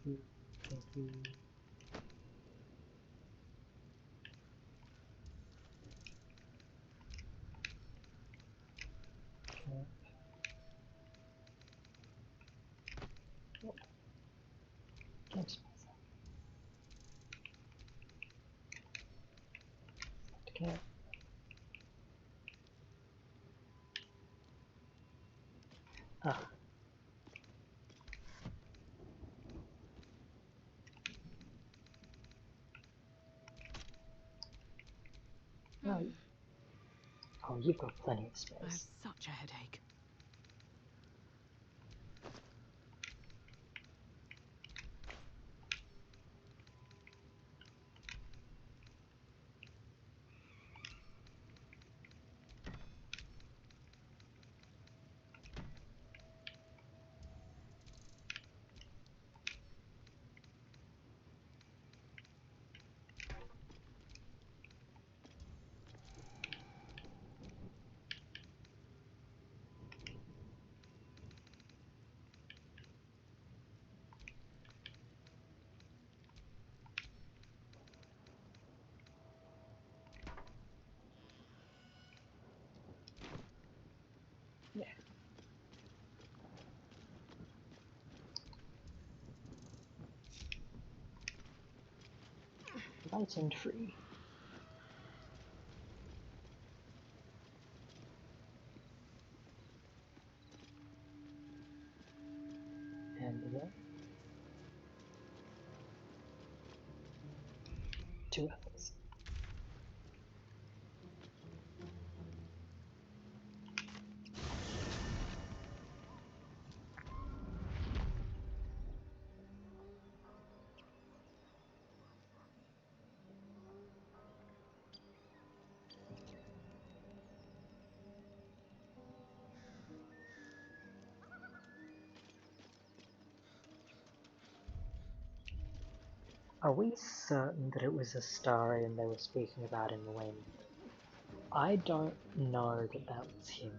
you. Thank you. Okay. Oh, catch myself. Okay. Ah. Oh, oh, you've got plenty of space. I have such a headache. Yeah. Light and free. And again. 2 apples. Are we certain that it was Astarion they were speaking about in the wind? I don't know that that was him.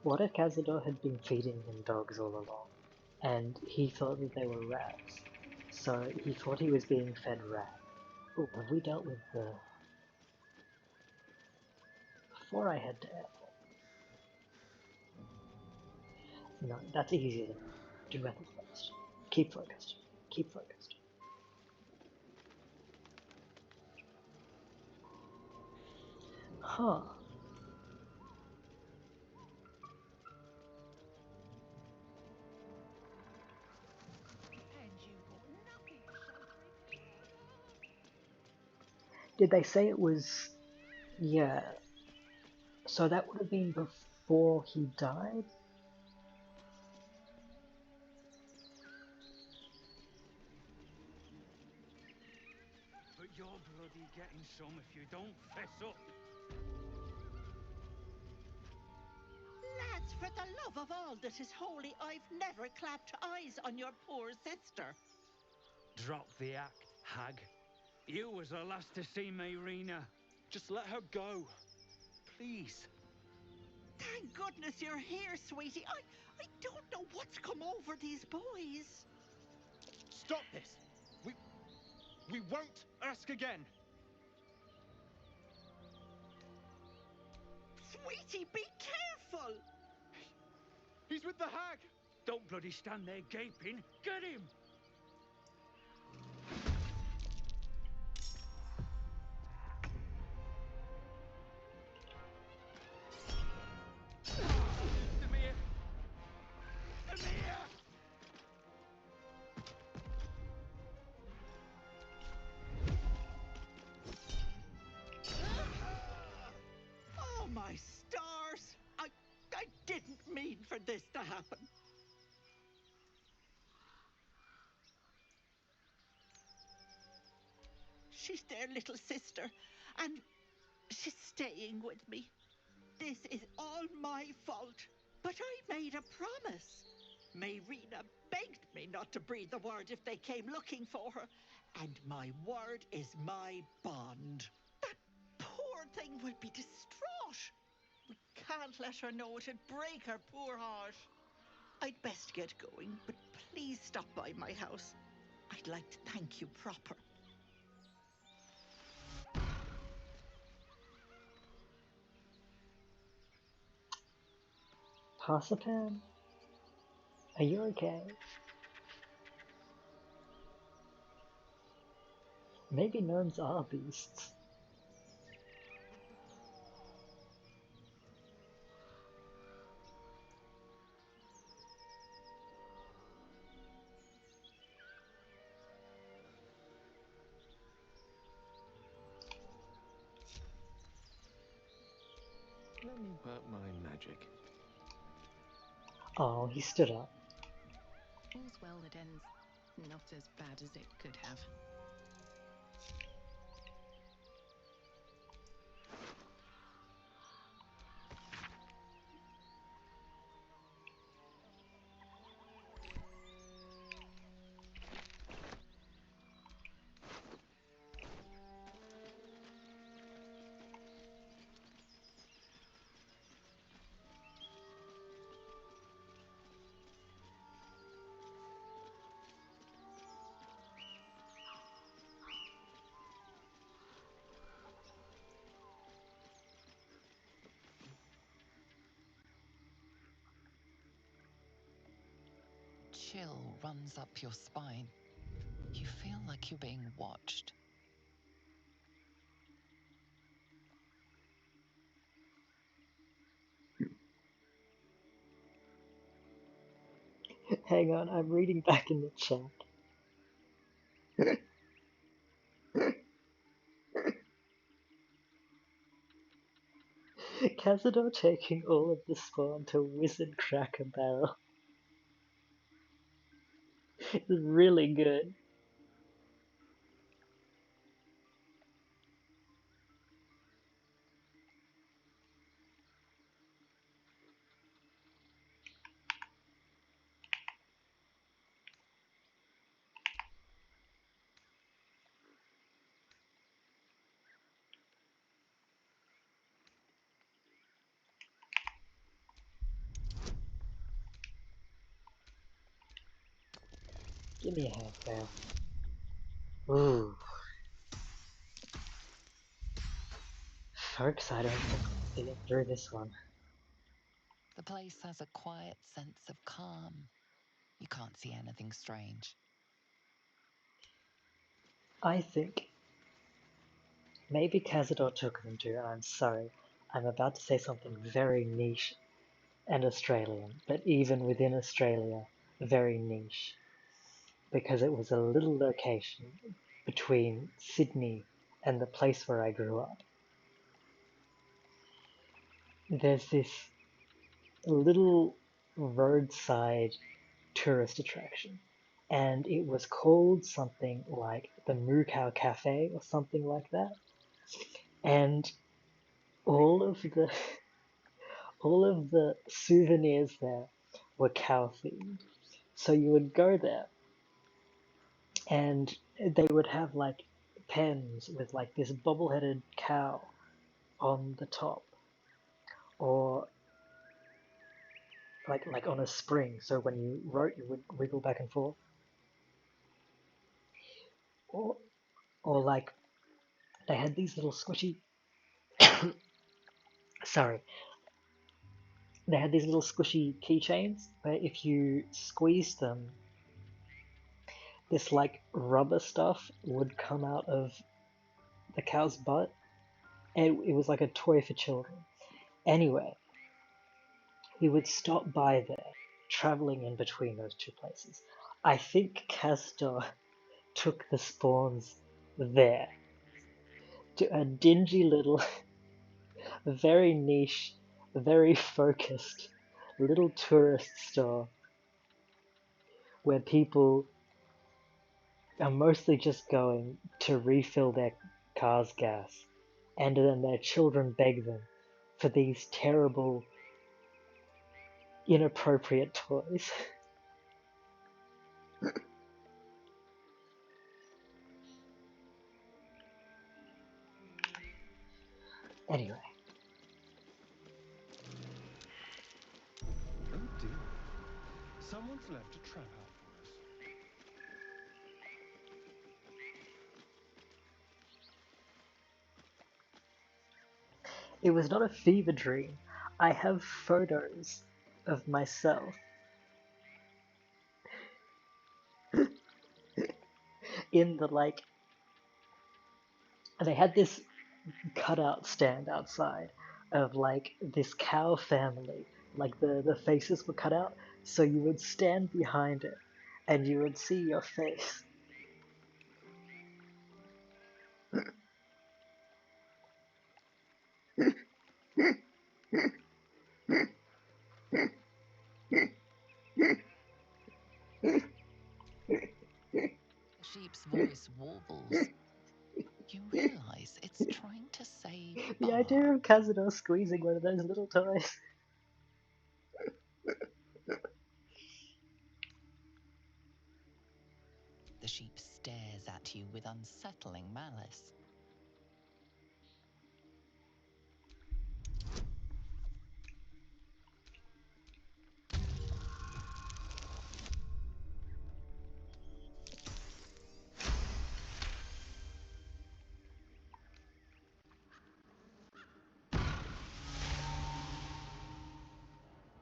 What if Cazador had been feeding him dogs all along, and he thought that they were rats? So he thought he was being fed rat. Ooh, have we dealt with the... Before I head to airport. No, that's easier than do method first. Keep focused. Keep focused. Huh. And you got nothing to show for it. Did they say it was... Yeah. So that would have been before he died? But you're bloody getting some if you don't fess up. Lads, for the love of all that is holy, I've never clapped eyes on your poor sister. Drop the act, hag. You was the last to see Mayrina. Just let her go. Please. Thank goodness you're here, sweetie. I don't know what's come over these boys. Stop this! We won't ask again! Sweetie, be careful! He's with the hag! Don't bloody stand there gaping. Get him! Demir! Demir! Oh, my stars! I didn't mean for this to happen. She's their little sister, and she's staying with me. This is all my fault, but I made a promise. Mayrina begged me not to breathe a word if they came looking for her, and my word is my bond. That poor thing will be distraught. We can't let her know, it'd break her poor heart. I'd best get going, but please stop by my house. I'd like to thank you proper. Parsipan? Are you okay? Maybe gnomes are beasts. Let me work my magic. Oh, he stood up. All's well that ends not as bad as it could have. Chill runs up your spine. You feel like you're being watched. Hang on, I'm reading back in the chat. Cazador taking all of the spawn to Wizard Cracker Barrel. It's really good. Give me a hand there. Ooh. Folks, I don't think we'll get through this one. The place has a quiet sense of calm. You can't see anything strange. I think maybe Cazador took them to, and I'm sorry, I'm about to say something very niche and Australian, but even within Australia, very niche, because it was a little location between Sydney and the place where I grew up. There's this little roadside tourist attraction, and it was called something like the Moo Cow Cafe or something like that. And all of the all of the souvenirs there were cow themed. So you would go there and they would have like pens with like this bobble-headed cow on the top, or like on a spring, so when you wrote you would wiggle back and forth, or or like they had these little squishy sorry, they had these little squishy keychains where if you squeezed them, this like rubber stuff would come out of the cow's butt, and it was like a toy for children. Anyway, we would stop by there, traveling in between those two places. I think Castor took the spawns there to a dingy little, very niche, very focused little tourist store where people are mostly just going to refill their car's gas, and then their children beg them for these terrible, inappropriate toys. Anyway. Oh dear. Someone's left a trap out for us. It was not a fever dream. I have photos of myself in the like. They had this cutout stand outside of like this cow family. Like the faces were cut out, so you would stand behind it and you would see your face. The sheep's voice warbles. You realize it's trying to say The idea of Cazador squeezing one of those little toys. The sheep stares at you with unsettling malice.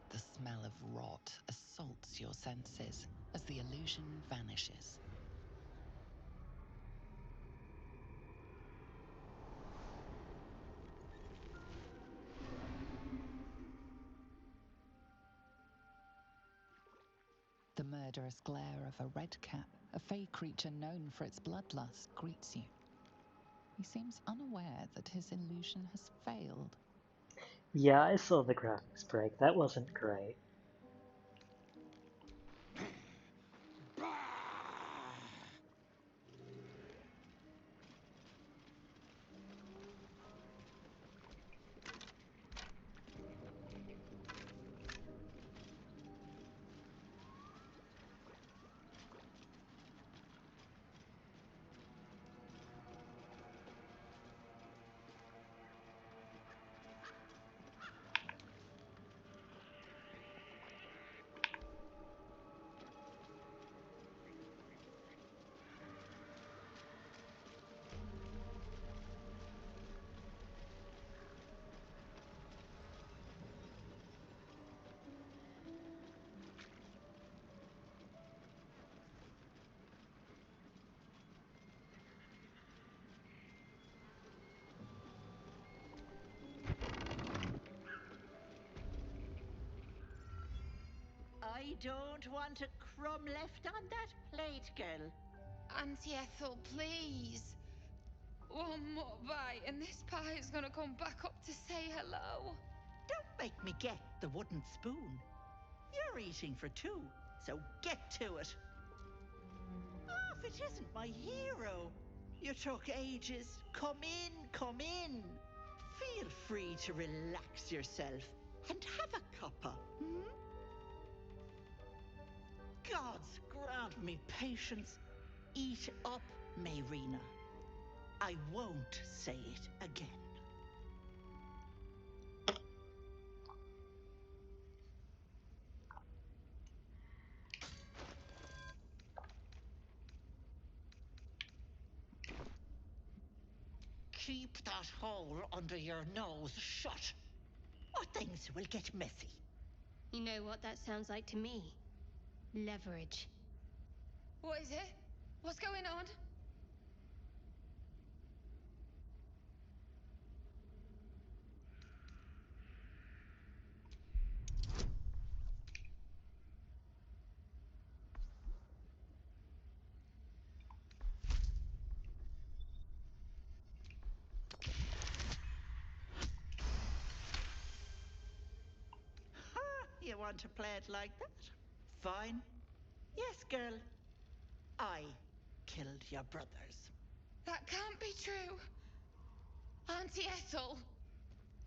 The smell of rot assaults your senses as the illusion vanishes. The murderous glare of a redcap, a fey creature known for its bloodlust, greets you. He seems unaware that his illusion has failed. Yeah, I saw the graphics break. That wasn't great. I don't want a crumb left on that plate, girl. Auntie Ethel, please. One more bite and this pie is gonna come back up to say hello. Don't make me get the wooden spoon. You're eating for two, so get to it. Oh, if it isn't my hero. You took ages. Come in, come in. Feel free to relax yourself and have a cuppa, hmm? Gods grant me patience. Eat up, Mayrina. I won't say it again. Keep that hole under your nose shut, or things will get messy. You know what that sounds like to me? Leverage. What is it? What's going on? You want to play it like that? Fine. Yes, girl. I killed your brothers. That can't be true. Auntie Ethel.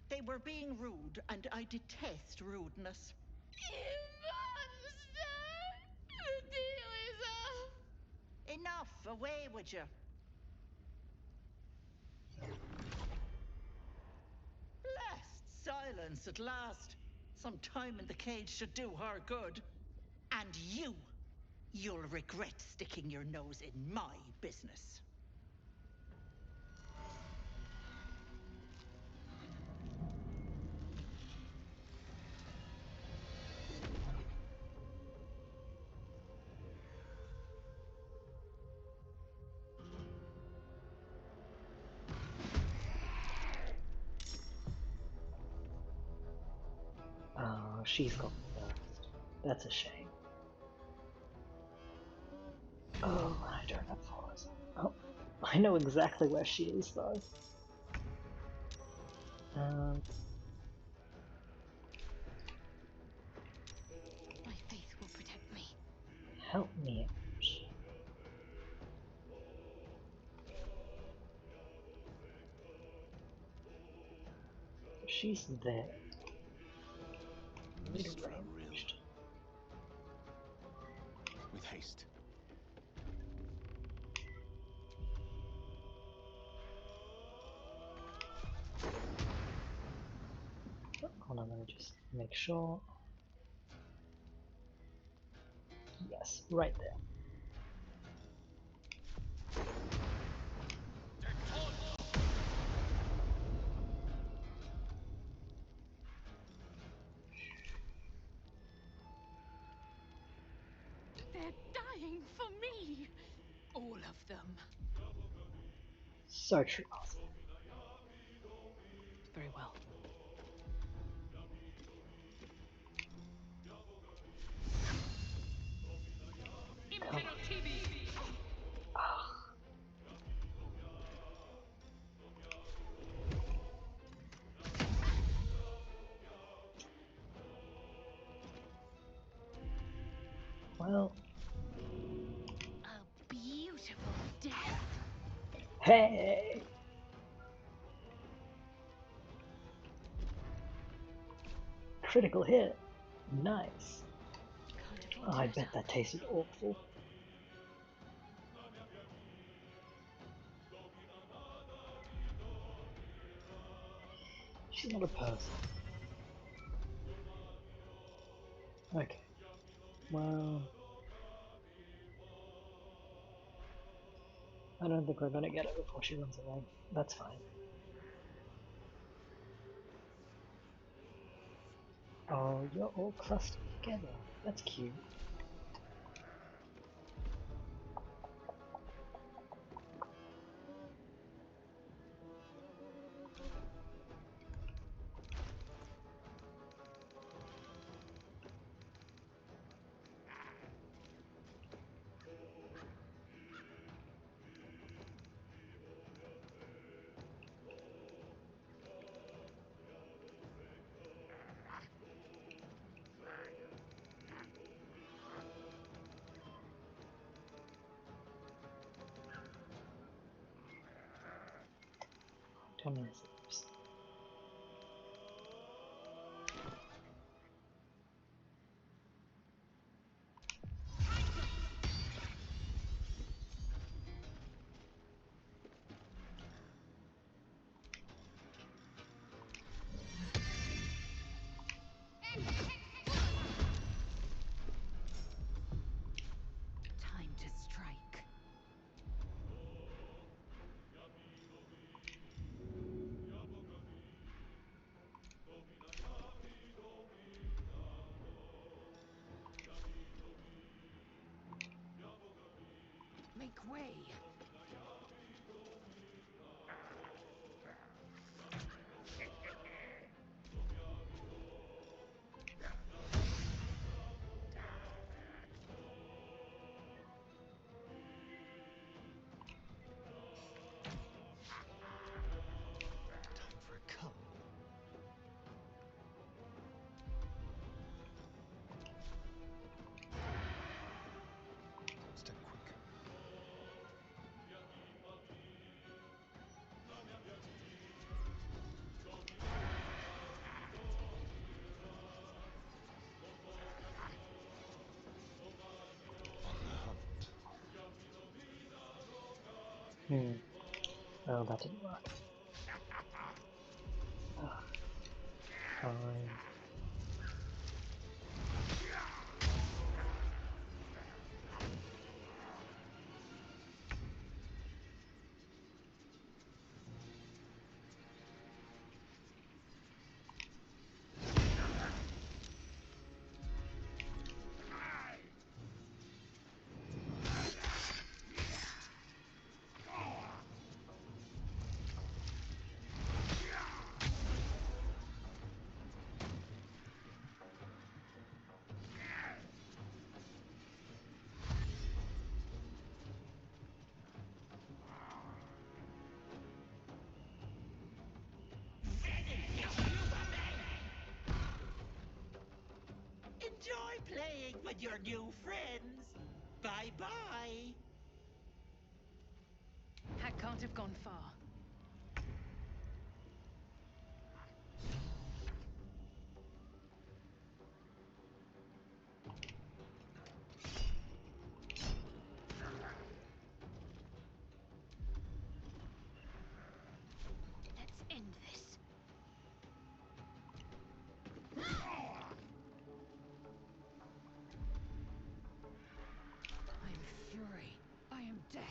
They were being rude, and I detest rudeness. You monster! The deal is off! Enough! Away with you! Blessed silence at last. Some time in the cage should do her good. And you'll regret sticking your nose in my business. Oh, she's gone first. That's a shame. Oh, I don't have followers. Oh, I know exactly where she is, though. My faith will protect me. Help me out. She's there. Mid-ranged. With haste. Hold on, let me just make sure. Yes, right there. They're dying for me! All of them. So true. Very well. Well. A beautiful death. Hey! Critical hit. Nice. Oh, I bet that tasted awful. She's not a person. Okay. Well, I don't think we're gonna get her before she runs away. That's fine. Oh, you're all clustered together. That's cute. 20 visitors. Time to strike. Make way. Time for a cuddle. Step quick. On the hunt. Oh, that didn't work. Ugh. Fine. Enjoy playing with your new friends. Bye-bye. Hag can't have gone far. Let's end this. I am fury. I am death.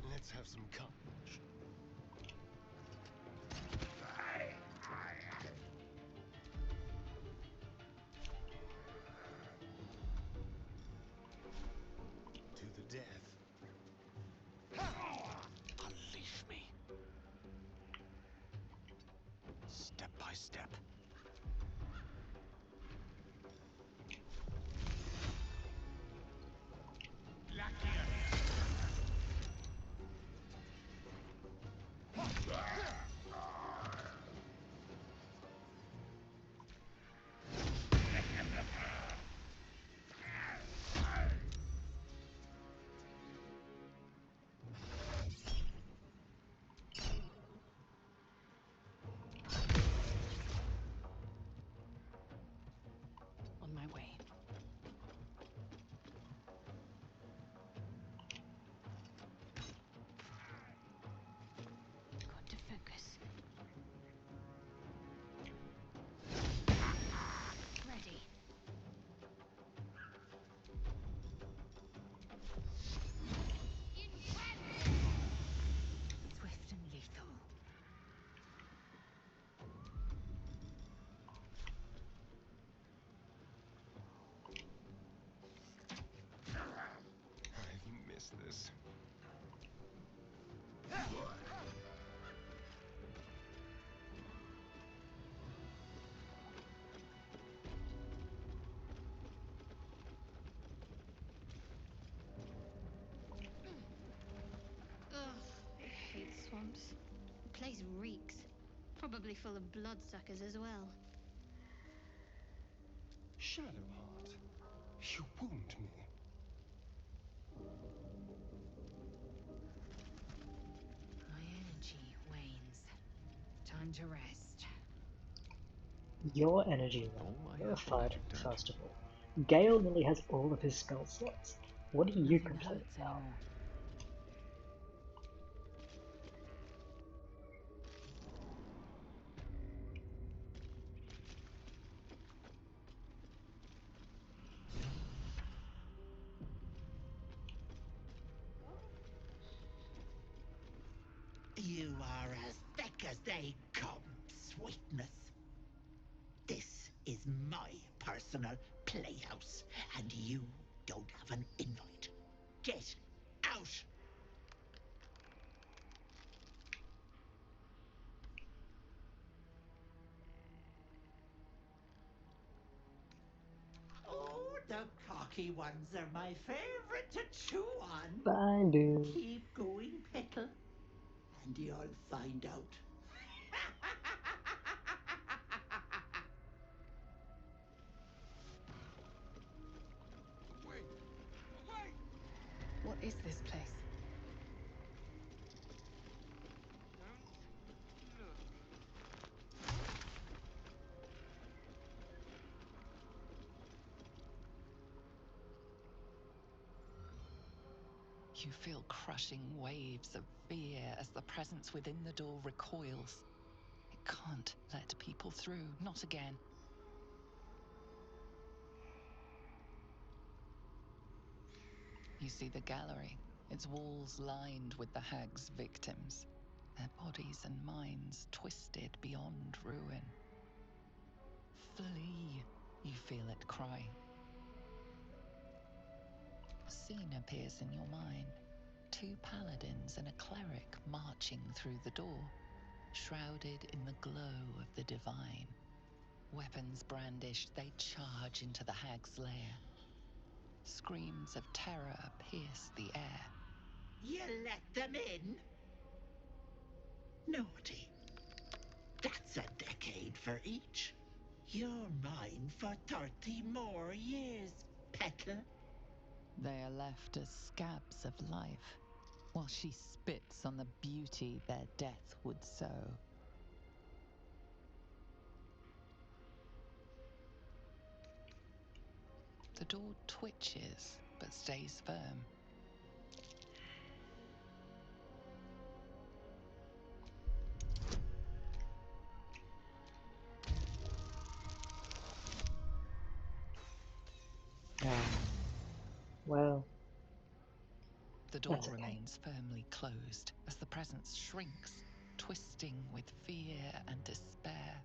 Let's have some carnage. To the death. Unleash me. Step by step. On my way. Got to focus. Ready. Swift and lethal. You missed this. Ugh, I hate swamps. The place reeks. Probably full of bloodsuckers as well. Shadowheart, you wound me. My energy wanes. Time to rest. Your energy level. You're a fighter, first of all. Gale nearly has all of his spell slots. What are you Nothing complaining hurts about? anymore. You are as thick as they come, sweetness. This is my personal playhouse, and you don't have an invite. Get out! Oh, the cocky ones are my favorite to chew on. Bye, dude. Keep going, Petal, and you'll find out. Wait! Wait! What is this place? You feel crushing waves of fear as the presence within the door recoils. It can't let people through, not again. You see the gallery, its walls lined with the hag's victims, their bodies and minds twisted beyond ruin. Flee, you feel it cry. A scene appears in your mind. 2 paladins and a cleric marching through the door, shrouded in the glow of the divine. Weapons brandished, they charge into the hag's lair. Screams of terror pierce the air. You let them in? Naughty. That's a decade for each. You're mine for 30 more years, Petal. They are left as scabs of life, while she spits on the beauty their death would sow. The door twitches, but stays firm. Well, The door that's okay. remains firmly closed as the presence shrinks, twisting with fear and despair.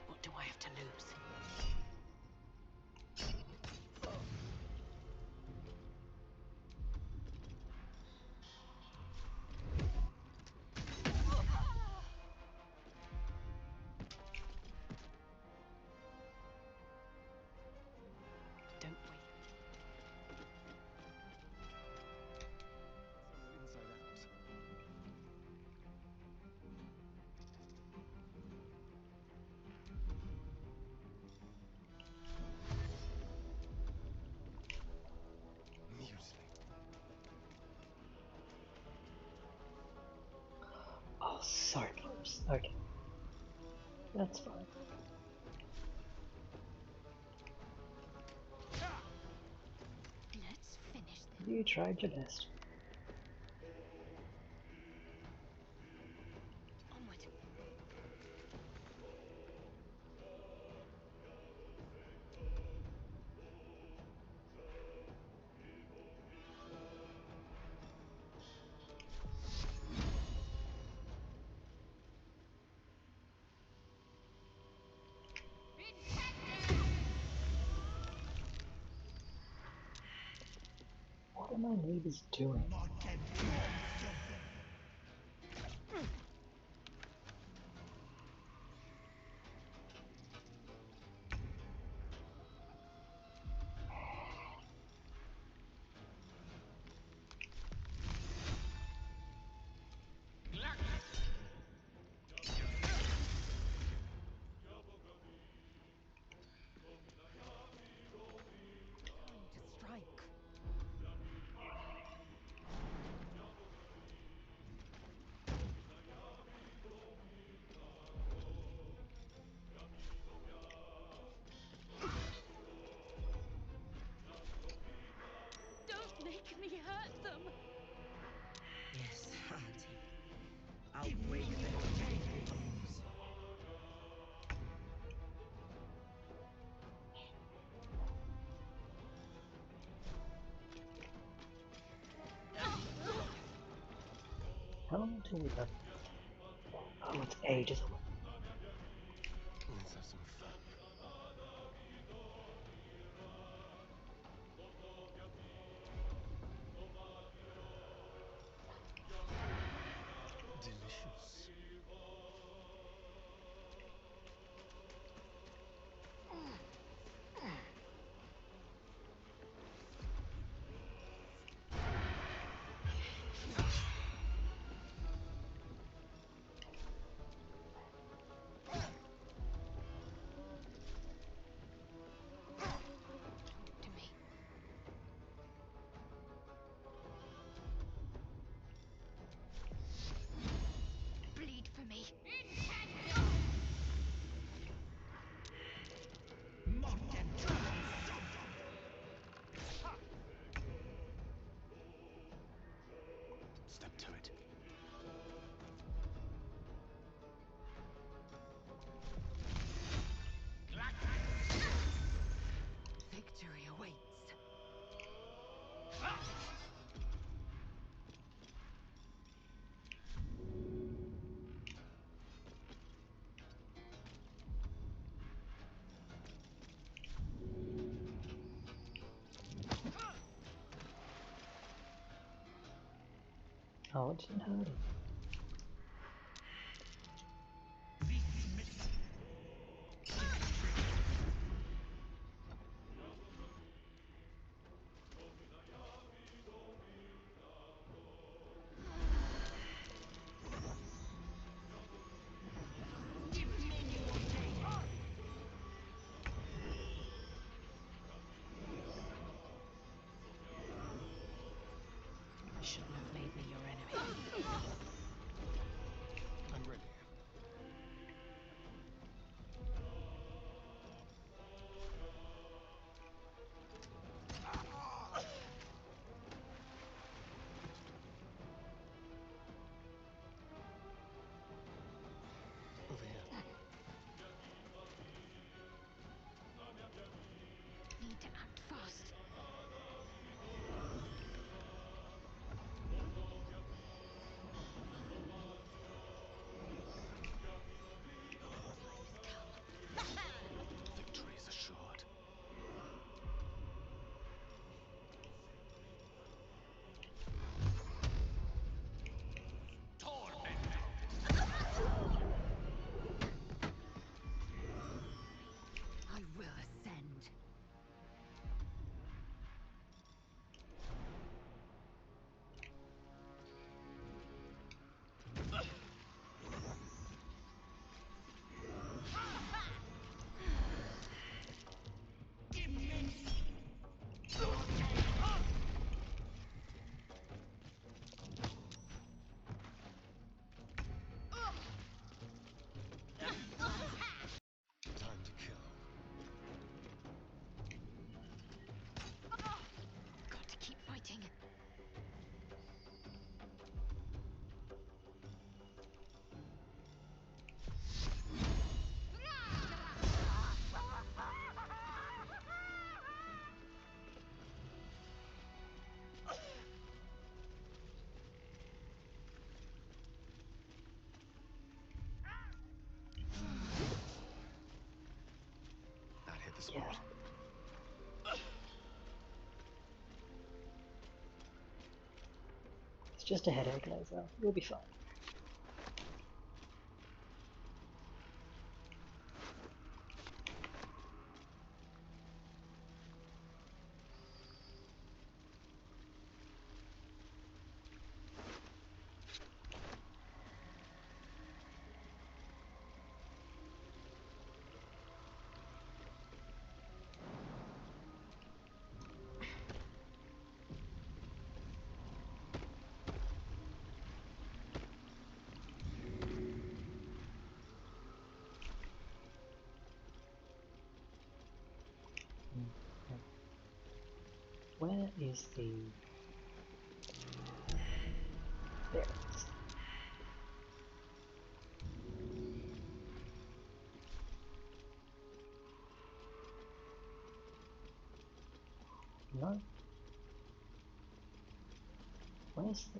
What do I have to lose? Don't wait. Inside out. Muesli. Oh, so close. Okay. That's fine. Let's finish this. You tried your best. Onward. What are my neighbors doing? How long until we have? Oh, it's ages away. Let's have some fun. Delicious. To me. Bleed for me. Step to it. Victory awaits. Oh, it didn't hurt him. You shouldn't have made me your enemy. I'm ready. Over here. Need to act fast. Victory is assured. I will ascend. Time to kill. Got to keep fighting. That hit the spot. It's just a headache, Laser. You'll be fine. Where is the... There it is. No? Where's the...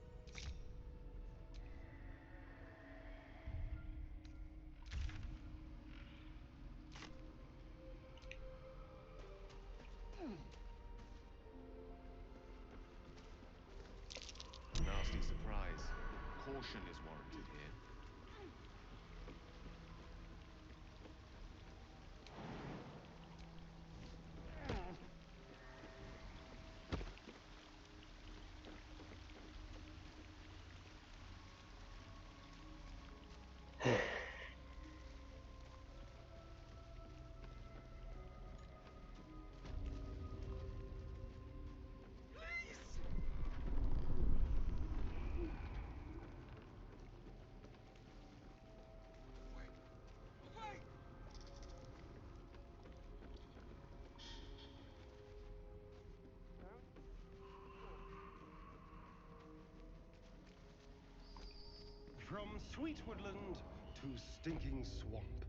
from sweet woodland to stinking swamp.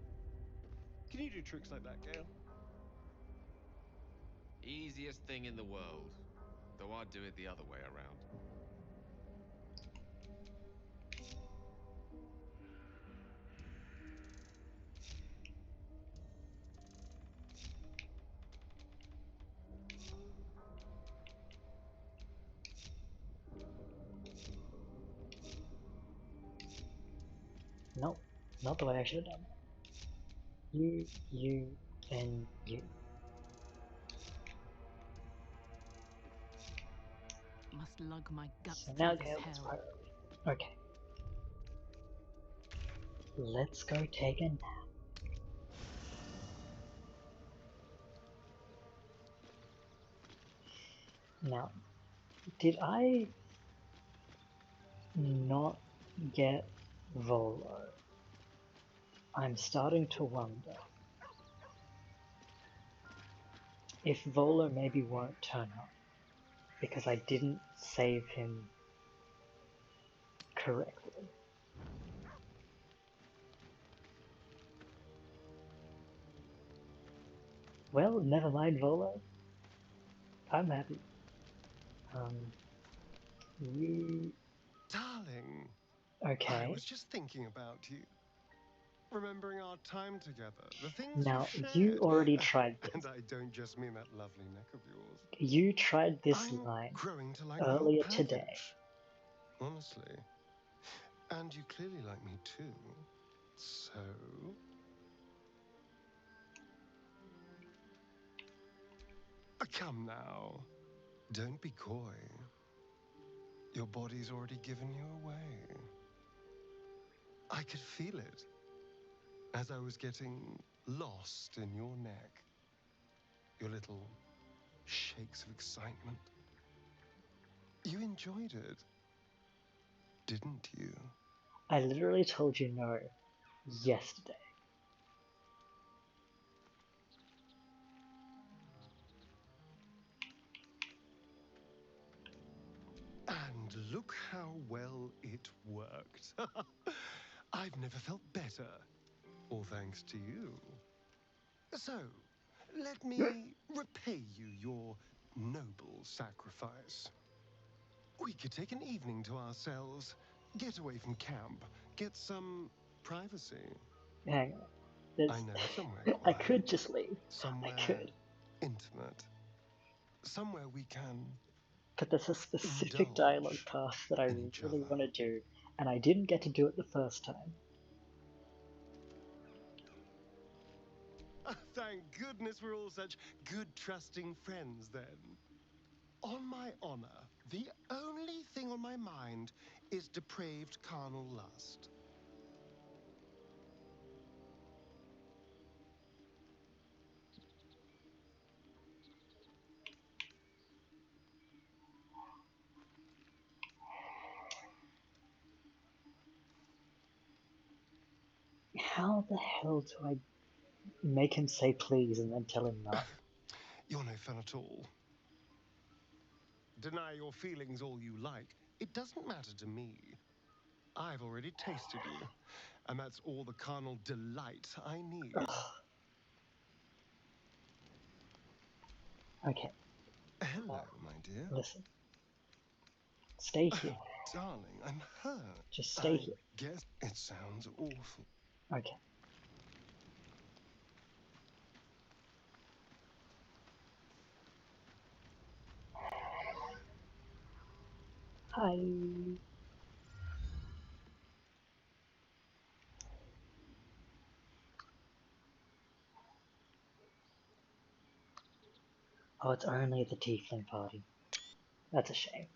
Can you do tricks like that, Gale? Easiest thing in the world. Though I'd do it the other way around. No, not the way I should have done it. You, and you. Must lug my guts So through now this Gale is hell. priority. Okay. Let's go take a nap. Now, did I not get Volo? I'm starting to wonder if Volo maybe won't turn up because I didn't save him correctly. Well, never mind, Volo. I'm happy. You... Darling. Okay. I was just thinking about you. Remembering our time together, the things Now, we've you shared. already tried this. And I don't just mean that lovely neck of yours. You tried this I'm line growing to like the whole earlier package, today. honestly. And you clearly like me too. So... Come now. Don't be coy. Your body's already given you away. I could feel it as I was getting lost in your neck. Your little shakes of excitement. You enjoyed it, didn't you? I literally told you no yesterday. And look how well it worked. I've never felt better, all thanks to you. So, let me repay you your noble sacrifice. We could take an evening to ourselves, get away from camp, get some privacy. Hang on. I know, somewhere I quiet. could just leave. Somewhere I could. intimate. Somewhere we can But there's a specific indulge dialogue path that I in each really other. want to do, and I didn't get to do it the first time. Thank goodness we're all such good, trusting friends then. On my honor, the only thing on my mind is depraved carnal lust. How the hell do I make him say please and then tell him no? You're no fun at all. Deny your feelings all you like. It doesn't matter to me. I've already tasted you, and that's all the carnal delight I need. Okay. Hello, my dear. Listen. Stay here. Darling, I'm hurt. Just stay here. Guess it sounds awful. Okay. Hi. Oh, it's only the tiefling party. That's a shame.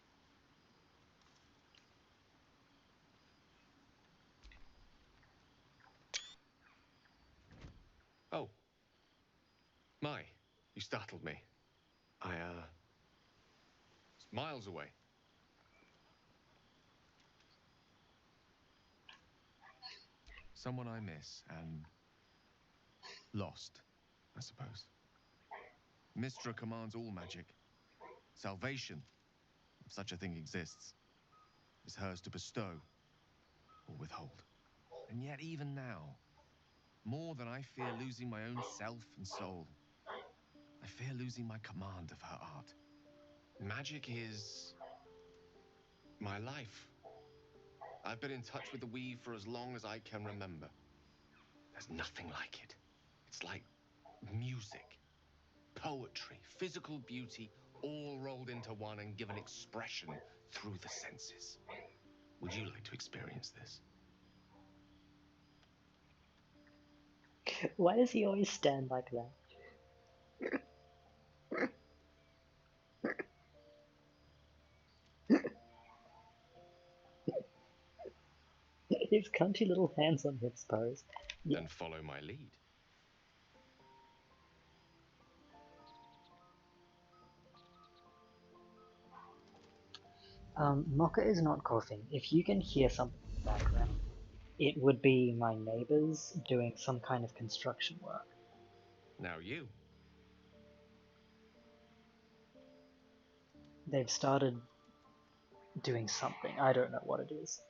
Oh. My, you startled me. It's miles away. Someone I miss and lost, I suppose. Mystra commands all magic. Salvation, if such a thing exists, is hers to bestow. or withhold. And yet, even now, more than I fear losing my own self and soul, I fear losing my command of her art. Magic is my life. I've been in touch with the weave for as long as I can remember. There's nothing like it. It's like music, poetry, physical beauty, all rolled into one and given expression through the senses. Would you like to experience this? Why does he always stand like that? His cunty little hands on hips pose. Yeah. Then follow my lead. Mocha is not coughing. If you can hear something in the background, it would be my neighbors doing some kind of construction work. Now you. They've started doing something. I don't know what it is.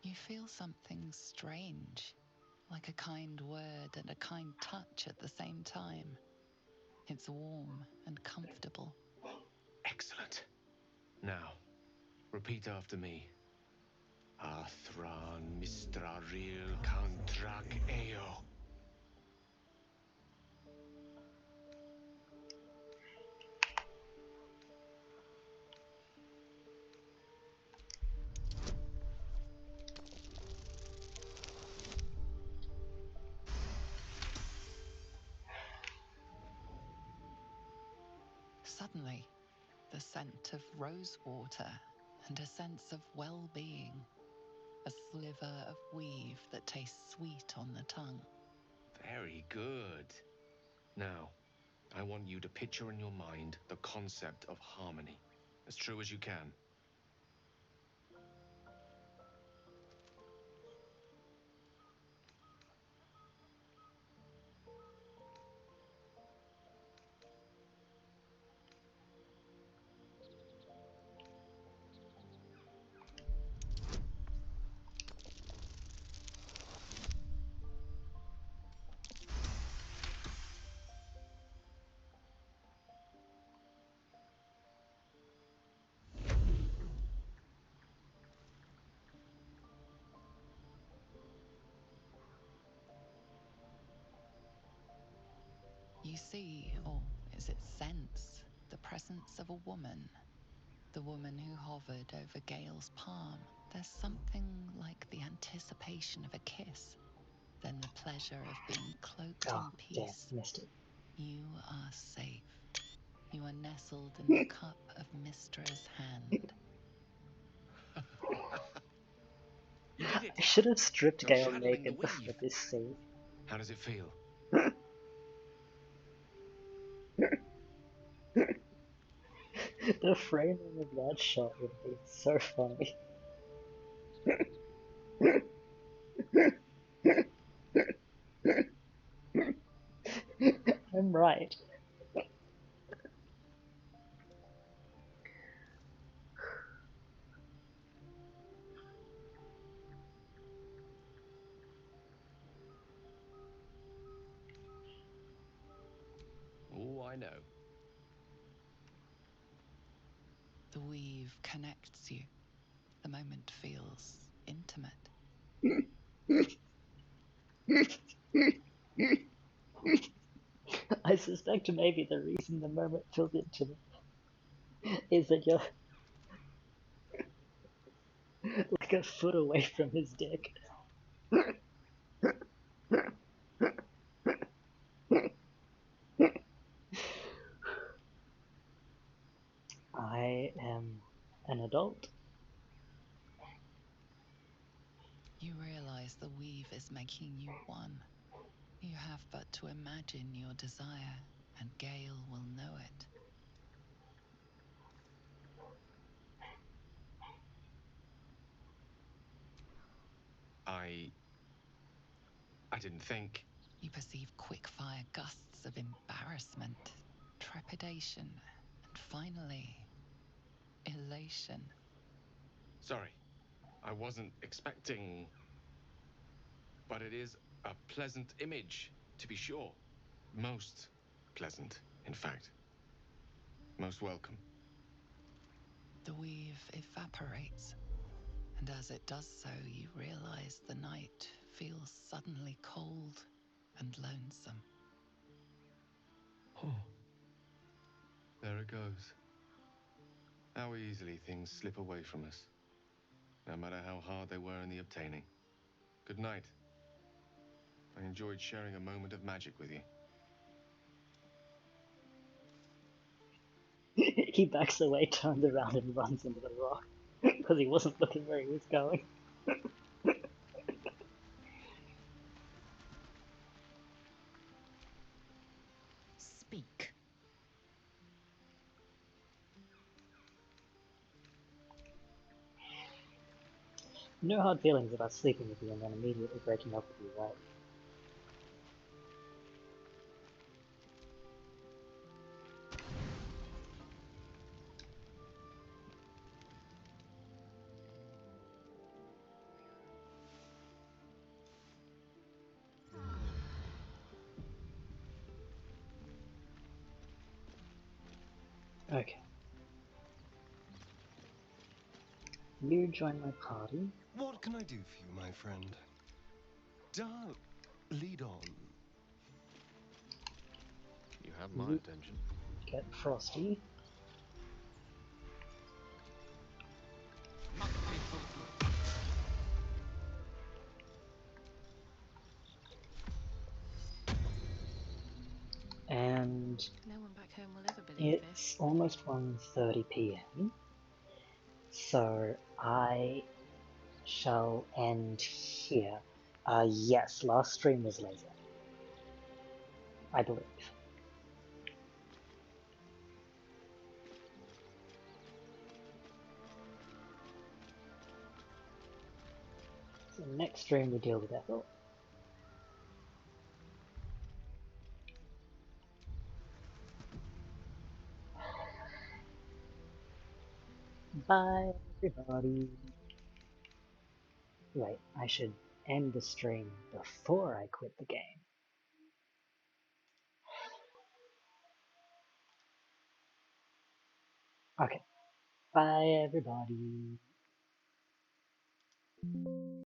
You feel something strange, like a kind word and a kind touch at the same time. It's warm and comfortable. Excellent. Now, repeat after me. Athran mistraril kantrak eo. Suddenly, the scent of rose water and a sense of well-being. A sliver of weave that tastes sweet on the tongue. Very good. Now, I want you to picture in your mind the concept of harmony, as true as you can. You see, or is it sense, the presence of a woman. The woman who hovered over Gale's palm. There's something like the anticipation of a kiss. Then the pleasure of being cloaked in peace. Damn, missed it. You are safe. You are nestled in the cup of Mystra's hand. You did it. I should have stripped You're Gale channeling the naked before weave. this scene. How does it feel? The framing of that shot would have been so funny. I'm right. Oh, I know. The weave connects you. The moment feels intimate. I suspect maybe the reason the moment feels intimate is that you're like a foot away from his dick. I am an adult. You realize the weave is making you one. You have but to imagine your desire, and Gale will know it. I didn't think. You perceive quick-fire gusts of embarrassment, trepidation, and finally, elation. Sorry, I wasn't expecting. But it is a pleasant image, to be sure. Most pleasant, in fact. Most welcome. The weave evaporates, and as it does so, you realize the night feels suddenly cold and lonesome. Oh. There it goes. How easily things slip away from us, no matter how hard they were in the obtaining. Good night. I enjoyed sharing a moment of magic with you. He backs away, turns around, and runs into the rock because he wasn't looking where he was going. Speak. No hard feelings about sleeping with you and then immediately breaking up with you, right? Okay. You join my party. What can I do for you, my friend? Lead on. You have my attention. Get frosty. And No one back home will ever believe this. it's almost 1:30 p.m. So I shall end here. Yes, last stream was later, I believe. So next stream we deal with Ethel. Bye, everybody. Wait, I should end the stream before I quit the game. Okay. Bye, everybody.